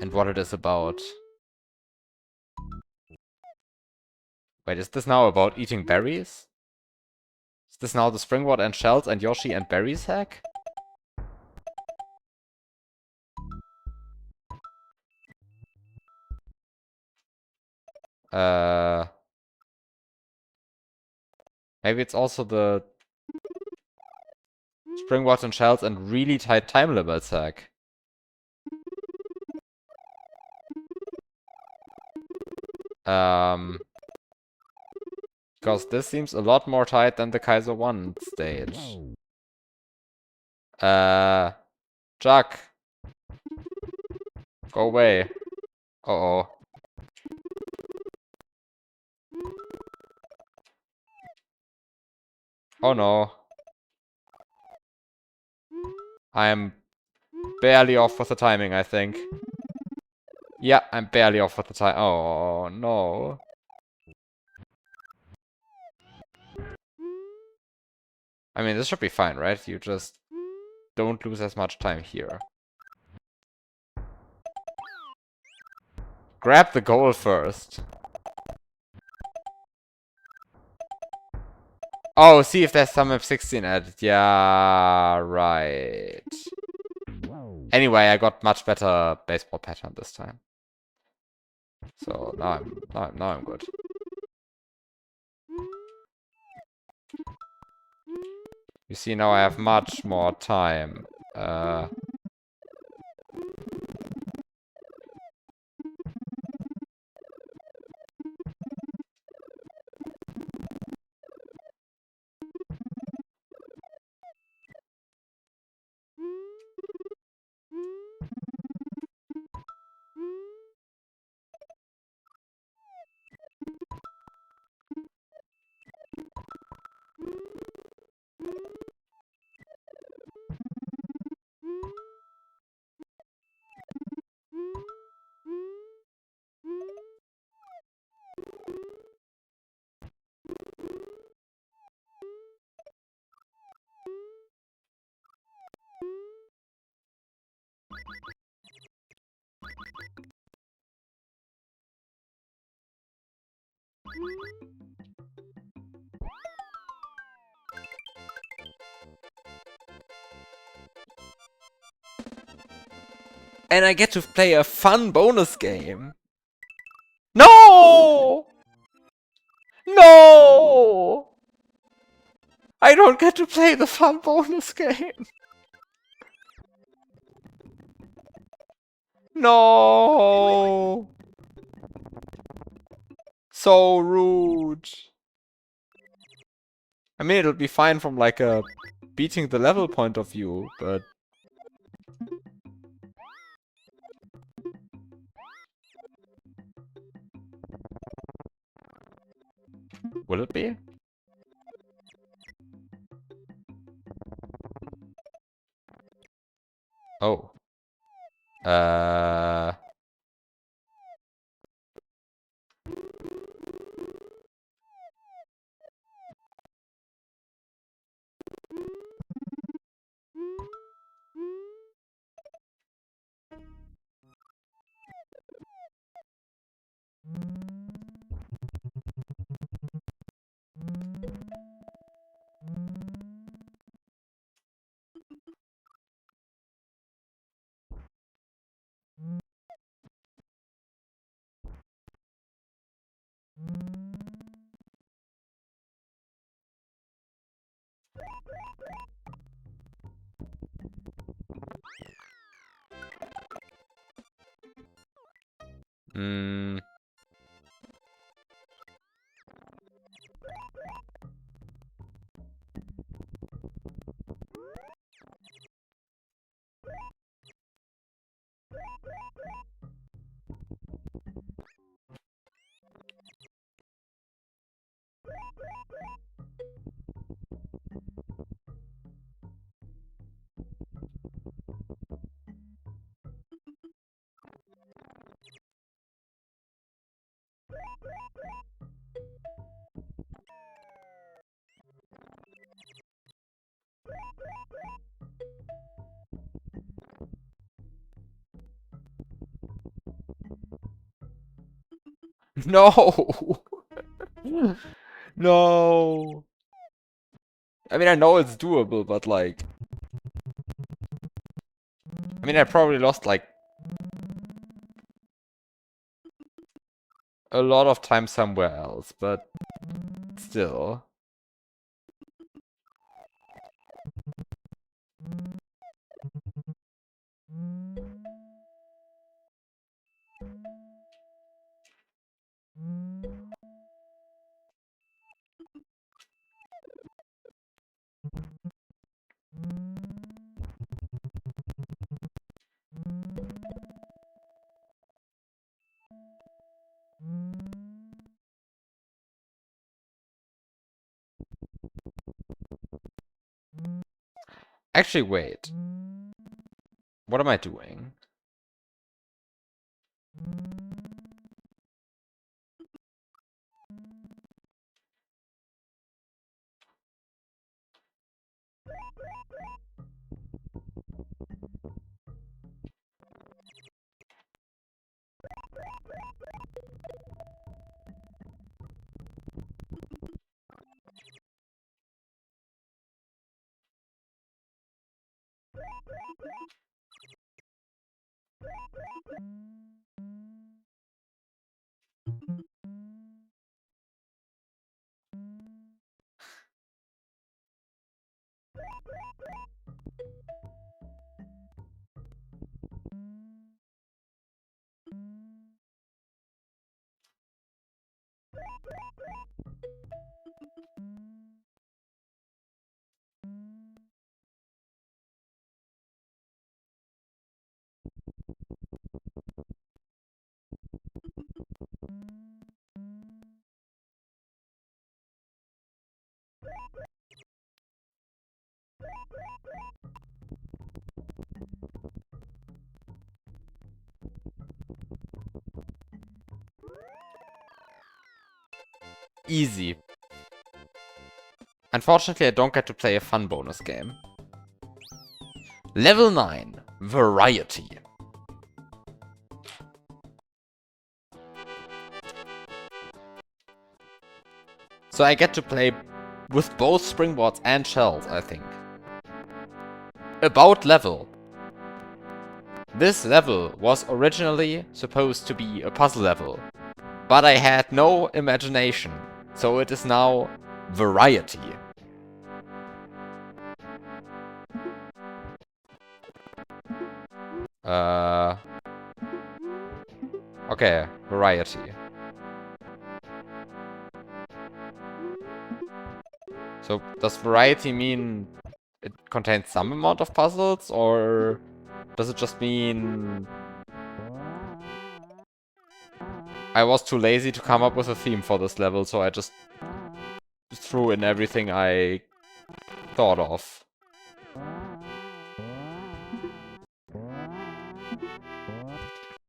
And what it is about. Wait, is this now about eating berries? Is this now the Springboard and shells and Yoshi and berries hack? Maybe it's also the Springboard and shells and really tight time limits hack. Because this seems a lot more tight than the Kaiser 1 stage. Chuck. Go away. Uh-oh. Oh no. I'm barely off with the timing, I think. Yeah, I'm barely off with the time. Oh no. I mean, this should be fine, right? You just don't lose as much time here. Grab the goal first. Oh, see if there's some F16 added. Yeah, right. Anyway, I got much better baseball pattern this time. So now I'm good. You see, now I have much more time. And I get to play a fun bonus game. No! No! I don't get to play the fun bonus game. No! So rude. I mean, it'll be fine from like a beating the level point of view, but... Will it be? Oh. Hmm. No! No! I mean, I know it's doable, but like... I mean, I probably lost like... a lot of time somewhere else, but... still... Actually, wait. What am I doing? Easy. Unfortunately, I don't get to play a fun bonus game. Level 9. Variety. So I get to play with both springboards and shells, I think. About level. This level was originally supposed to be a puzzle level, but I had no imagination, so it is now variety. Okay, variety. So, does variety mean it contains some amount of puzzles, or does it just mean I was too lazy to come up with a theme for this level, so I just threw in everything I thought of?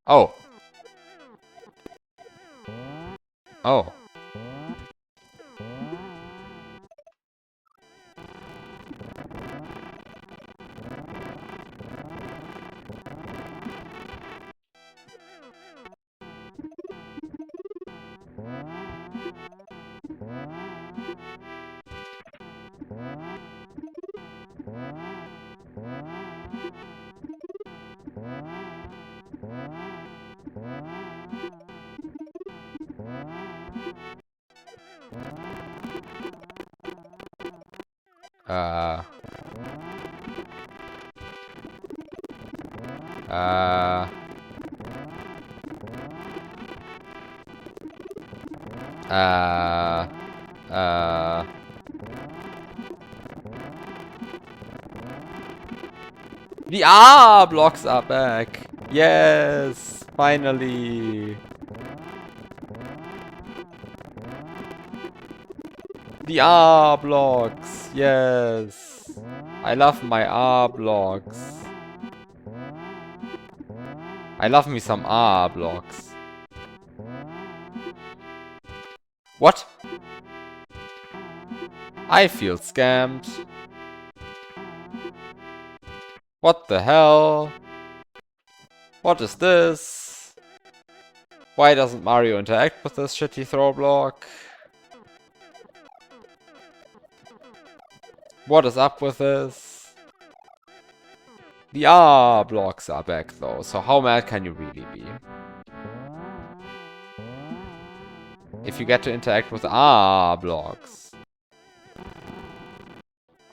Oh. Oh. Uh... Uh... Uh... Uh... The R blocks are back! Yes! Finally! The R blocks! Yes! I love my R blocks. I love me some R blocks. What? I feel scammed. What the hell? What is this? Why doesn't Mario interact with this shitty throw block? What is up with this? The R blocks are back though, so how mad can you really be? If you get to interact with R blocks.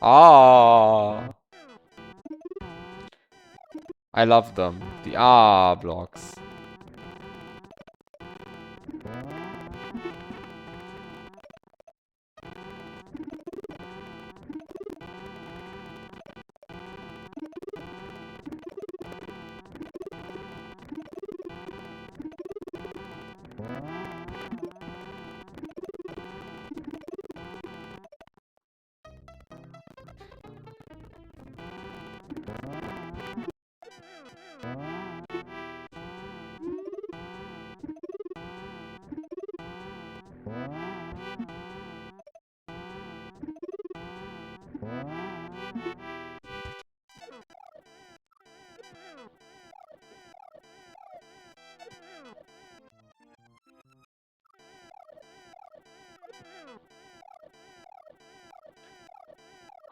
Ah, I love them. The R blocks.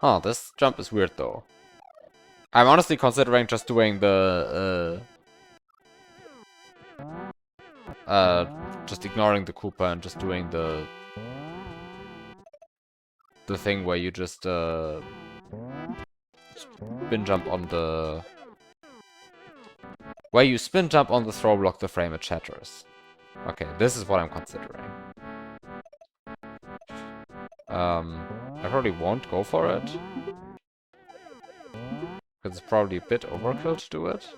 Huh, this jump is weird though. I'm honestly considering just doing the, just ignoring the Koopa and just doing the thing where you just, spin jump on the... Where you spin jump on the throw block the frame, it shatters. Okay, this is what I'm considering. I probably won't go for it. Because it's probably a bit overkill to do it.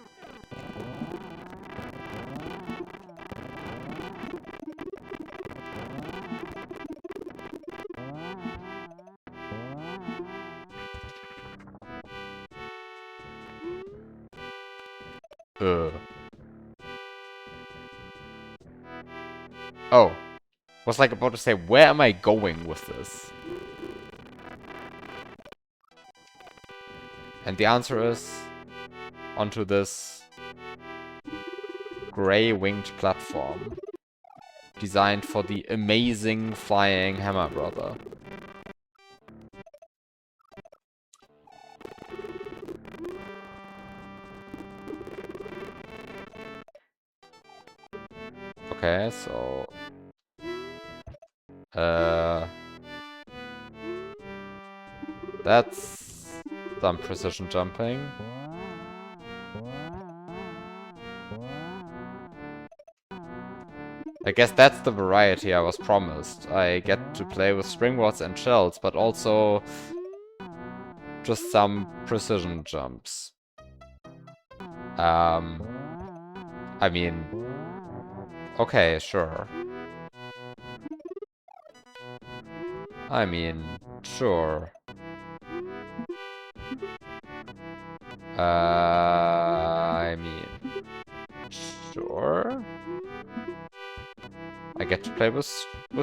Oh. Was like about to say, where am I going with this? And the answer is onto this gray winged platform designed for the amazing flying Hammer Brother. Okay, so... That's some precision jumping. I guess that's the variety I was promised. I get to play with springboards and shells, but also just some precision jumps. I mean, okay, sure. I mean, sure. I mean, sure. I get to play with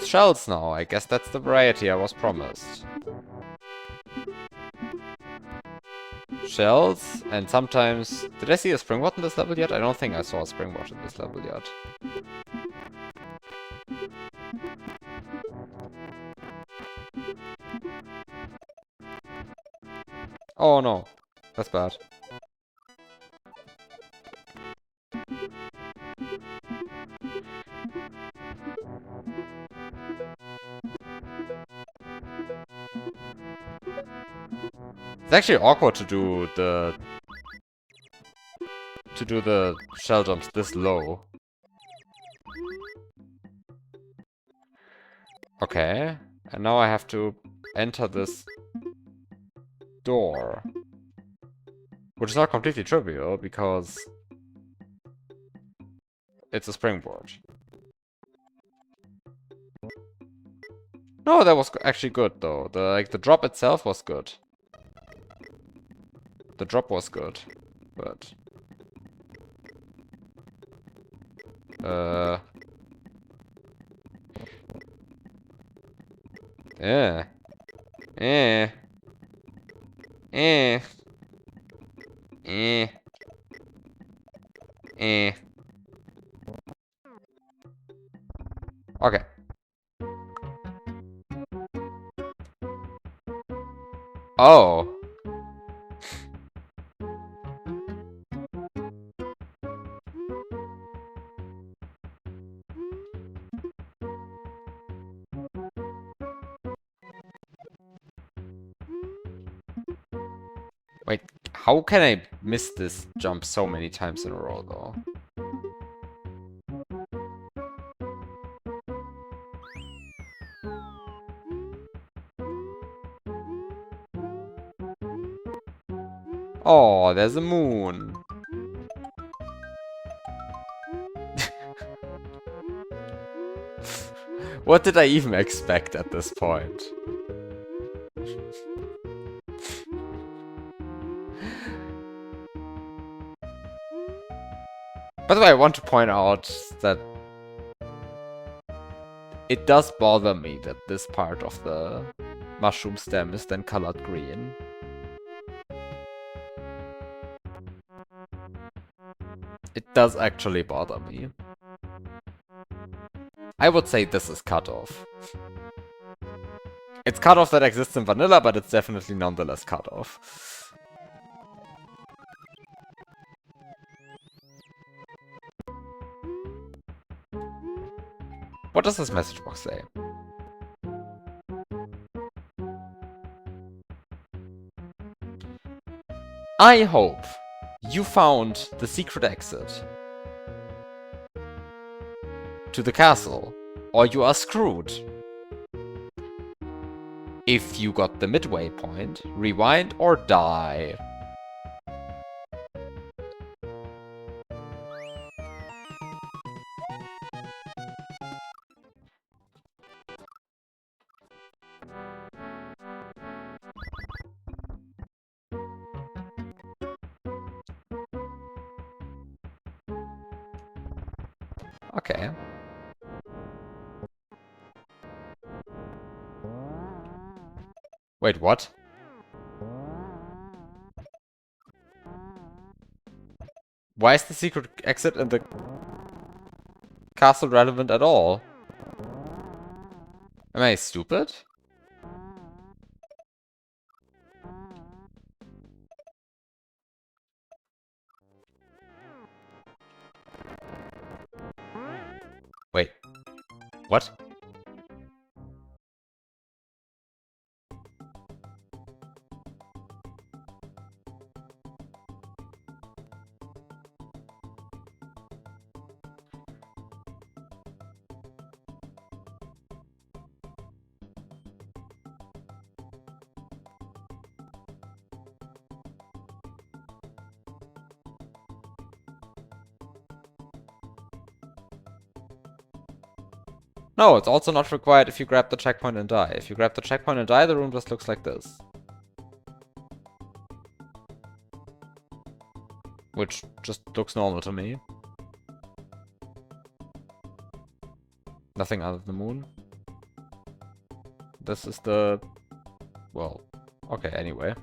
shells now. I guess that's the variety I was promised. Shells, and sometimes... Did I see a springboard in this level yet? I don't think I saw a springboard in this level yet. Oh no, that's bad. It's actually awkward to do the shell jumps this low. Okay, and now I have to enter this door. Which is not completely trivial, because it's a springboard. No, that was actually good, though. The drop itself was good. The drop was good, but... Yeah. Eh. Eh. Eh. Eh. Okay. Oh. Wait, how can I miss this jump so many times in a row, though? Oh, there's a moon. What did I even expect at this point? By the way, I want to point out that it does bother me that this part of the mushroom stem is then colored green. It does actually bother me. I would say this is cutoff. It's cutoff that exists in vanilla, but it's definitely nonetheless cutoff. What does this message box say? I hope you found the secret exit to the castle, or you are screwed. If you got the midway point, rewind or die. Okay. Wait, what? Why is the secret exit in the castle relevant at all? Am I stupid? What? No, it's also not required if you grab the checkpoint and die. If you grab the checkpoint and die, the room just looks like this. Which just looks normal to me. Nothing under the moon. This is the... well, okay, anyway.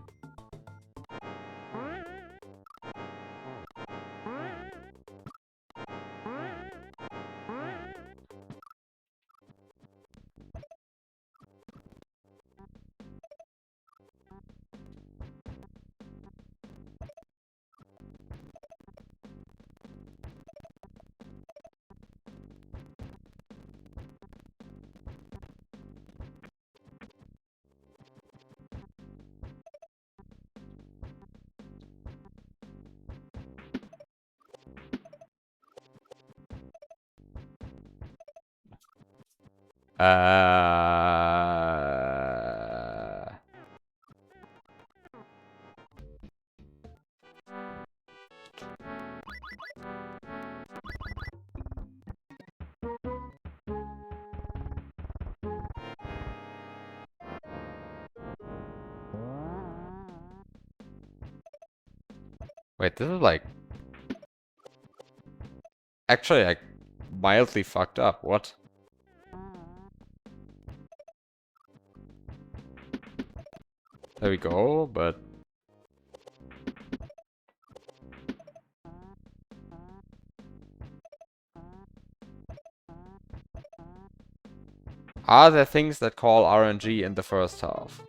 Wait, this is like... actually, like, mildly fucked up. What? There we go, but... are there things that call RNG in the first half?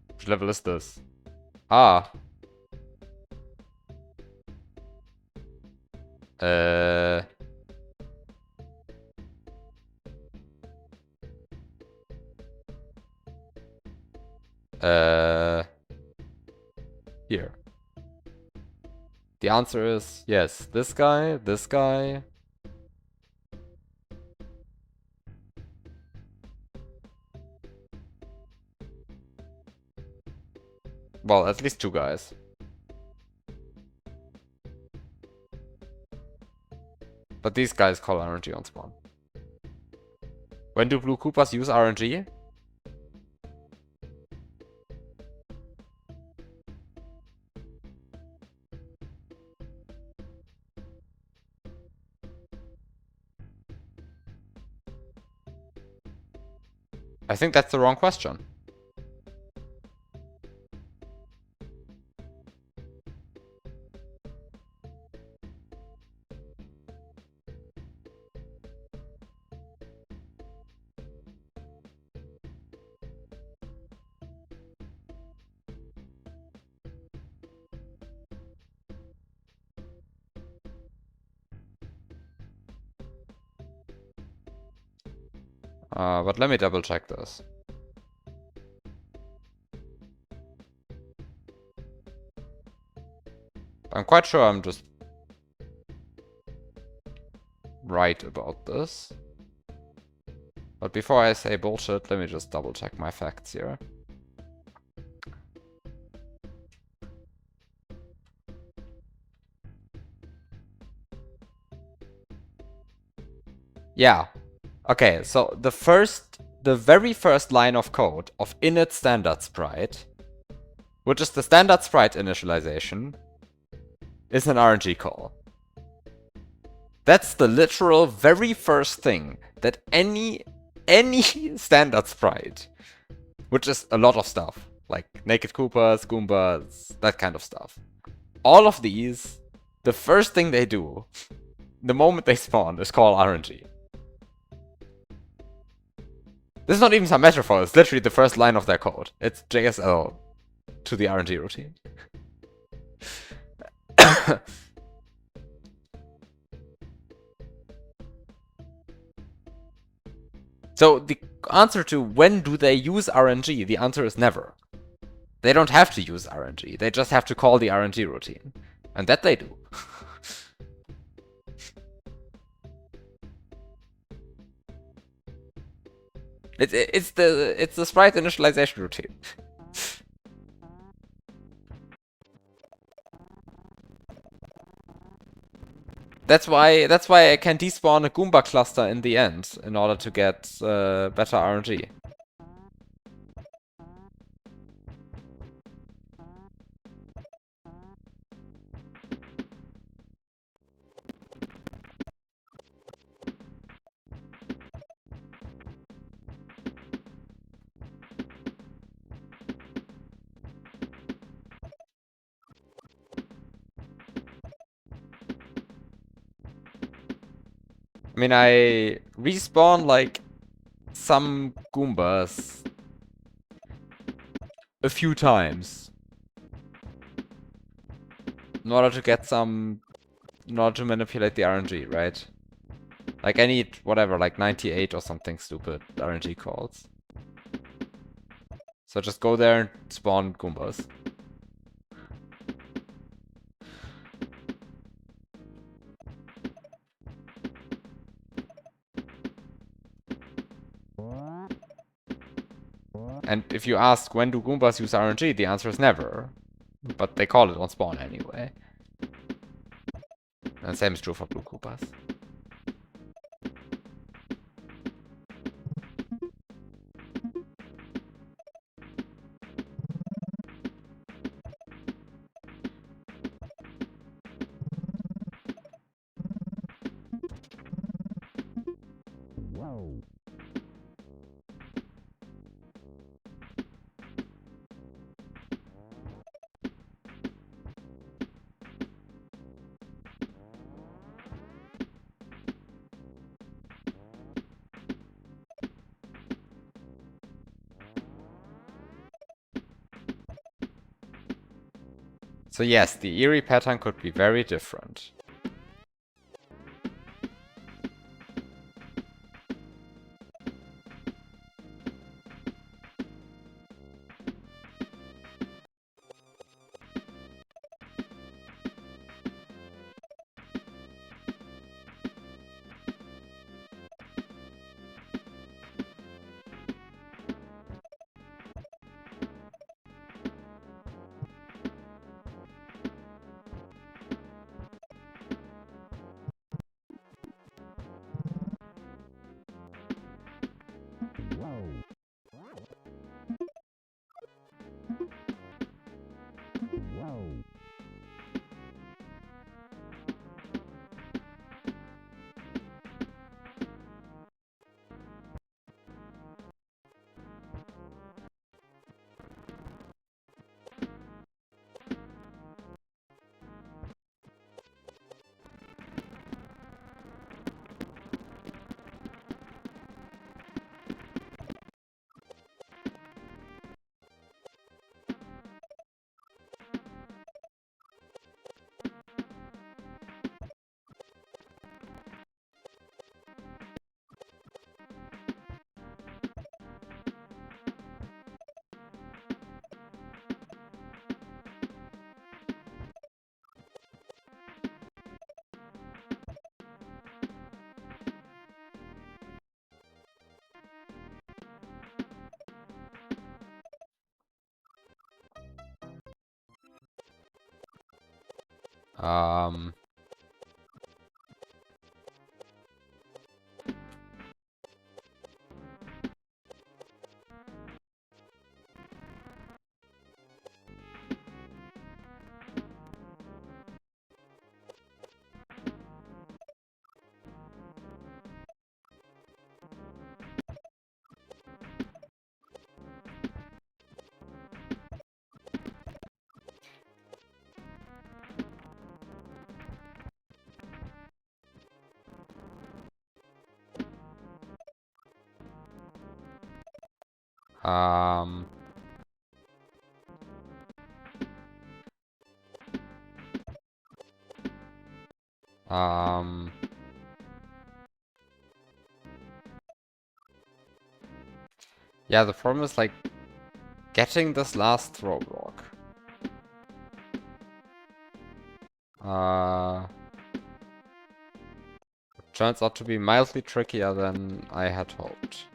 Which level is this? Ah. Here. The answer is yes. This guy, this guy. Well, at least two guys. But these guys call RNG on spawn. When do blue Koopas use RNG? I think that's the wrong question. But let me double check this. I'm quite sure I'm just right about this. But before I say bullshit, let me just double check my facts here. Yeah. Okay, so the very first line of code of init standard sprite, which is the standard sprite initialization, is an RNG call. That's the literal very first thing that any standard sprite, which is a lot of stuff, like naked Koopas, Goombas, that kind of stuff. All of these, the first thing they do, the moment they spawn, is call RNG. This is not even some metaphor, it's literally the first line of their code. It's JSL to the RNG routine. So the answer to when do they use RNG, the answer is never. They don't have to use RNG, they just have to call the RNG routine. And that they do. It's the sprite initialization routine. That's why I can despawn a Goomba cluster in the end in order to get better RNG. I mean, I respawn like some Goombas a few times in order to get some, in order to manipulate the RNG, right? Like I need whatever, like 98 or something stupid RNG calls. So just go there and spawn Goombas. And if you ask when do Goombas use RNG, the answer is never. But they call it on spawn anyway. And same is true for blue Goombas. So yes, the eerie pattern could be very different. Um, um, Um... Yeah, the problem is, like, getting this last throw block. Turns out to be mildly trickier than I had hoped.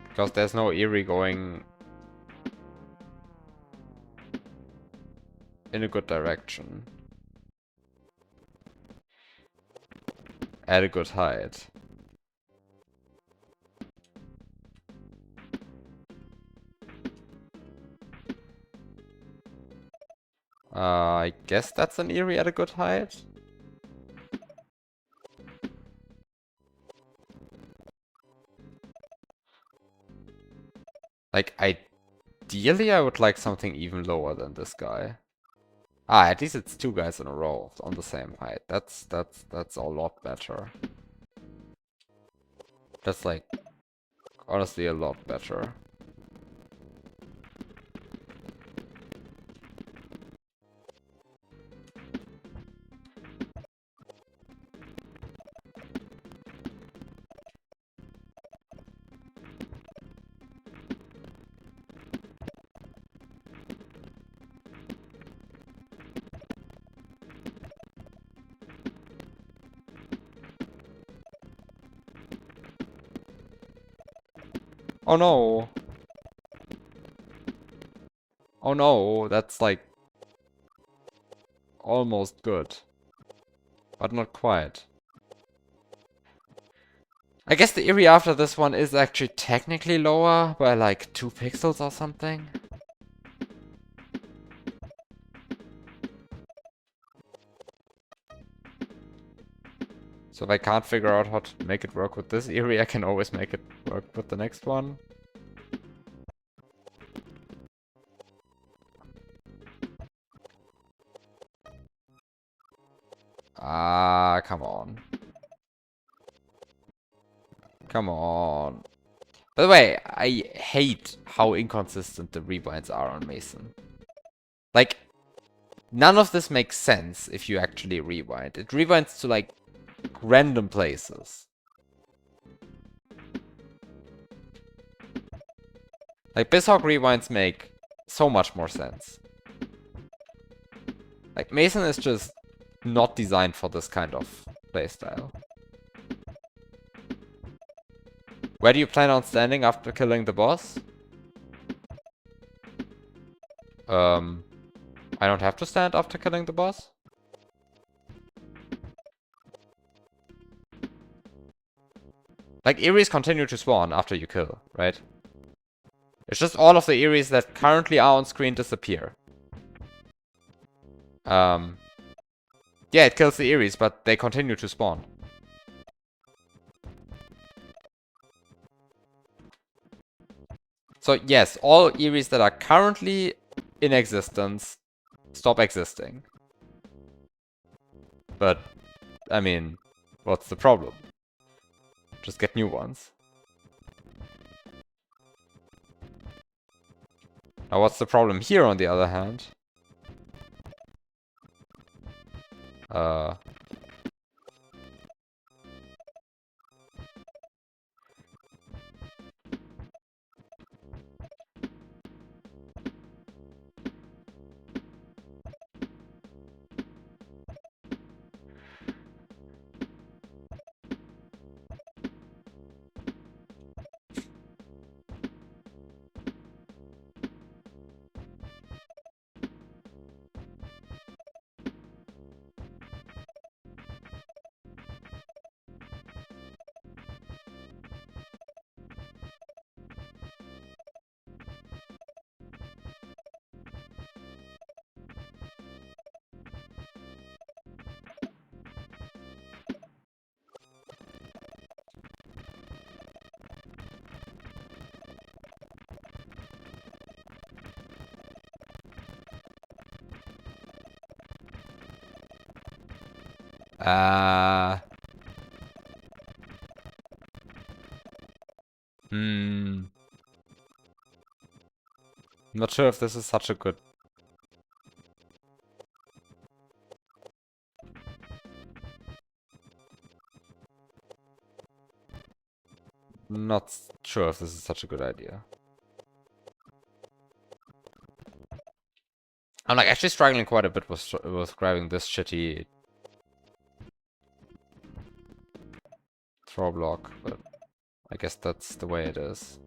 Because there's no Eerie going in a good direction. At a good height. I guess that's an Eerie at a good height. Like, ideally I would like something even lower than this guy. Ah, at least it's two guys in a row on the same height. That's a lot better. That's like, honestly a lot better. Oh no! Oh no, that's like almost good. But not quite. I guess the Eerie after this one is actually technically lower by like 2 pixels or something. So if I can't figure out how to make it work with this Eerie, I can always make it work with the next one. Ah, come on. Come on. By the way, I hate how inconsistent the rewinds are on Mason. Like, none of this makes sense if you actually rewind. It rewinds to, like, random places. Like, BizHawk rewinds make so much more sense. Like, Mason is just not designed for this kind of playstyle. Where do you plan on standing after killing the boss? I don't have to stand after killing the boss? Like, Eerie's continue to spawn after you kill, right? It's just all of the Eerie's that currently are on screen disappear. Yeah, it kills the Eerie's, but they continue to spawn. So yes, all Eerie's that are currently in existence stop existing. But, I mean, what's the problem? Just get new ones. Now what's the problem here on the other hand? Hmm. I'm not sure if this is such a good... Not sure if this is such a good idea. I'm like actually struggling quite a bit with grabbing this shitty throw block, but I guess that's the way it is.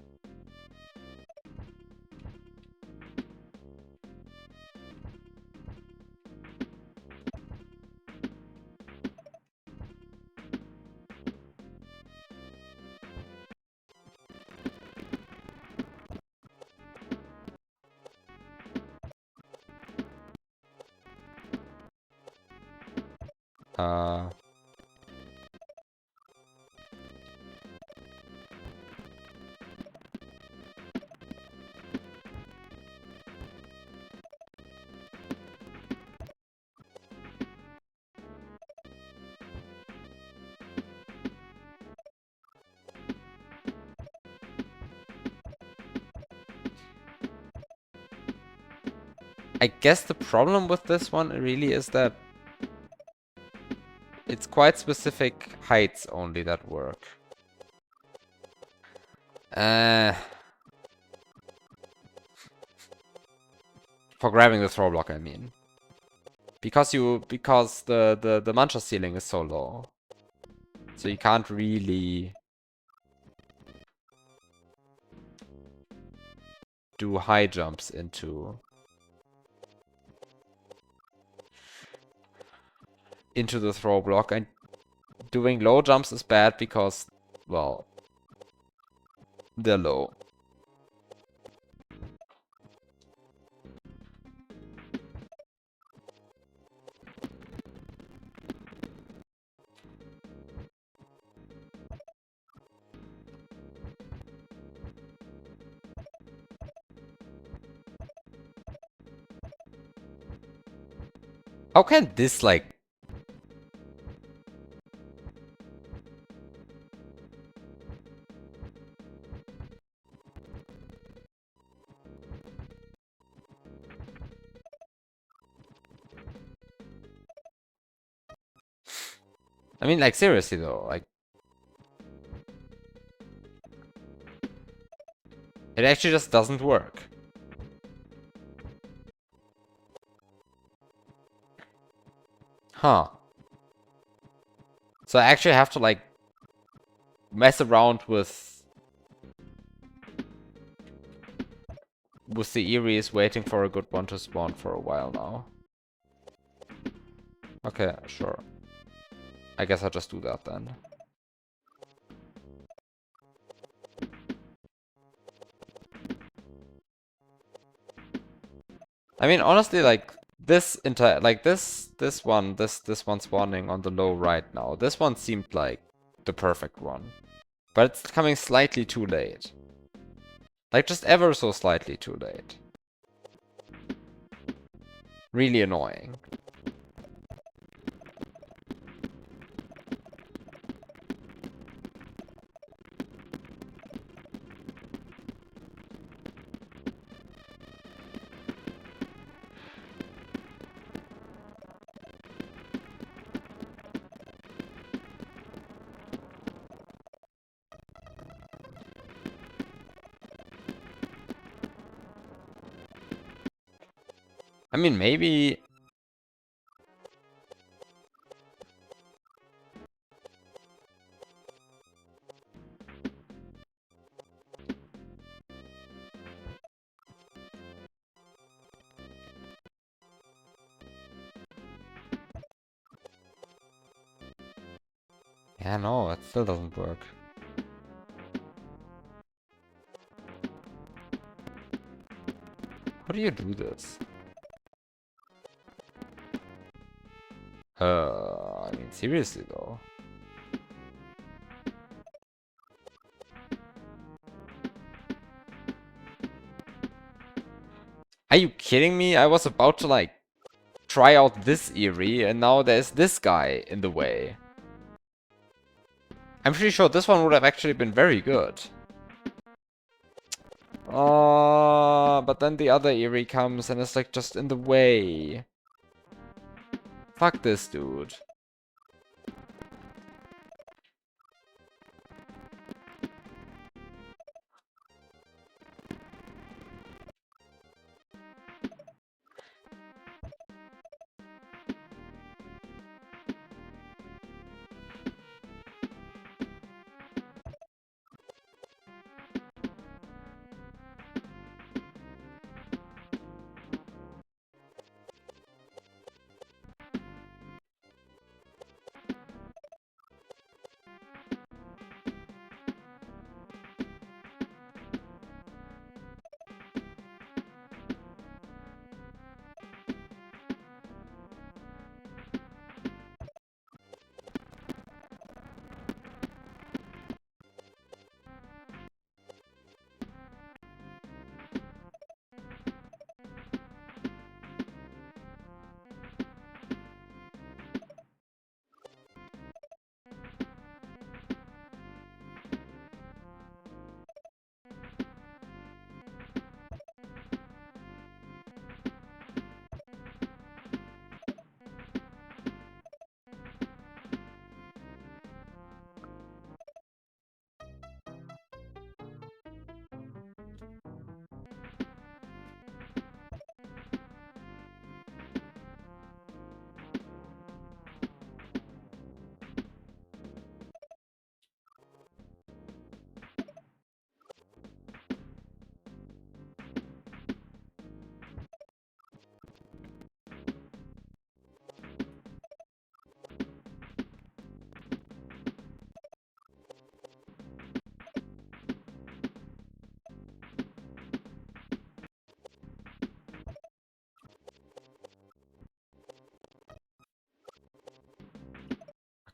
I guess the problem with this one really is that it's quite specific heights only that work. For grabbing the throw block, I mean. Because the mancha ceiling is so low. So you can't really do high jumps into the throw block, and doing low jumps is bad because, well, they're low. How can this, like... I mean, like, seriously though, like... It actually just doesn't work. Huh. So I actually have to, like, mess around with the Eeries waiting for a good one to spawn for a while now. Okay, sure. I guess I'll just do that then. I mean, honestly, like this entire, like this one spawning on the low right now. This one seemed like the perfect one, but it's coming slightly too late. Like just ever so slightly too late. Really annoying. I mean, maybe... Yeah, no, it still doesn't work. How do you do this? I mean, seriously though. Are you kidding me? I was about to, like, try out this Eerie, and now there's this guy in the way. I'm pretty sure this one would have actually been very good. Oh, but then the other Eerie comes and it's like just in the way. Fuck this dude.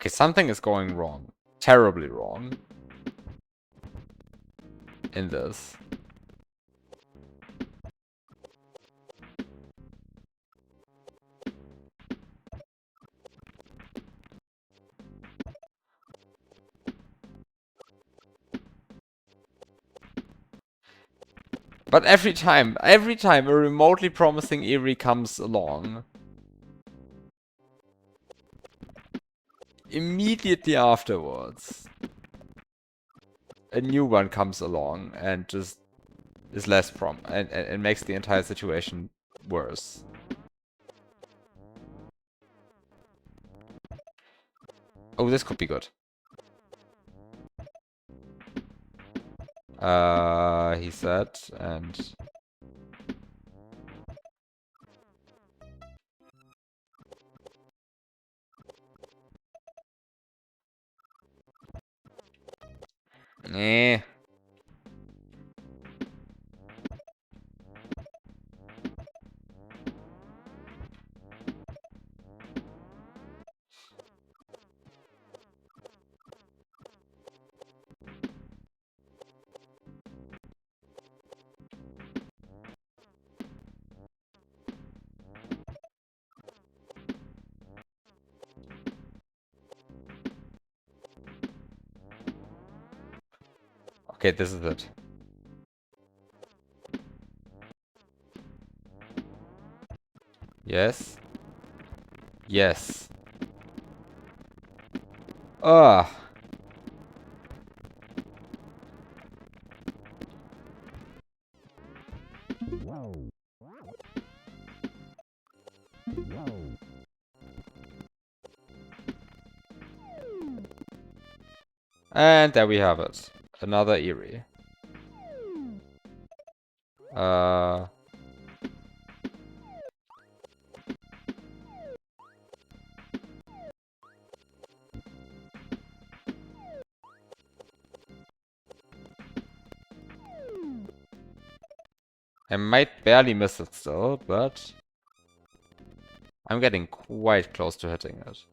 Okay, something is going wrong. Terribly wrong. In this. But every time a remotely promising Eerie comes along, immediately afterwards, a new one comes along and just is less and makes the entire situation worse. Oh, this could be good. He said, and... Eh. Okay, this is it. Yes. Yes. Ugh. And there we have it. Another Eerie. I might barely miss it still, but I'm getting quite close to hitting it.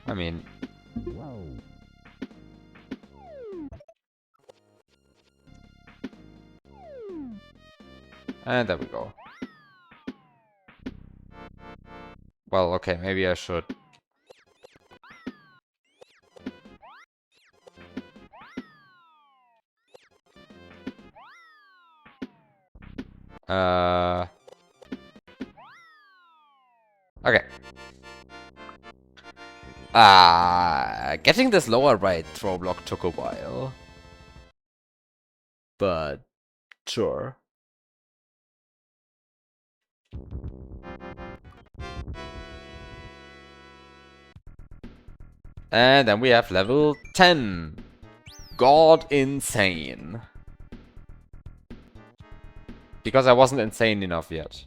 I mean... And there we go. Well, okay, maybe I should Okay. Getting this lower right throw block took a while. But sure. And then we have level 10. God Insane. Because I wasn't insane enough yet.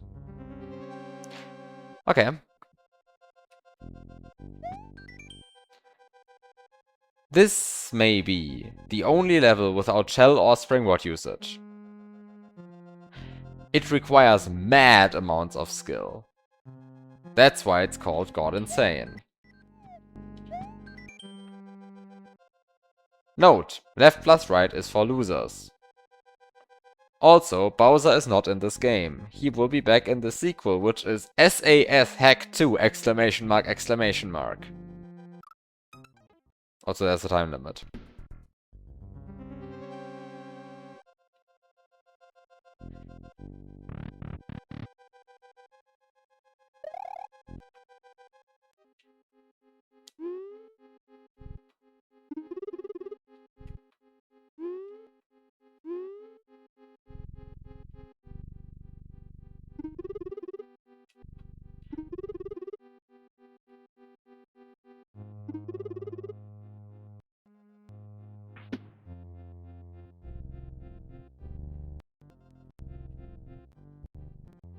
Okay. This may be the only level without shell or springboard usage. It requires mad amounts of skill. That's why it's called God Insane. Note, left plus right is for losers. Also, Bowser is not in this game. He will be back in the sequel, which is SAS Hack 2! Exclamation mark, exclamation mark. Also, there's a time limit.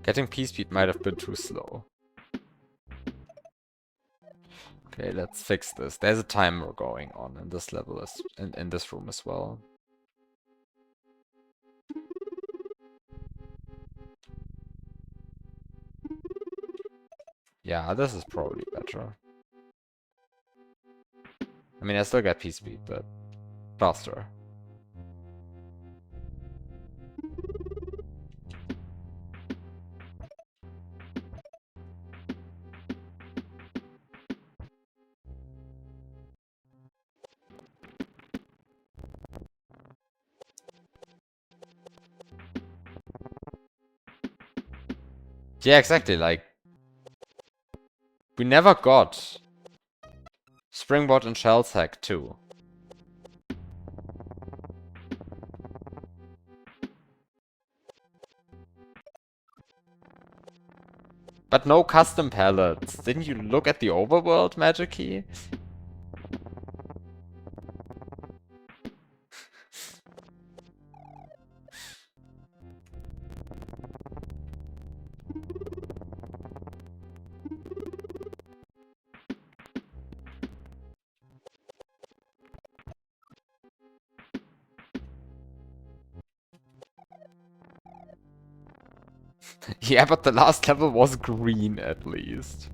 Getting P-Speed might have been too slow. Okay, let's fix this. There's a timer going on in this level, in this room as well. Yeah, this is probably better. I mean, I still get P-Speed, but faster. Yeah, exactly, like... We never got Springboard and Shell's Hack 2. But no custom palettes. Didn't you look at the overworld magic key? Yeah, but the last level was green at least.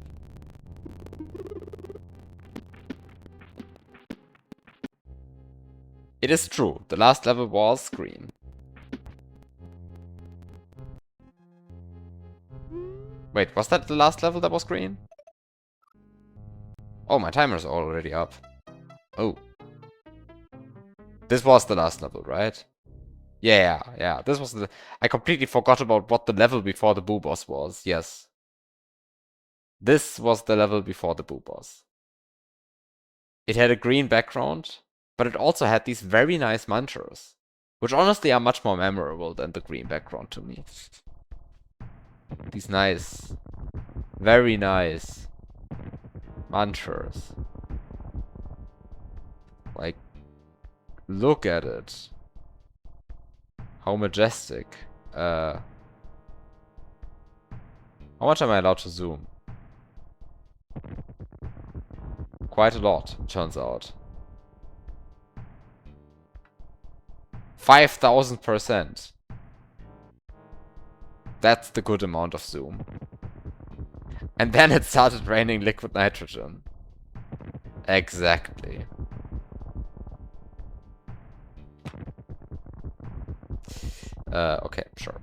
It is true, the last level was green. Wait, was that the last level that was green? Oh, my timer's already up. Oh. This was the last level, right? Yeah, this was the... I completely forgot about what the level before the Boo Boss was, yes. This was the level before the Boo Boss. It had a green background, but it also had these very nice munchers, which honestly are much more memorable than the green background to me. These nice, very nice munchers. Like, look at it. How majestic. How much am I allowed to zoom? Quite a lot, turns out. 5,000%. That's the good amount of zoom. And then it started raining liquid nitrogen. Exactly. Okay, sure.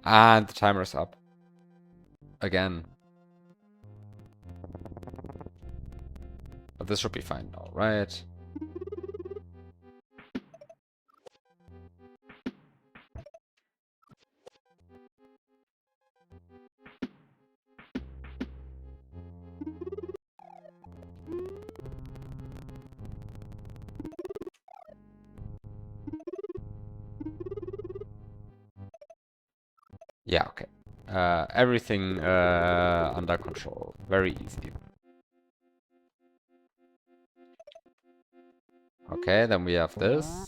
And the timer's up. Again. But this should be fine now, right? Yeah, okay. Everything under control. Very easy. Okay, then we have this.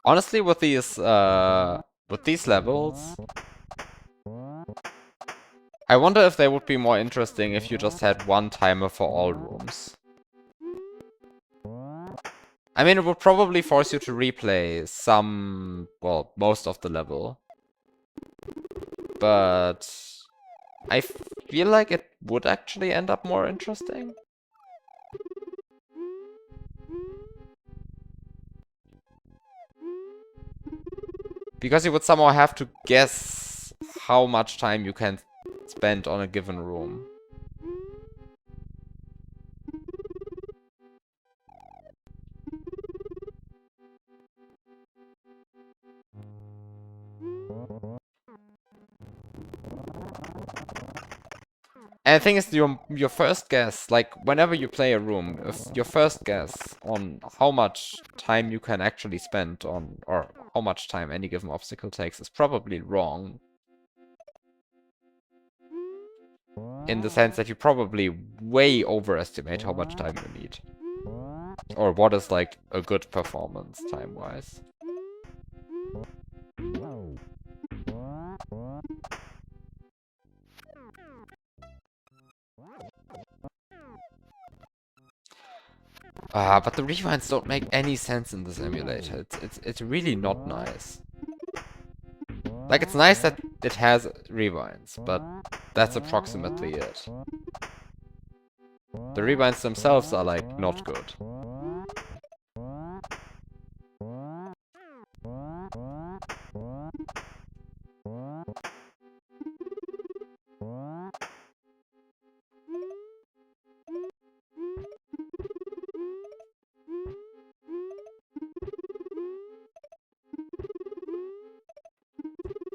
Honestly, with these levels, I wonder if they would be more interesting if you just had one timer for all rooms. I mean, it would probably force you to replay some, well, most of the level. But I feel like it would actually end up more interesting. Because you would somehow have to guess how much time you can spend on a given room. And the thing is, your first guess, like whenever you play a room, if your first guess on how much time you can actually spend on, or how much time any given obstacle takes, is probably wrong. In the sense that you probably way overestimate how much time you need. Or what is like a good performance time-wise. But the rewinds don't make any sense in this emulator. It's really not nice. Like, it's nice that it has rewinds, but that's approximately it. The rewinds themselves are, like, not good.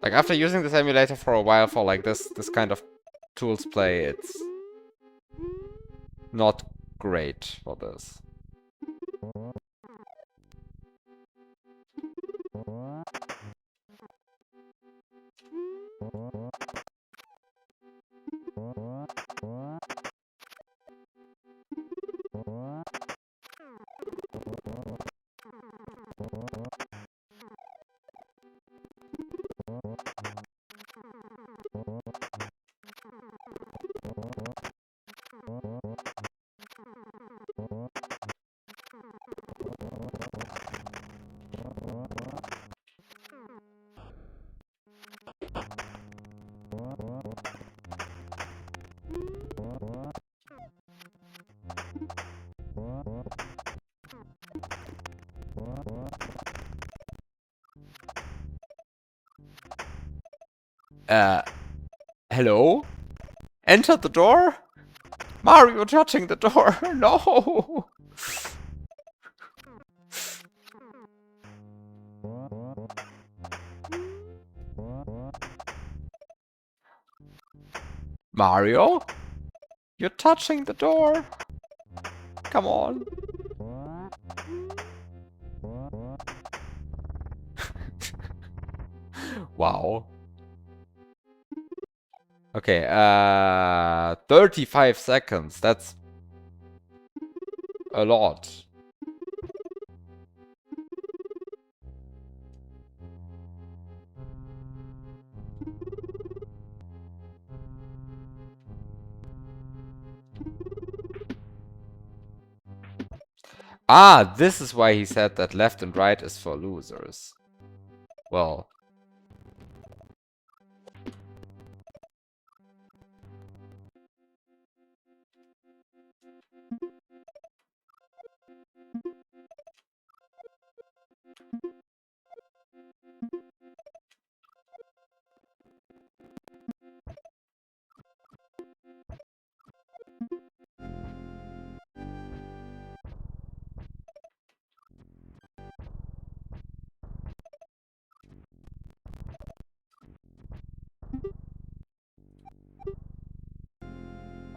Like, after using this emulator for a while for, like, this kind of tools play, it's not great for this. Hello? Enter the door? Mario touching the door! No! Mario? You're touching the door! Come on. Wow. Okay, 35 seconds. That's a lot. Ah, this is why he said that left and right is for losers. Well.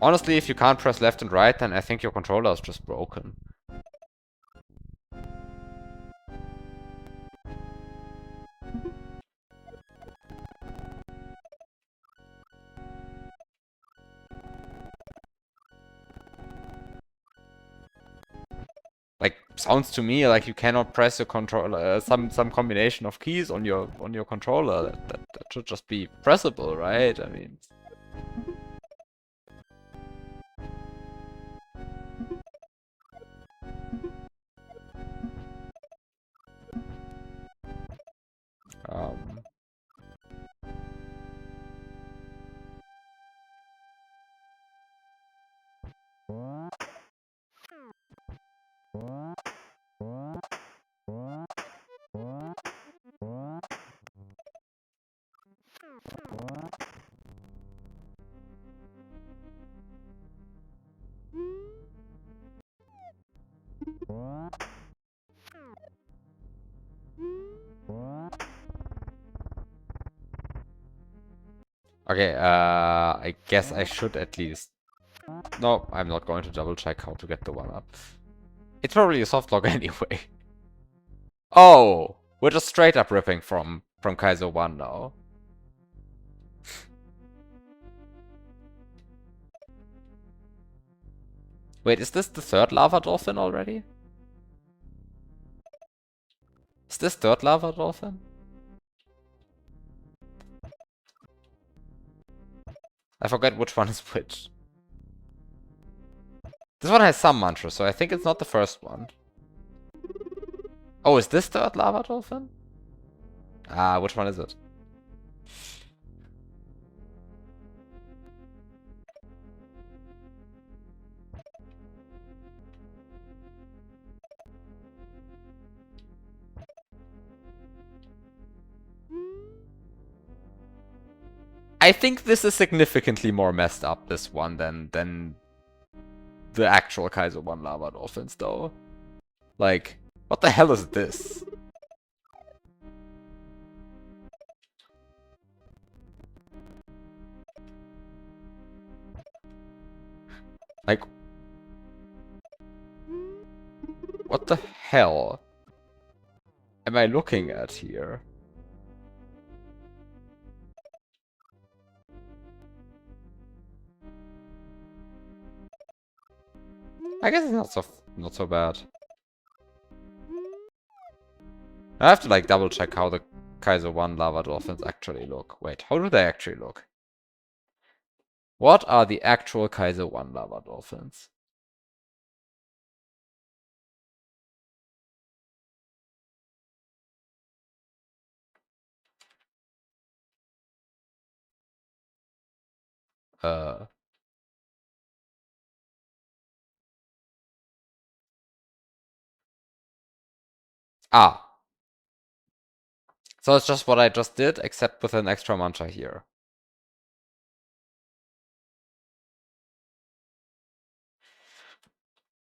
Honestly, if you can't press left and right, then I think your controller is just broken. Like, sounds to me like you cannot press your controller, some combination of keys on your controller. That should just be pressable, right? I mean. Um, okay, I guess I should at least... No, I'm not going to double check how to get the one up. It's probably a soft lock anyway. Oh! We're just straight up ripping from Kaizo 1 now. Wait, is this the third lava dolphin already? Is this third lava dolphin? I forget which one is which. This one has some mantras, so I think it's not the first one. Oh, is this third lava dolphin? Ah, which one is it? I think this is significantly more messed up, this one, than the actual Kaizo 1 lava dolphins, though. Like, what the hell is this? Like, what the hell am I looking at here? I guess it's not so bad. I have to like double check how the Kaizo 1 lava dolphins actually look. Wait, how do they actually look? What are the actual Kaizo 1 lava dolphins? Ah. So it's just what I just did, except with an extra mantra here.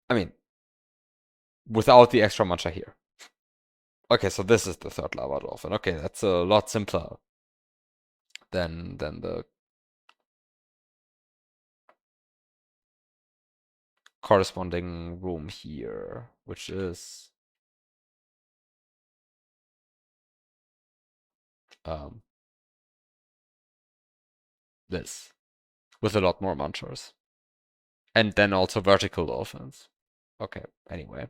I mean, without the extra mantra here. Okay, so this is the third lava dolphin. Okay, that's a lot simpler than the corresponding room here, which is this, with a lot more mantras. And then also vertical dolphins. Okay, anyway.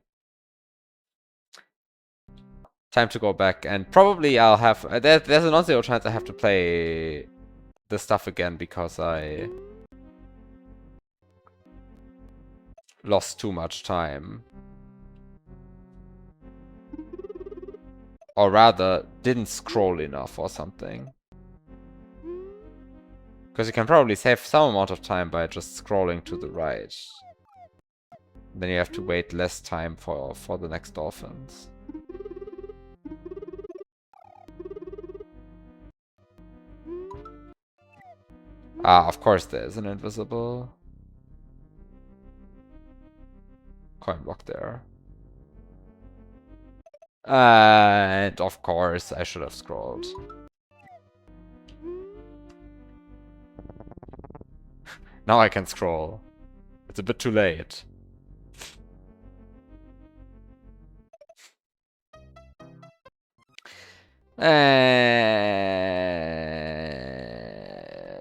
Time to go back, and probably I'll have... there's a non-zero chance I have to play this stuff again, because I lost too much time. Or rather, didn't scroll enough or something. Because you can probably save some amount of time by just scrolling to the right. Then you have to wait less time for the next dolphins. Ah, of course there is an invisible coin block there. And of course I should have scrolled. Now I can scroll. It's a bit too late.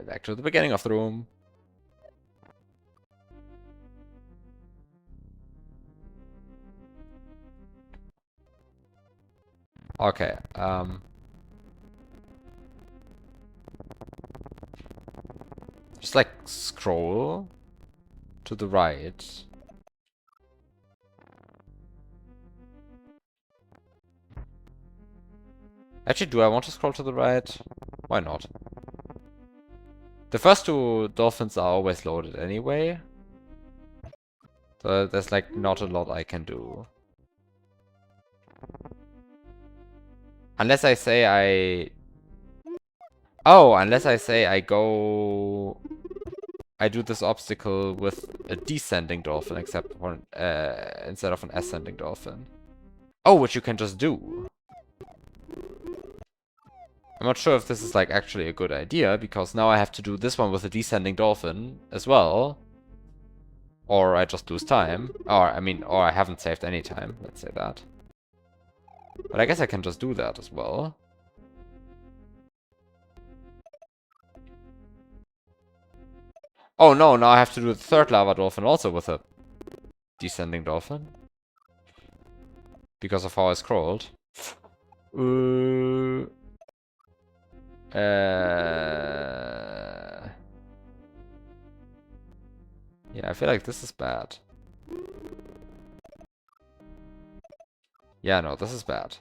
Back to the beginning of the room. Okay, just like scroll to the right. Actually, do I want to scroll to the right? Why not? The first two dolphins are always loaded anyway. So there's like not a lot I can do. Unless I say I... Oh, unless I say I go... I do this obstacle with a descending dolphin except for, instead of an ascending dolphin. Oh, which you can just do. I'm not sure if this is like actually a good idea, because now I have to do this one with a descending dolphin as well. Or I just lose time. Or, I mean, or I haven't saved any time, let's say that. But I guess I can just do that as well. Oh no, now I have to do the third lava dolphin also with a descending dolphin. Because of how I scrolled. Yeah, I feel like this is bad. Yeah, no, this is bad.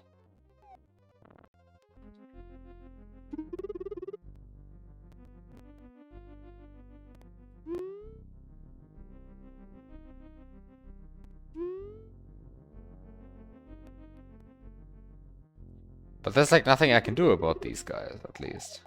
But there's like nothing I can do about these guys, at least.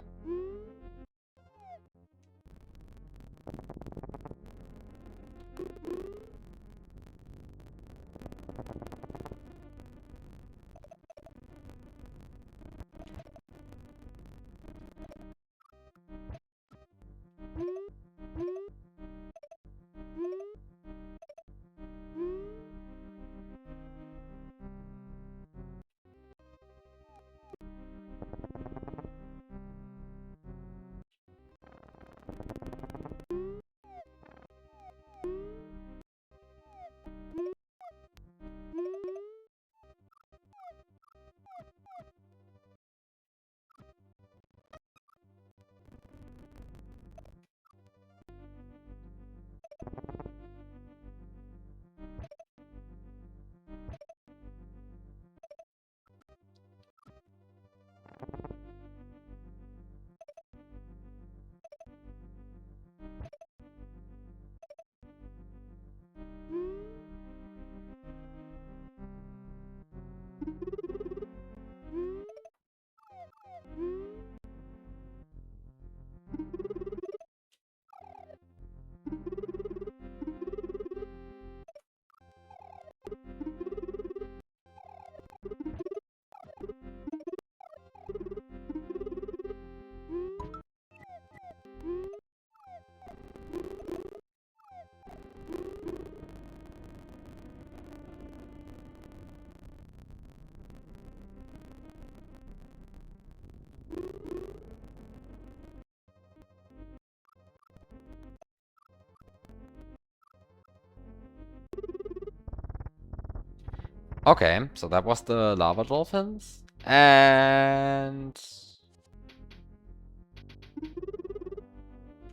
Okay, so that was the lava dolphins. And...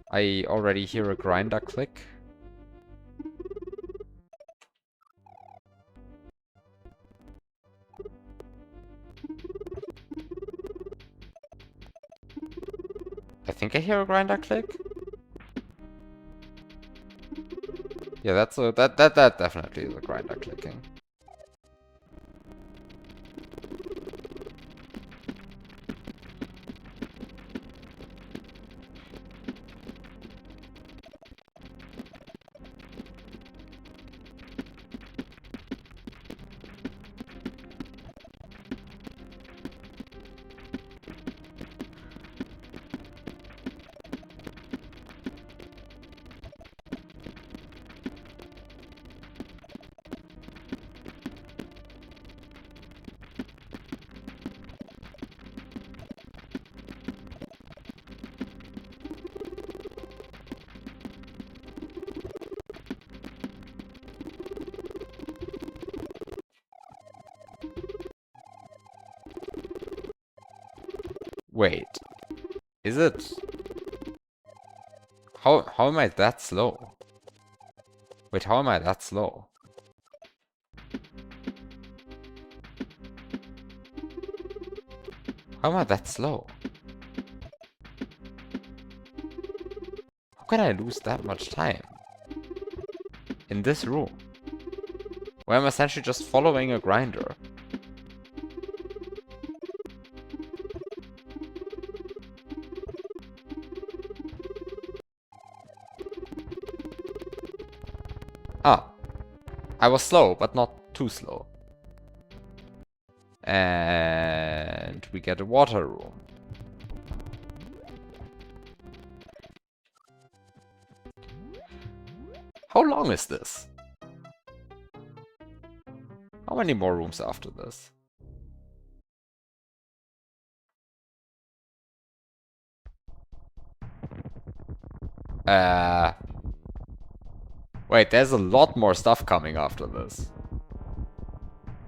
I already hear a grinder click. I think I hear a grinder click. Yeah, that's a, that definitely is a grinder clicking. Wait. Is it... How am I that slow? Wait, how am I that slow? How am I that slow? How can I lose that much time? In this room? Where I'm essentially just following a grinder. Ah. I was slow, but not too slow. And we get a water room. How long is this? How many more rooms after this? Wait, there's a lot more stuff coming after this.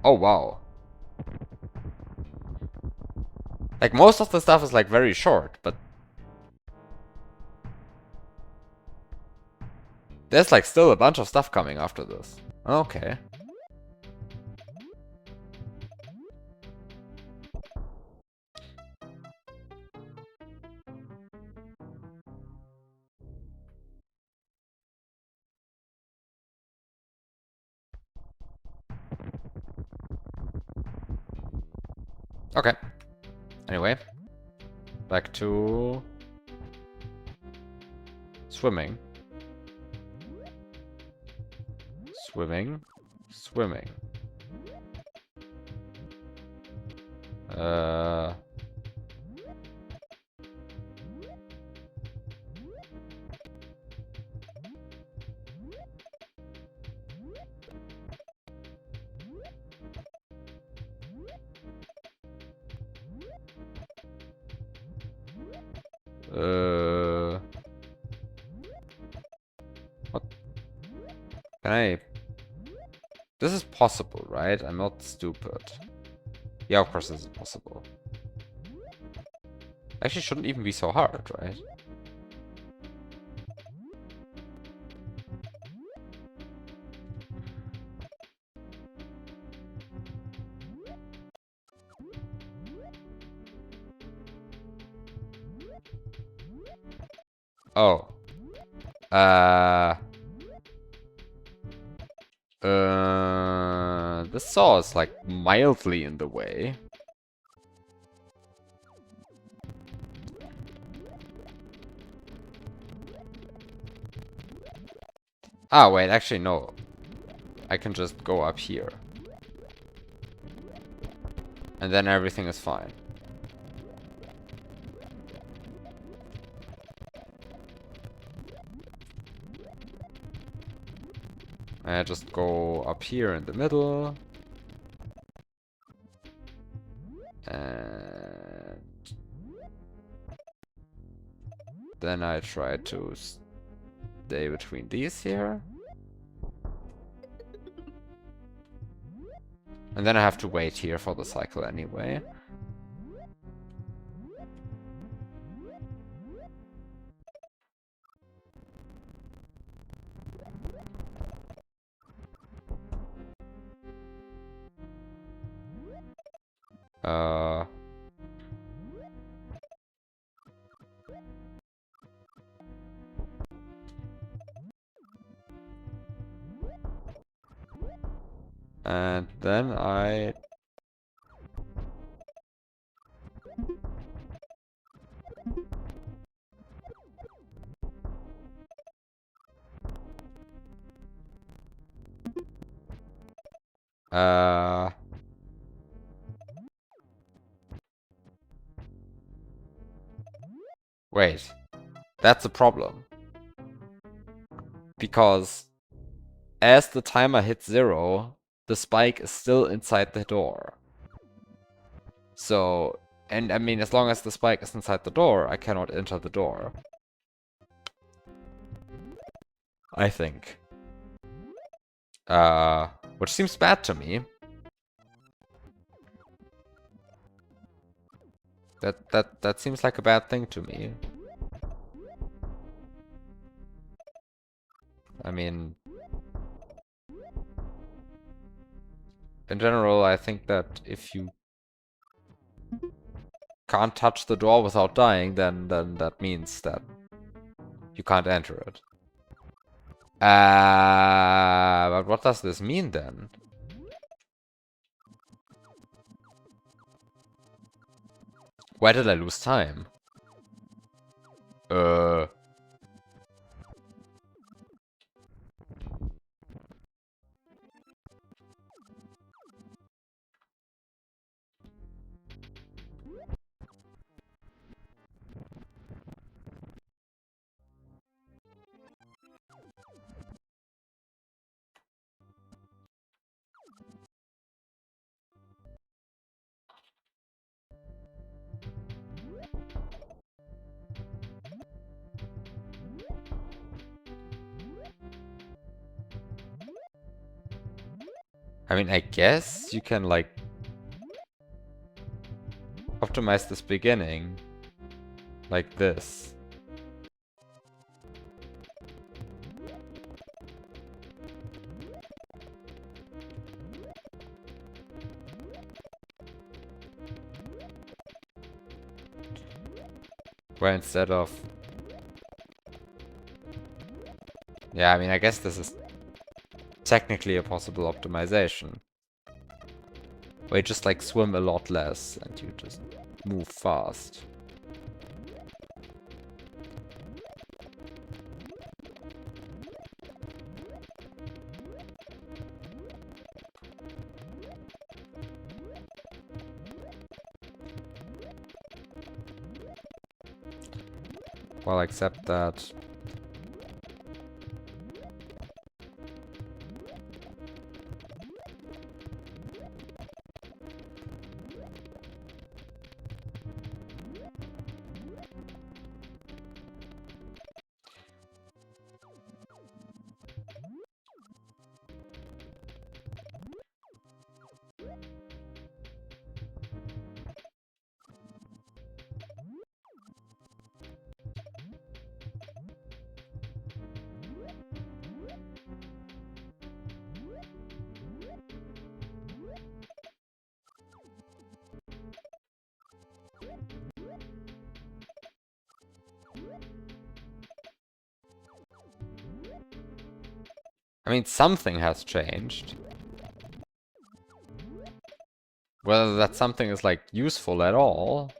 Oh, wow. Like, most of the stuff is, like, very short, but... There's, like, still a bunch of stuff coming after this. Okay. Okay. Anyway. Back to... Swimming. Swimming. Swimming. What? Can I... This is possible, right? I'm not stupid. Yeah, of course this is possible. Actually, shouldn't even be so hard, right? Oh. This saw is like mildly in the way. Ah, wait, actually no. I can just go up here. And then everything is fine. I just go up here in the middle. And then I try to stay between these here. And then I have to wait here for the cycle anyway. And then I... Wait. That's a problem. Because as the timer hits 0, the spike is still inside the door. So, and I mean, as long as the spike is inside the door, I cannot enter the door. I think. Which seems bad to me. That seems like a bad thing to me. I mean, in general, I think that if you can't touch the door without dying, then that means that you can't enter it. But what does this mean then? Why did I lose time? I mean, I guess you can, like, optimize this beginning like this. Where instead of... Yeah, I mean, I guess this is technically a possible optimization. Where you just, like, swim a lot less and you just move fast. Well, except that... I mean, something has changed. Whether that something is, like, useful at all,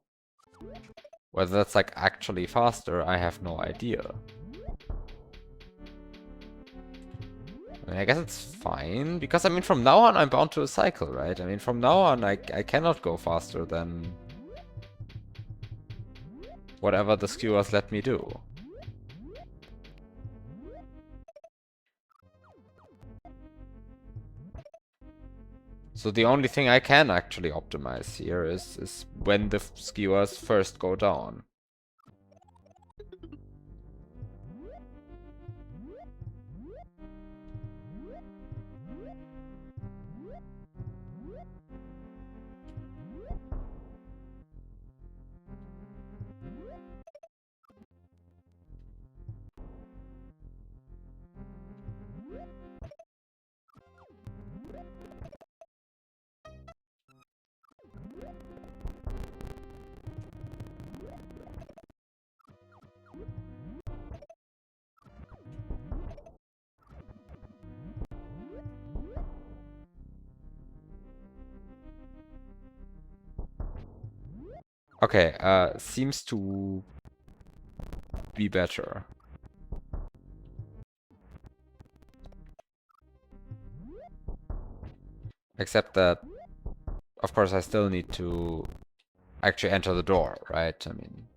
whether that's, like, actually faster, I have no idea. I mean, I guess it's fine, because, I mean, from now on I'm bound to a cycle, right? I mean, from now on I cannot go faster than whatever the skewers let me do. So the only thing I can actually optimize here is when the skewers first go down. Okay, seems to be better. Except that, of course, I still need to actually enter the door, right? I mean...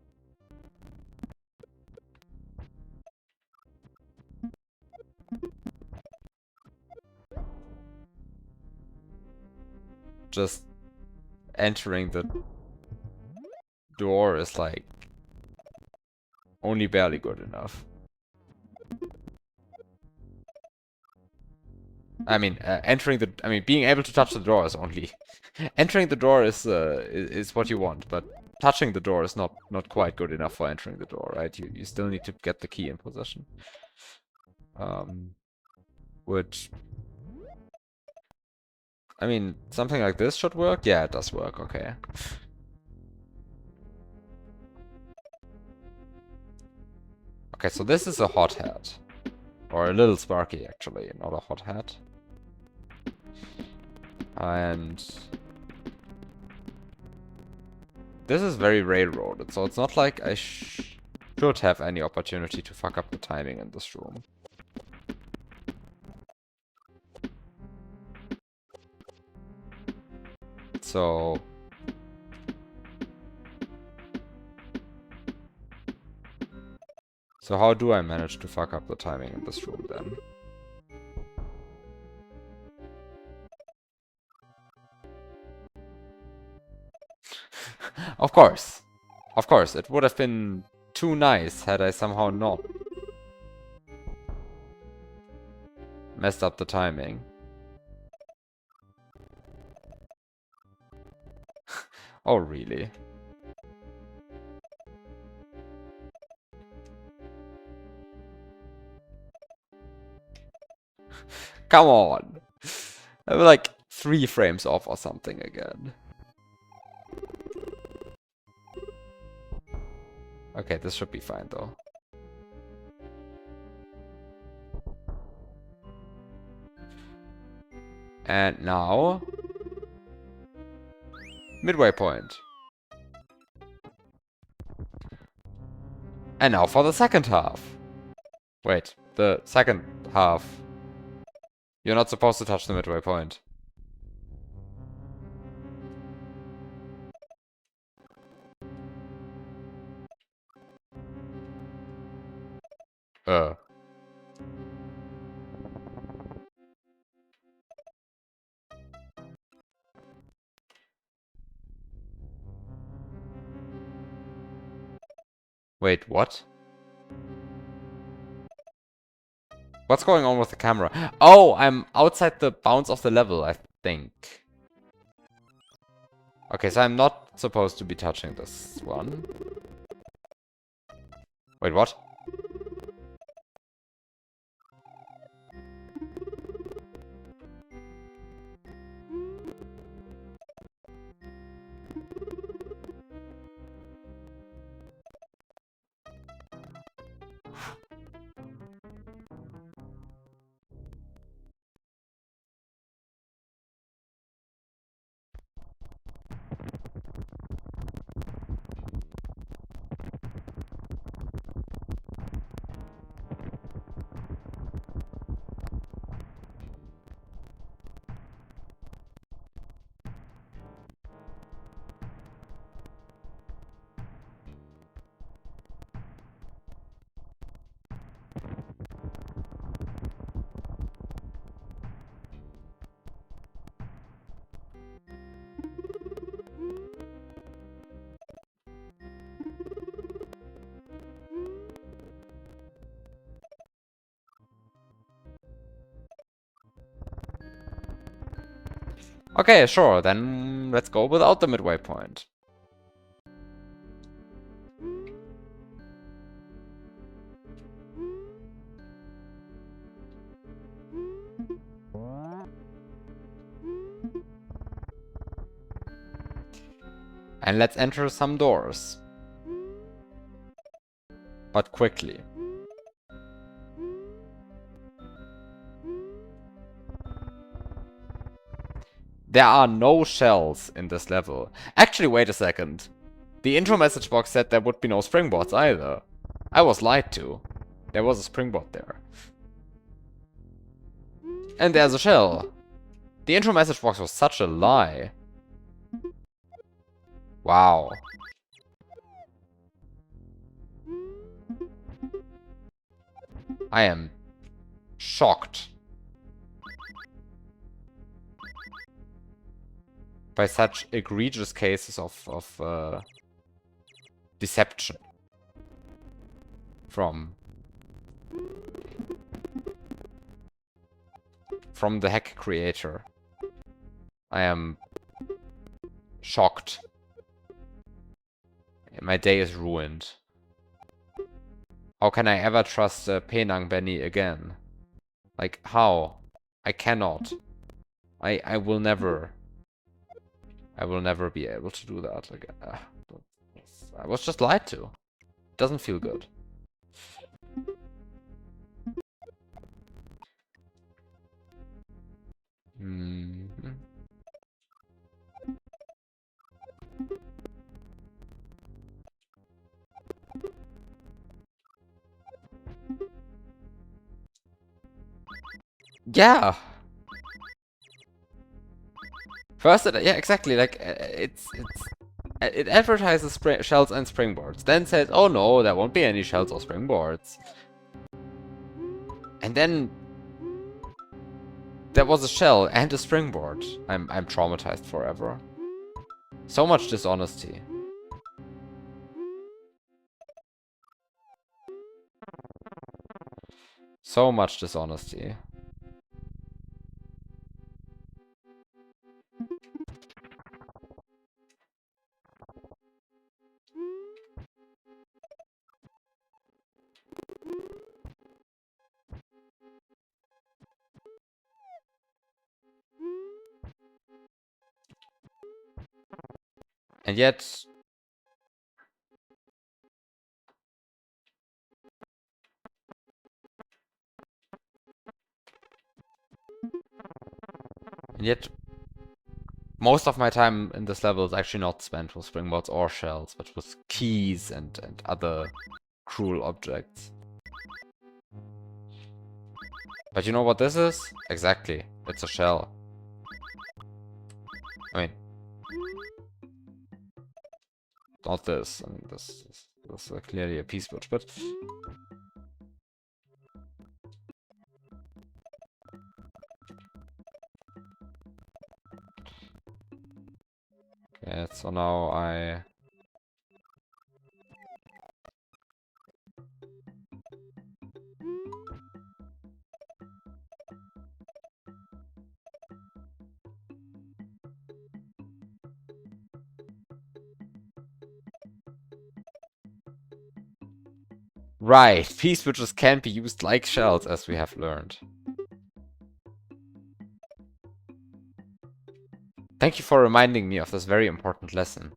Just entering the door is, like, only barely good enough. I mean, being able to touch the door is only... Entering the door is what you want, but touching the door is not quite good enough for entering the door, right? You still need to get the key in possession. Which, I mean, something like this should work. Yeah, it does work. Okay. Okay, so this is a hot hat. Or a little sparky, actually, not a hot hat. And this is very railroaded, so it's not like I should have any opportunity to fuck up the timing in this room. So how do I manage to fuck up the timing in this room then? Of course. Of course, it would have been too nice had I somehow not messed up the timing. Oh, really? Come on! I'm like 3 frames off or something again. Okay, this should be fine though. And now... midway point. And now for the second half. Wait, the second half. You're not supposed to touch the midway point. Wait, what? What's going on with the camera? Oh, I'm outside the bounds of the level, I think. Okay, so I'm not supposed to be touching this one. Wait, what? Okay, sure, then let's go without the midway point. And let's enter some doors. But quickly. There are no shells in this level. Actually, wait a second. The intro message box said there would be no springboards either. I was lied to. There was a springboard there. And there's a shell. The intro message box was such a lie. Wow. I am shocked by such egregious cases of deception from the hack creator. I am shocked. My day is ruined. How can I ever trust Penang Benny again? Like, how? I cannot. I will never. I will never be able to do that again. I was just lied to. It doesn't feel good. Mm-hmm. Yeah. First, yeah, exactly. Like it advertises shells and springboards, then says, "Oh no, there won't be any shells or springboards." And then there was a shell and a springboard. I'm traumatized forever. So much dishonesty. So much dishonesty. And yet, most of my time in this level is actually not spent with springboards or shells, but with keys and other cruel objects. But you know what this is? Exactly. It's a shell. I mean, not this. I mean, this is clearly a piece switch, but... Okay, so now I... Right, piece switches can be used like shells, as we have learned. Thank you for reminding me of this very important lesson.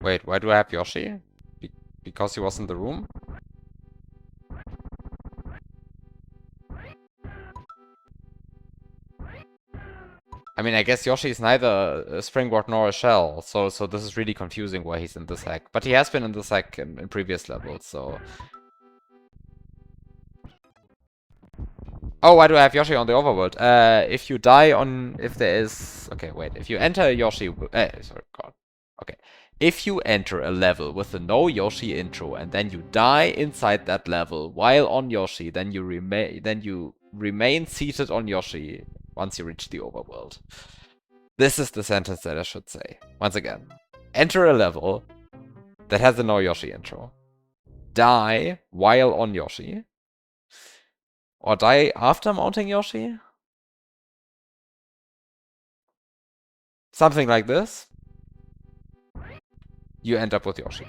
Wait, why do I have Yoshi? Because he was in the room? I mean, I guess Yoshi is neither a springboard nor a shell, so this is really confusing why he's in this hack. But he has been in this hack in previous levels, so... Oh, why do I have Yoshi on the overworld? If you die on... If there is... Okay, wait. If you enter Yoshi... sorry, God. Okay. If you enter a level with a no Yoshi intro and then you die inside that level while on Yoshi, then you remain seated on Yoshi once you reach the overworld. This is the sentence that I should say. Once again. Enter a level that has a no Yoshi intro. Die while on Yoshi. Or die after mounting Yoshi? Something like this. You end up with Yoshi.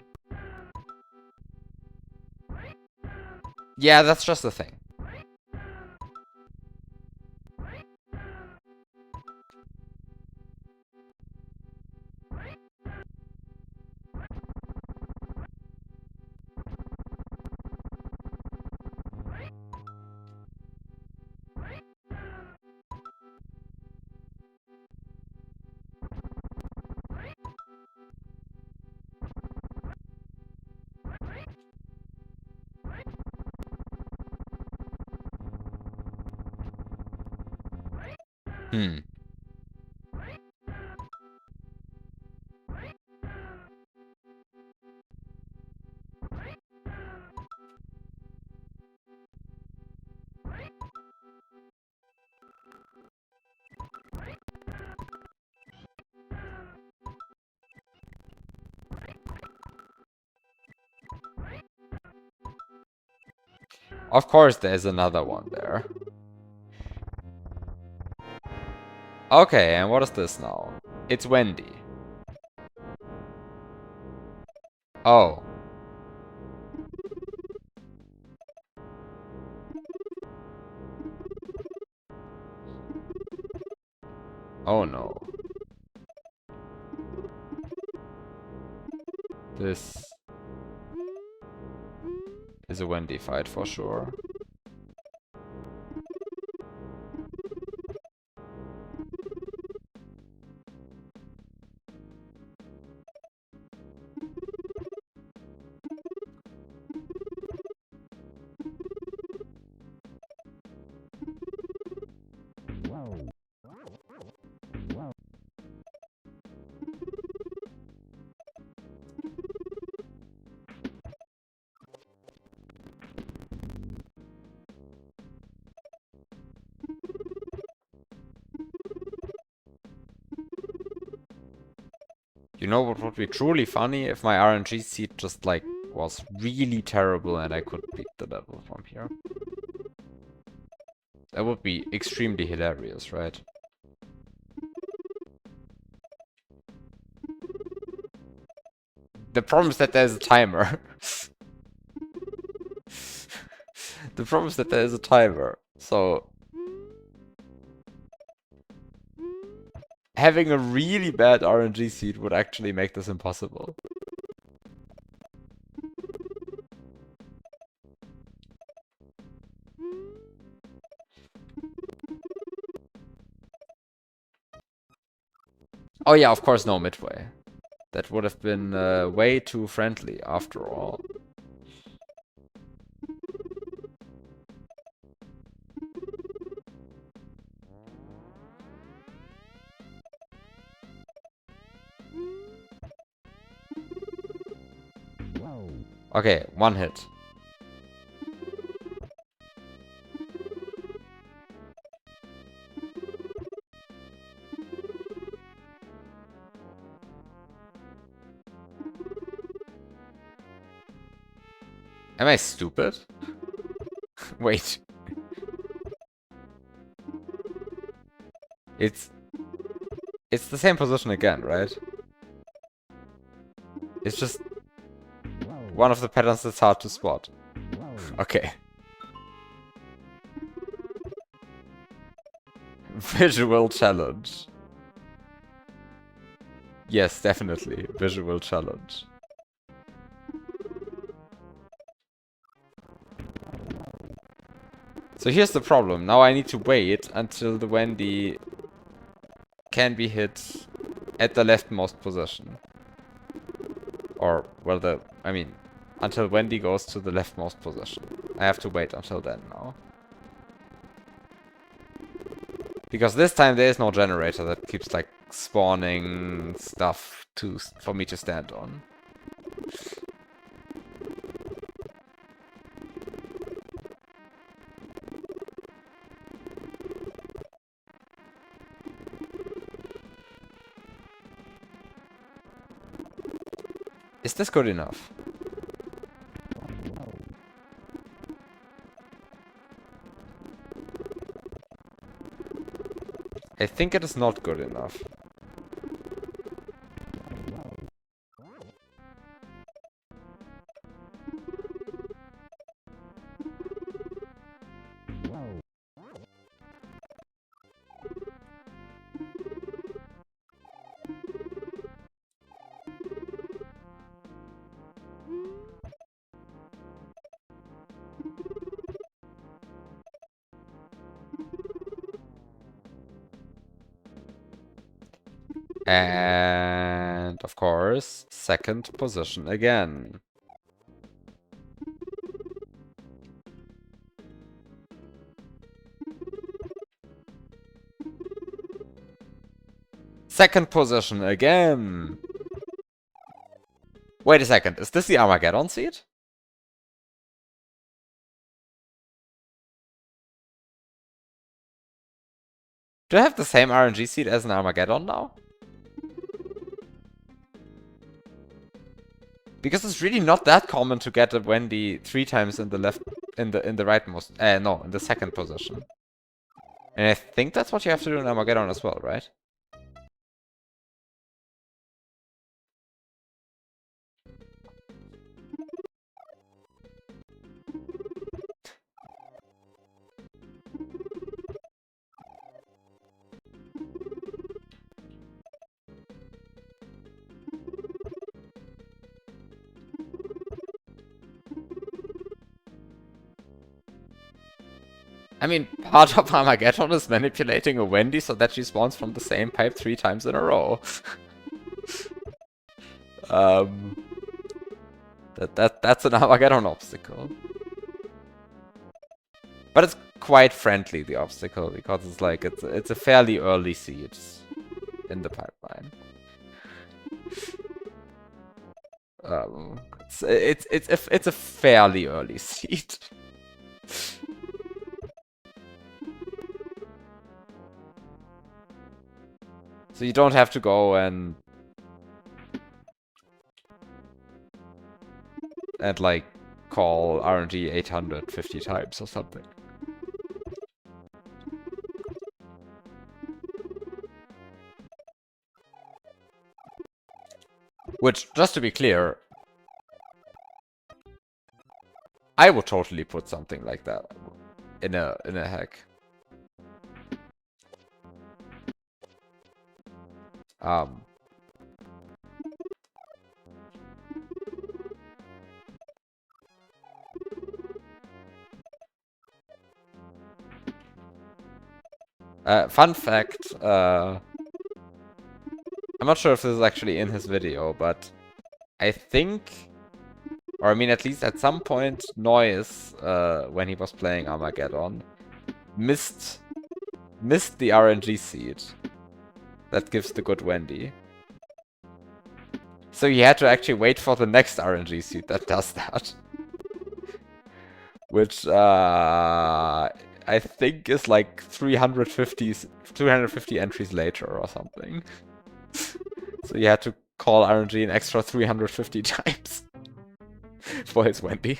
Yeah, that's just the thing. Of course there's another one there. Okay, and what is this now? It's Wendy. Oh. Oh no. This is a Wendy fight for sure. You know what would be truly funny? If my RNG seed just, like, was really terrible and I could beat the level from here. That would be extremely hilarious, right? The problem is that there's a timer. The problem is that there is a timer. So... having a really bad RNG seed would actually make this impossible. Oh yeah, of course no midway. That would have been way too friendly after all. Okay, one hit. Am I stupid? Wait. It's the same position again, right? It's just one of the patterns that's hard to spot. Okay. Visual challenge. Yes, definitely. Visual challenge. So here's the problem. Now I need to wait until the Wendy can be hit at the leftmost position. Or, well, until Wendy goes to the leftmost position. I have to wait until then now. Because this time there is no generator that keeps like spawning stuff for me to stand on. Is this good enough? I think it is not good enough. And, of course, second position again. Second position again. Wait a second, is this the Armageddon seed? Do I have the same RNG seed as an Armageddon now? Because it's really not that common to get a Wendy 3 times in the rightmost, no, in the second position. And I think that's what you have to do in Armageddon as well, right? I mean, part of Armageddon is manipulating a Wendy so that she spawns from the same pipe 3 times in a row. That's an Armageddon obstacle. But it's quite friendly, the obstacle, because it's like it's a fairly early seed in the pipeline. It's a fairly early seed. So you don't have to go and like call RNG 850 times or something. Which, just to be clear, I would totally put something like that in a hack. Fun fact, I'm not sure if this is actually in his video, but I think, or I mean at least at some point, Noise, when he was playing Armageddon, missed the RNG seed that gives the good Wendy. So he had to actually wait for the next RNG seed that does that. Which, I think is like 250 entries later or something. So you had to call RNG an extra 350 times for his Wendy.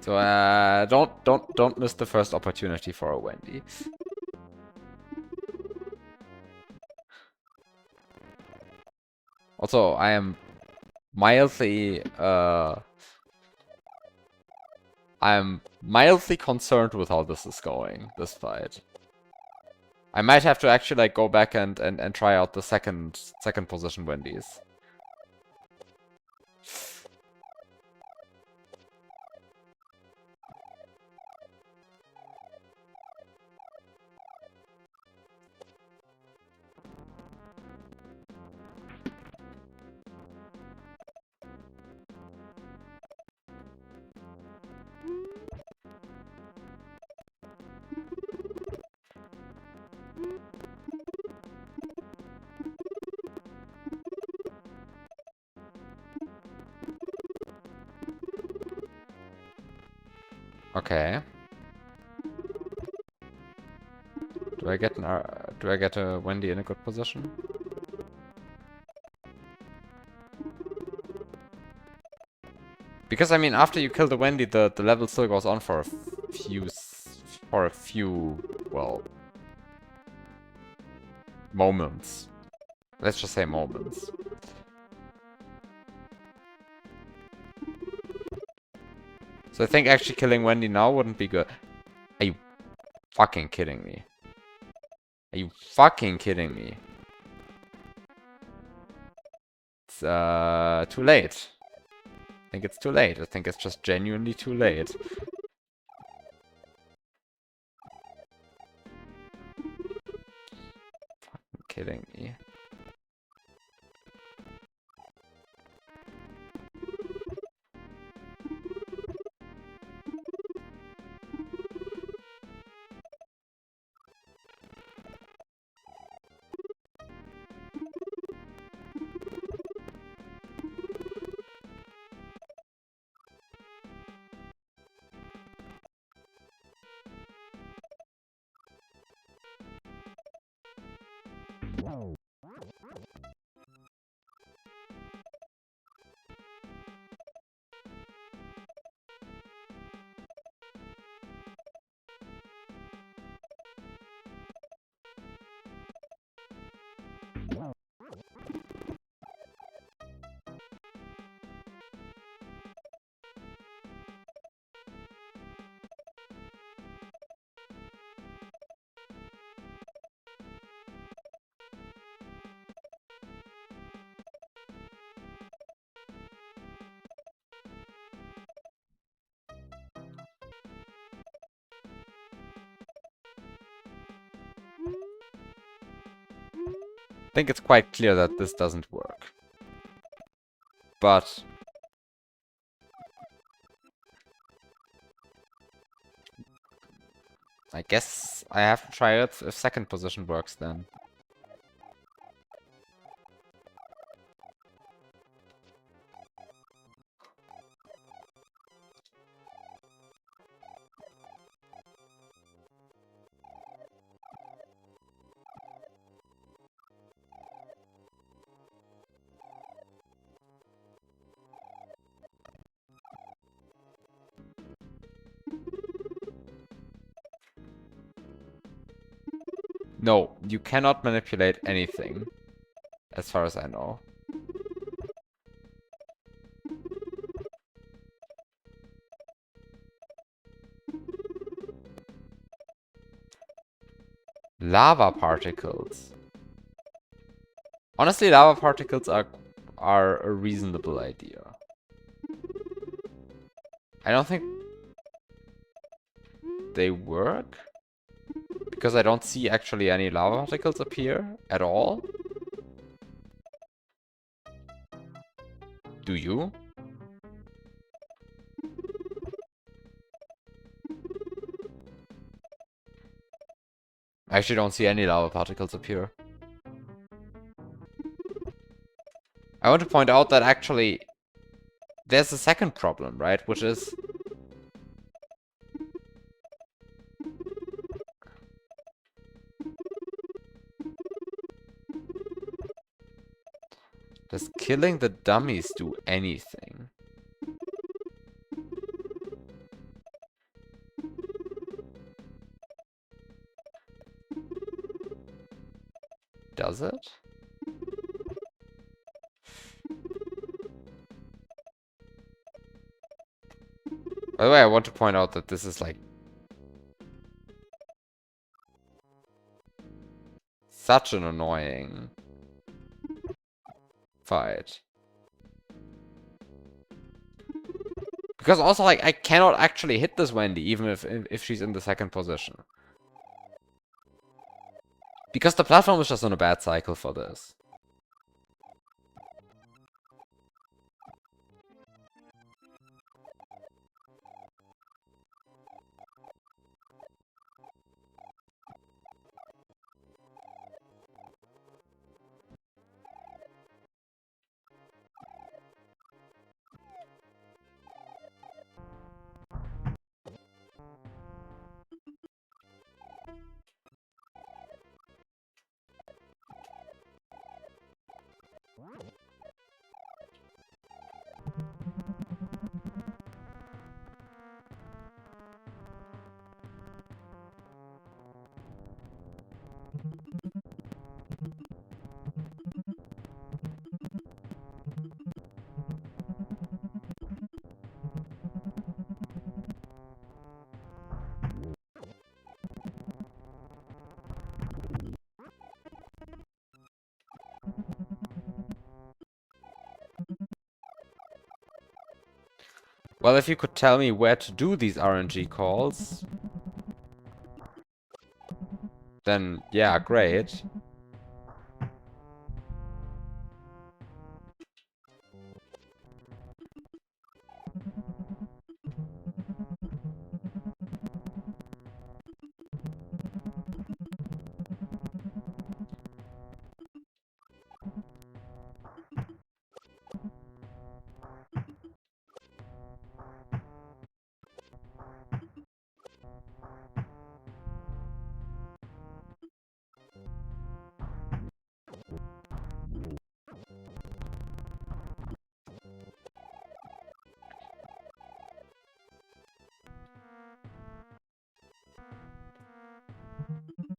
So don't miss the first opportunity for a Wendy. Also, I am mildly concerned with how this is going, this fight. I might have to actually like go back and try out the second position Wendy's. Okay. Do I get a Wendy in a good position? Because I mean, after you kill the Wendy, the level still goes on for a few, well, moments. Let's just say moments. So I think actually killing Wendy now wouldn't be good. Are you fucking kidding me? Are you fucking kidding me? It's too late. I think it's too late. I think it's just genuinely too late. Fucking kidding me. I think it's quite clear that this doesn't work. But I guess I have to try it if second position works then. No, you cannot manipulate anything, as far as I know. Lava particles. Honestly, lava particles are a reasonable idea. I don't think they work, because I don't see actually any lava particles appear at all. Do you? I actually don't see any lava particles appear. I want to point out that actually there's a second problem, right? Which is does killing the dummies do anything? Does it? By the way, I want to point out that this is like such an annoying fight. Because also, like, I cannot actually hit this Wendy, even if she's in the second position. Because the platform is just on a bad cycle for this. Well, if you could tell me where to do these RNG calls, then yeah, great.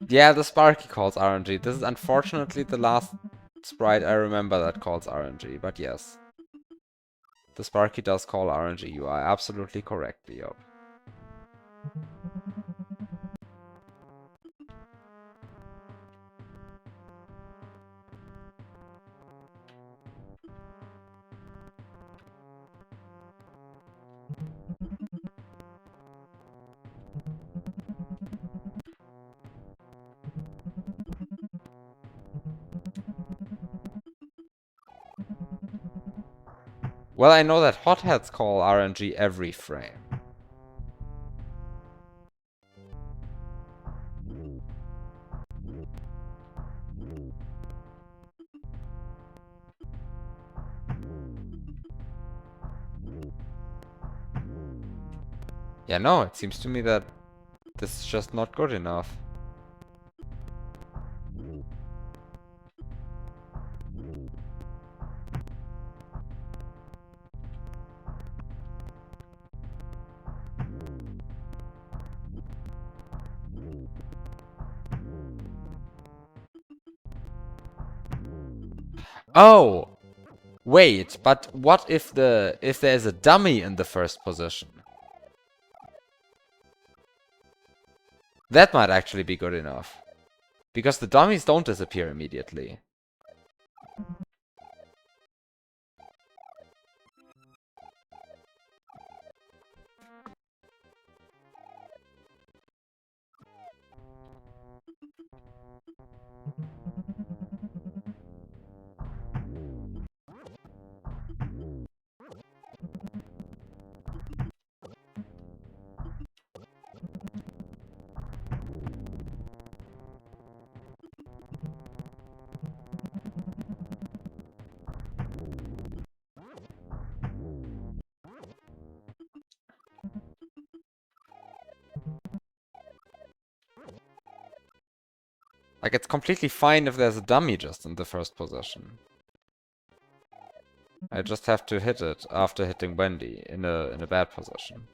Yeah, the Sparky calls RNG. This is unfortunately the last sprite I remember that calls RNG, but yes. The Sparky does call RNG, you are absolutely correct, Leo. Well, I know that hotheads call RNG every frame. Yeah, no, it seems to me that this is just not good enough. Oh! Wait, but what if there's a dummy in the first position? That might actually be good enough. Because the dummies don't disappear immediately. Like, it's completely fine if there's a dummy just in the first position. I just have to hit it after hitting Wendy in a bad position.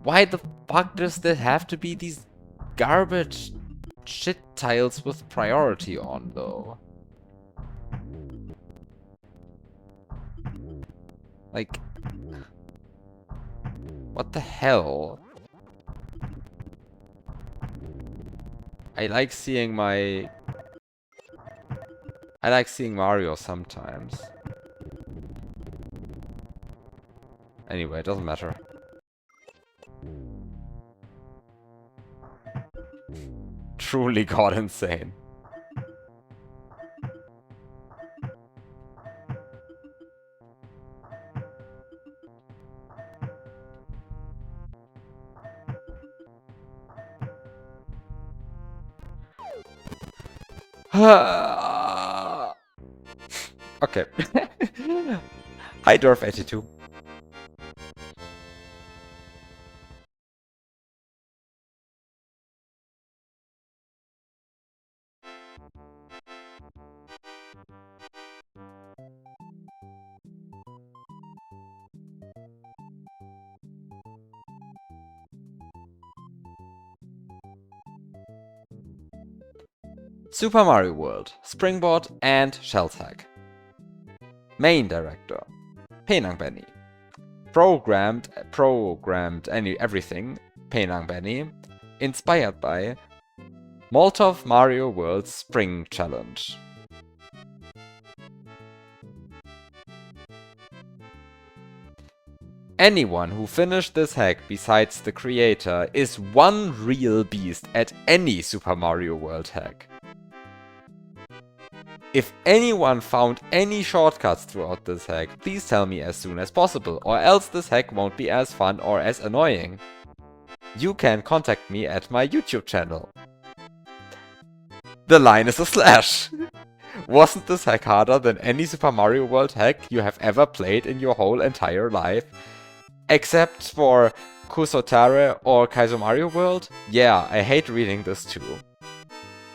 Why the fuck does there have to be these garbage shit tiles with priority on, though? Like, what the hell? I like seeing Mario sometimes. Anyway, it doesn't matter. Truly got insane. Okay. Hi, Dwarf82. Super Mario World, Springboard, and Shells Hack. Main director, Penang Benny. Programmed everything, Penang Benny. Inspired by Molotov Mario World Spring Challenge. Anyone who finished this hack besides the creator is one real beast at any Super Mario World hack. If anyone found any shortcuts throughout this hack, please tell me as soon as possible, or else this hack won't be as fun or as annoying. You can contact me at my YouTube channel. The line is a slash! Wasn't this hack harder than any Super Mario World hack you have ever played in your whole entire life? Except for Kusotare or Kaizo Mario World? Yeah, I hate reading this too.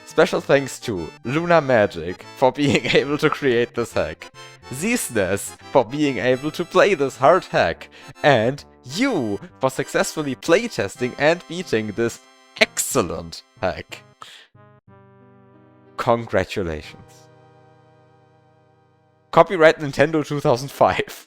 Special thanks to Luna Magic for being able to create this hack, ZSNES for being able to play this hard hack, and you for successfully playtesting and beating this excellent hack. Congratulations. Copyright Nintendo 2005.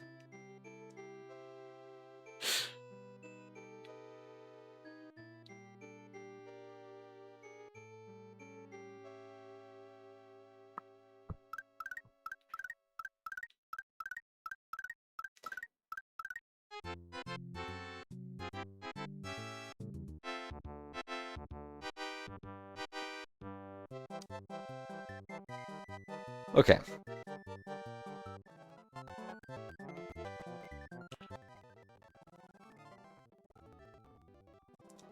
Okay.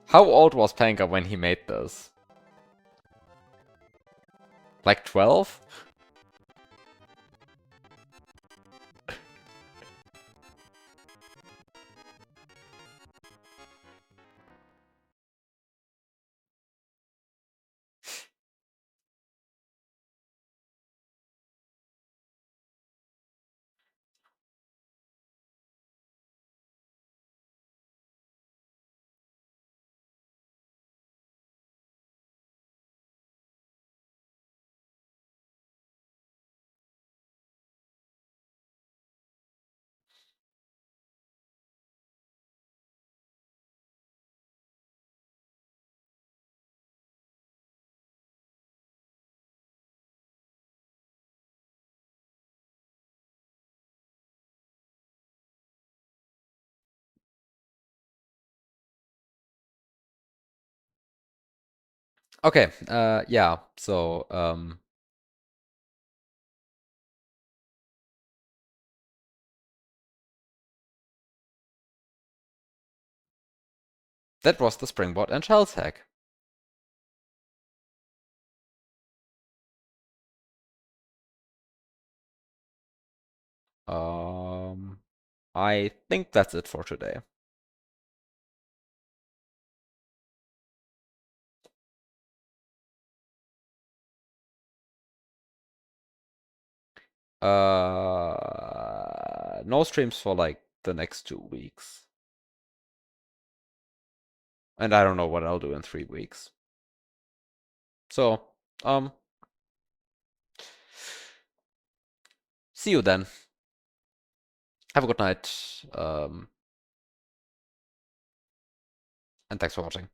How old was Panka when he made this? Like 12? Okay, yeah, so, that was the Springboard and Shells hack. I think that's it for today. No streams for like the next 2 weeks. And I don't know what I'll do in 3 weeks. So, see you then. Have a good night. And thanks for watching.